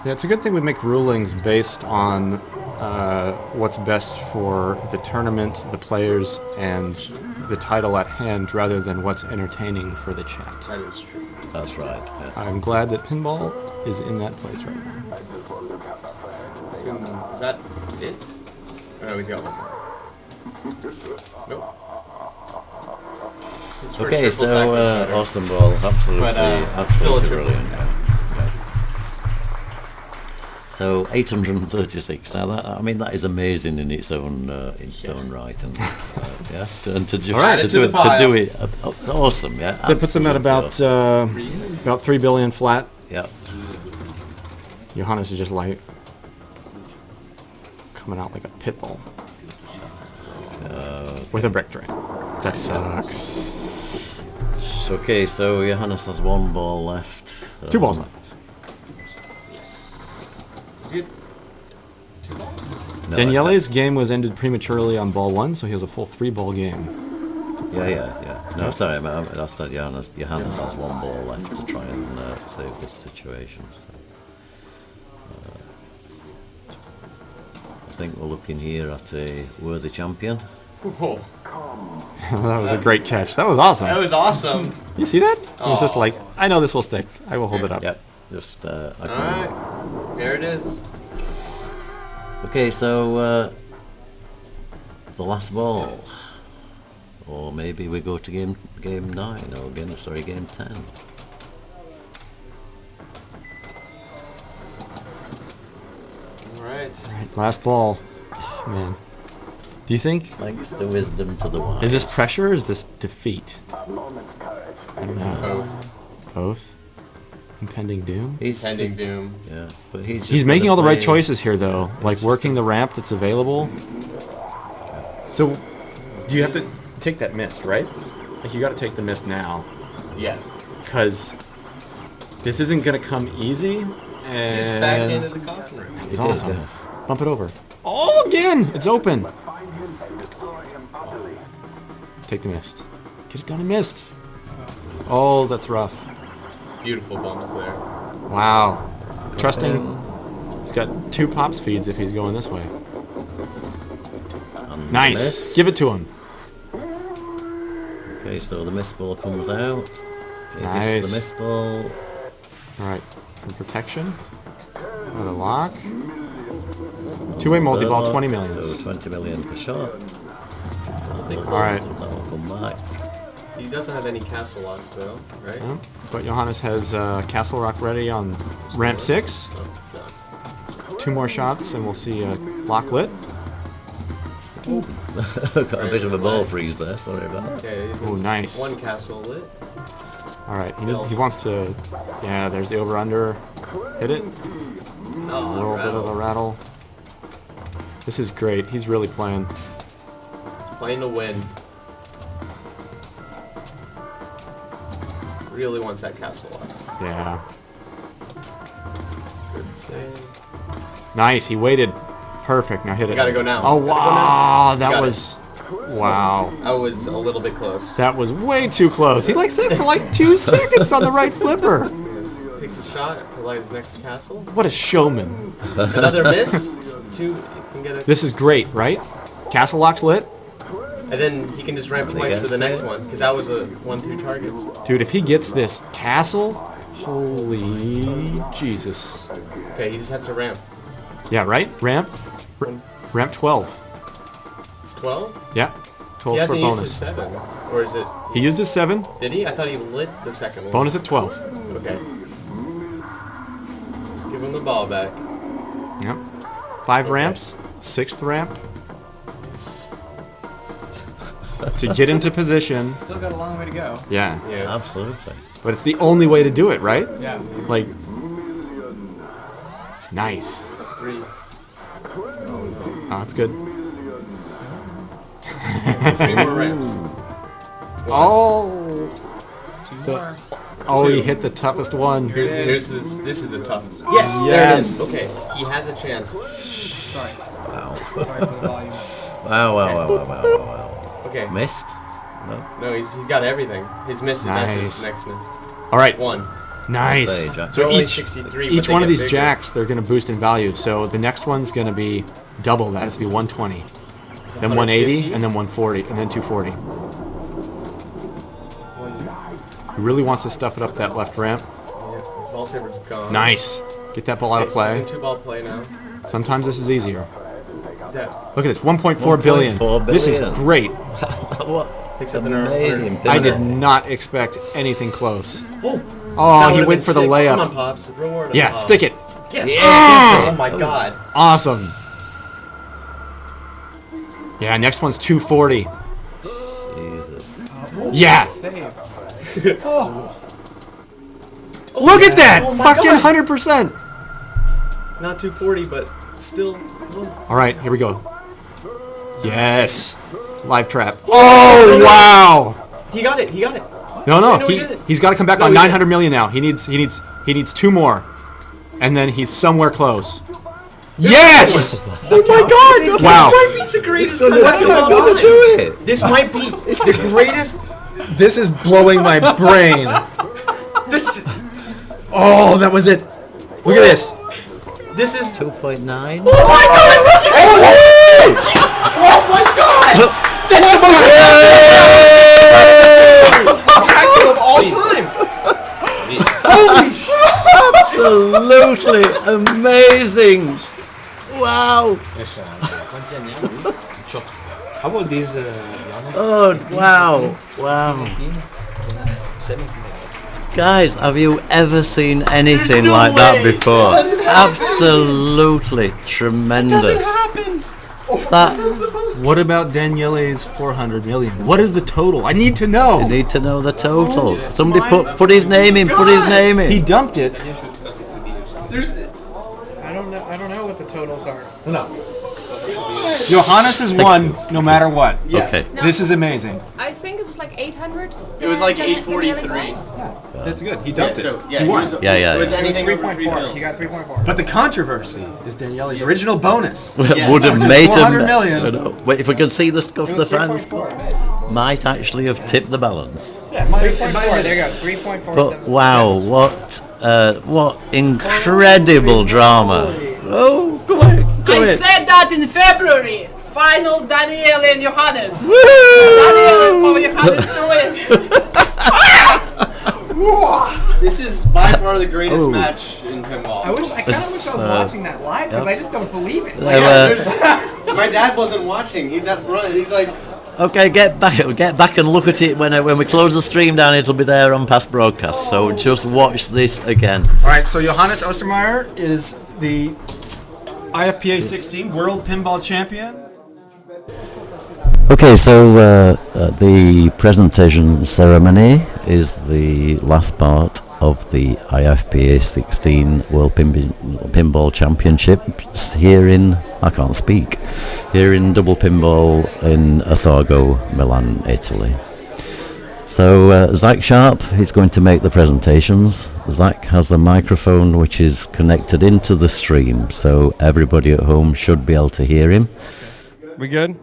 Yeah, it's a good thing we make rulings based on what's best for the tournament, the players, and the title at hand, rather than what's entertaining for the chat. That is true. That's right. Yeah. I'm glad that Pinball is in that place right now. Is that it? Oh, no, he's got one more. Nope. His first Okay, triple stack so was better. awesome ball, absolutely, But, still a absolutely triple brilliant. stack. So 836. Now that is amazing in its own right, and and to just Right, to to do the it, pile. to do it, awesome, yeah. That puts him at absolutely about 3 billion flat. yeah. Johannes is just like coming out like a pit bull with a brick drain. That sucks. Okay, so Johannes has 1 ball left. 2 balls left. Is he at 2 balls? No, Daniele's game was ended prematurely on ball 1, so he has a full 3-ball game. Yeah. No, sorry, I said Johannes has 1 ball left to try and save this situation. So, I think we're looking here at a worthy champion. Whoa. That was a great catch. That was awesome. That was awesome. You see that? It was just like, I know this will stick. I will hold it up. Yep. Just Alright. There it is. Okay, so the last ball, or maybe we go to game 9 or game 10. Alright. Last ball. Man. Do you think... Thanks to wisdom to the wise. Is this pressure or is this defeat? I don't know. Both. Both? Impending doom? Pending doom. Yeah, but He's making all the right choices here, though. Like working the ramp that's available. So, do you have to take that mist, right? Like, you got to take the mist now. Yeah. Because this isn't going to come easy. And Just back into the coffin room. It's awesome. Bump it over. Oh, again! It's open. Take the mist. Get it done in mist. Oh, that's rough. Beautiful bumps there. Wow. Trusting. He's got 2 pops feeds if he's going this way. Nice. Miss. Give it to him. Okay, so the mist ball comes out. It Nice. hits the mist ball. Alright. Some protection. Another lock. 2-way multi-ball, 20 million. So 20 million per shot. Alright. That'll come back. He doesn't have any castle locks though, right? Yeah. But Johannes has Castle Rock ready on ramp 6. 2 more shots and we'll see lock lit. Got a bit of a ball freeze there, sorry about that. Okay, he's Oh, nice. 1 castle lit. Alright, he wants to... Yeah, there's the over-under. Hit it. Oh, A little bit of a rattle. This is great. He's really playing. Playing to win. Really wants that castle lock. Yeah. Good save. Nice, he waited. Perfect, now hit it. You gotta go now. Oh, Gotta go wow. now. That Got was... Wow. I was a little bit close. That was way too close. He like said for like 2 seconds on the right flipper. Takes a shot to light his next castle. What a showman. Another miss. Just 2. You can get a This is great, right? Castle lock's lit. And then he can just ramp twice for the next one, because that was a 1-2 targets. Dude, if he gets this castle, holy Jesus. Okay, he just has to ramp. Yeah, right? Ramp 12. It's 12? Yeah, 12 he hasn't for bonus. used his 7, or is it? He used his 7. Did he? I thought he lit the second one. Bonus at 12. Okay. Just give him the ball back. Yep. 5 ramps, 6th ramp. To get into position. Still got a long way to go. Yeah. Yes. Absolutely. But it's the only way to do it, right? Yeah. Like, it's nice. 3. Oh, that's good. 3 more ramps. 1. Oh. 2 more. Oh, 2. he hit the toughest one. Here's this. This is the toughest. Yes. Yes. There it is. Okay. He has a chance. Sorry. Wow. Sorry for the volume. Wow. Okay. Missed? No, he's got everything. His miss is Nice. next miss. All right. 1. Nice. They're So only each 63, each but one they of get these bigger. jacks, they're going to boost in value. So the next one's going to be double that. It's going to be 120. Then 180, and then 140, and then 240. He really wants to stuff it up that left ramp. Yeah, ball saver's gone. Nice. Get that ball out of play. He's in 2-ball play now. Sometimes this is easier. What's that? Look at this, 1.4 billion. This is great. What? Picks up an Amazing. I did not expect anything close. Oh, Oh, he went for the layup. Come on, Pops. Reward him. Yeah, stick it. Yes. Yeah. Oh my God. Awesome. Yeah, next one's 240. Jesus. Yeah. Save. Look at that! Oh my Fucking God. 100%. Not 240, but still. All right, here we go. Yes. Live trap. Oh, wow. He got it. He got it. No, No, he did it. he's got to come back No, on he 900 million now. He needs 2 more. And then he's somewhere close. Yes! Oh my God! Wow. This might be the greatest gonna comeback of all do time. it. This might be the greatest. This is blowing my brain. This. Oh, that was it. Look at this. This is. 2.9. Oh my God! Oh my God! That's the most Dracula of all time. Holy Absolutely amazing. Wow. How about this, Johannes? Oh, wow. Wow. 17. Guys, have you ever seen anything no like that way. before? It doesn't happen. Absolutely tremendous. Doesn't happen. That, What about Daniele's 400 million? What is the total? I need to know. you need to know the total. Somebody put his name in. Put his name in. He dumped it. There's. I don't know what the totals are. No. Johannes has won no matter what. Yes. Okay. No. This is amazing. I think it was like 800. It was like Daniele 843. That's good. He dumped Yeah, so, it. yeah, he won. was, Yeah. It was yeah. anything over 3 3.4. bills. He got 3.4. But the controversy is Daniele's original bonus. Yes. Would have Which is made 400 him. million. Wait, if we could see the scuff It of the was fans, 3.4. might actually have tipped the balance. 3.4. There you go. 3.47. But wow, what incredible drama! Oh, go ahead, go I ahead. said that in February. Final Daniele and Johannes. Woo! Daniele for Johannes to win. This is by far the greatest Oh. match in pinball. I kind of wish I was watching that live because I just don't believe it. There were- My dad wasn't watching. He's at front. He's like, Okay, get back and look at it when we close the stream down. It'll be there on past broadcasts. So just watch this again. All right, so Johannes Ostermeier is the IFPA16 World Pinball Champion. Okay, so the presentation ceremony is the last part of the IFPA16 World Pinball Championships here in, I can't speak, here in Double Pinball in Assago, Milan, Italy. So Zach Sharp is going to make the presentations. Zach has a microphone which is connected into the stream, so everybody at home should be able to hear him. We good?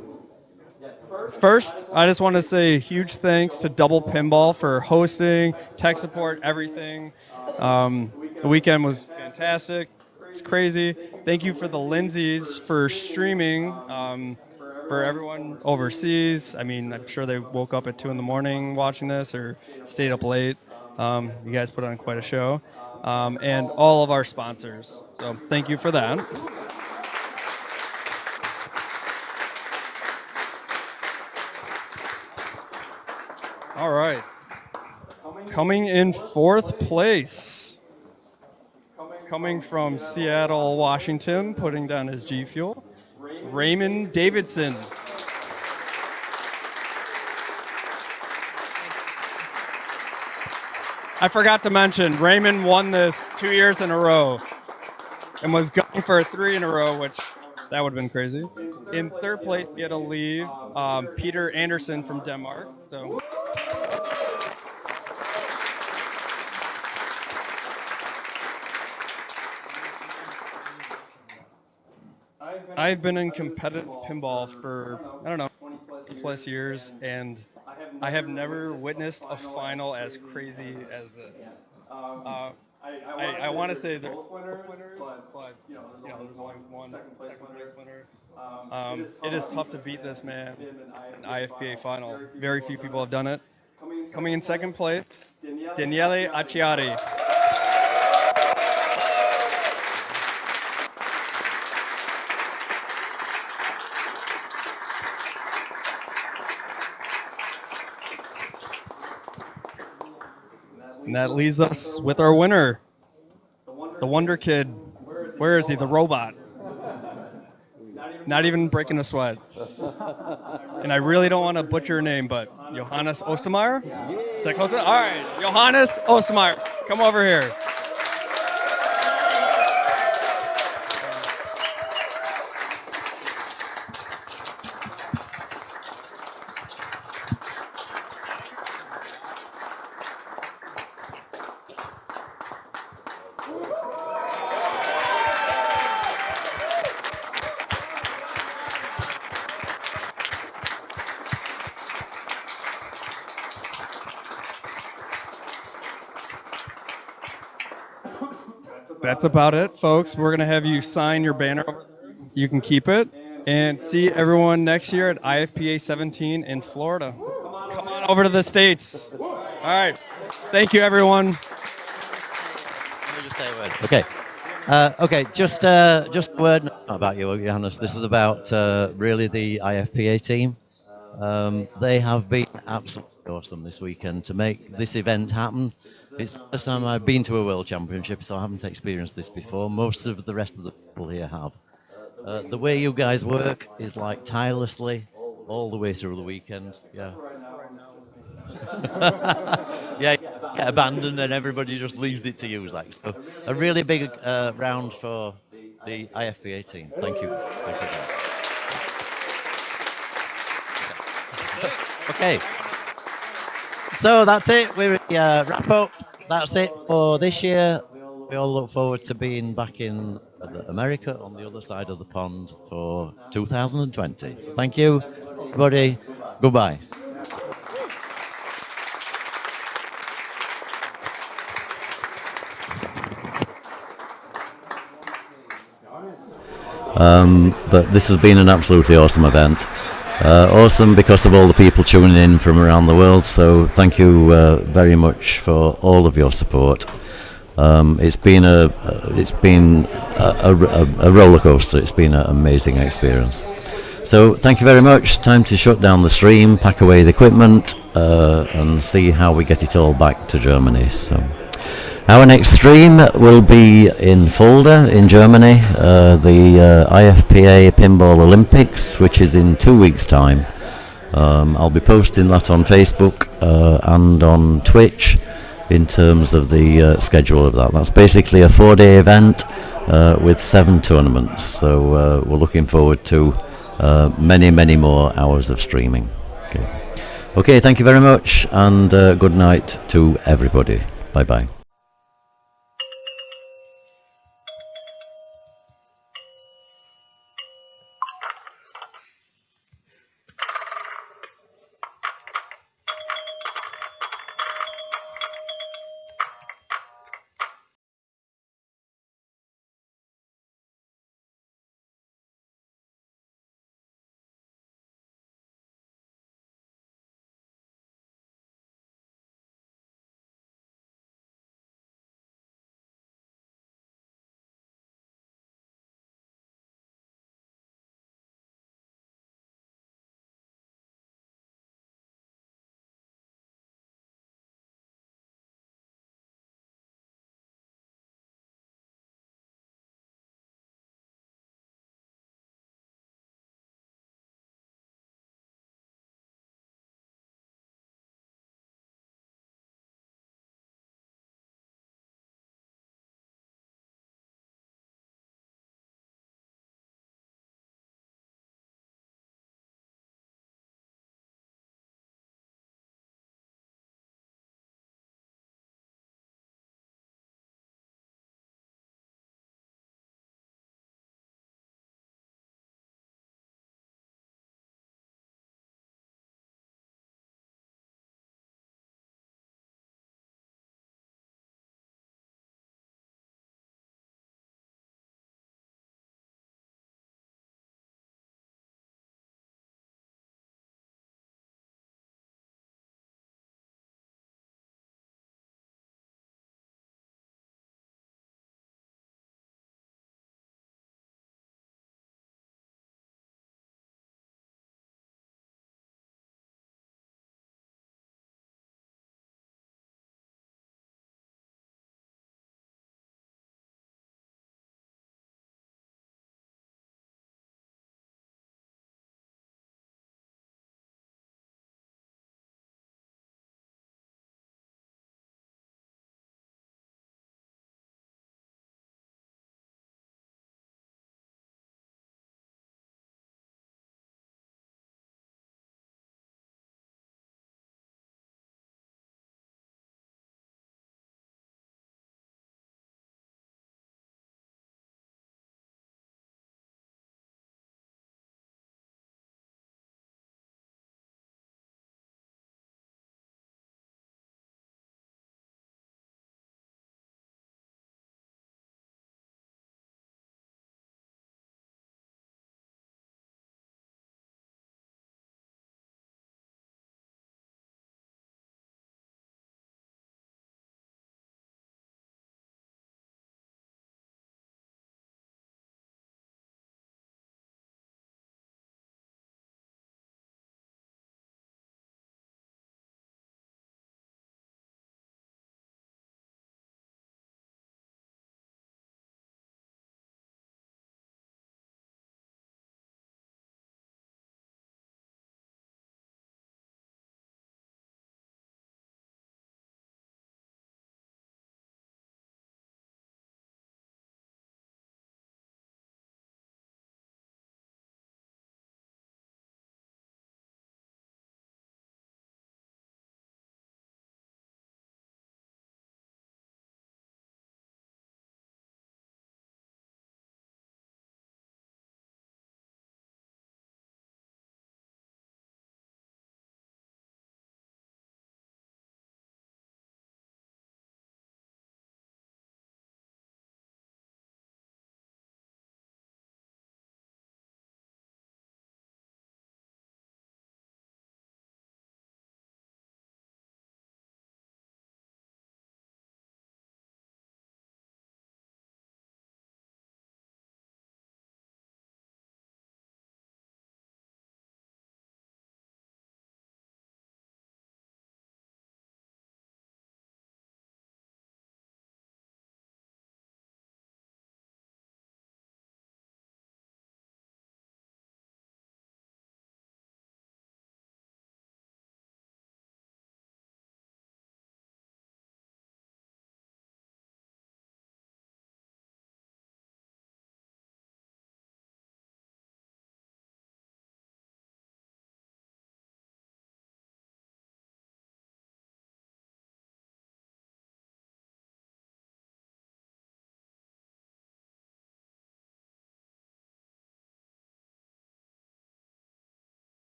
First, I just want to say a huge thanks to Double Pinball for hosting, tech support, everything. The weekend was fantastic. It's crazy. Thank you for the Lindsays for streaming. For everyone overseas, I mean, I'm sure they woke up at 2 in the morning watching this or stayed up late. You guys put on quite a show. And all of our sponsors. So thank you for that. All right. Coming in 4th place. Coming from Seattle, Washington, putting down his G Fuel, Raymond Davidson. I forgot to mention, Raymond won this 2 years in a row and was going for a 3 in a row, which that would have been crazy. In 3rd place, we had to leave Peter Anderson from Denmark. So. I've been in competitive pinball for, I don't know, 20 plus years, and I have never witnessed a final as crazy as this. I want to say they're both winners, but you know, there's only one second place winner. It is tough to beat this man in an IFPA final. Very few people have done it. Coming in 2nd place, Daniele Acciari. And that leaves us with our winner, the Wonder Kid. Where is he? The robot. Not even breaking a sweat. And I really don't want to butcher your name, but Johannes Ostermeier? Is that close enough? All right, Johannes Ostermeier, come over here. That's about it, folks. We're going to have you sign your banner. You can keep it. And see everyone next year at IFPA17 in Florida. Come on over to the States. All right. Thank you, everyone. Let me just say a word. Okay. Okay, just a word about you, Johannes. This is about really the IFPA team. They have been absolutely awesome this weekend to make this event happen. It's the first time I've been to a World Championship, so I haven't experienced this before. Most of the rest of the people here have. The way you guys work is like tirelessly all the way through the weekend. Yeah. Yeah, get abandoned and everybody just leaves it to you. Like, so a really big round for the IFPA team. Thank you. Thank you guys. Okay. So that's it. We wrap up. That's it for this year. We all look forward to being back in America on the other side of the pond for 2020. Thank you, everybody. Goodbye. But this has been an absolutely awesome event. Awesome because of all the people tuning in from around the world, so thank you very much for all of your support. It's been a roller coaster. It's been an amazing experience. So thank you very much. Time to shut down the stream, pack away the equipment, and see how we get it all back to Germany. So our next stream will be in Fulda in Germany, the IFPA Pinball Olympics, which is in 2 weeks' time. I'll be posting that on Facebook and on Twitch in terms of the schedule of that. That's basically a 4-day event with 7 tournaments, so we're looking forward to many more hours of streaming. Okay, thank you very much, and good night to everybody. Bye-bye.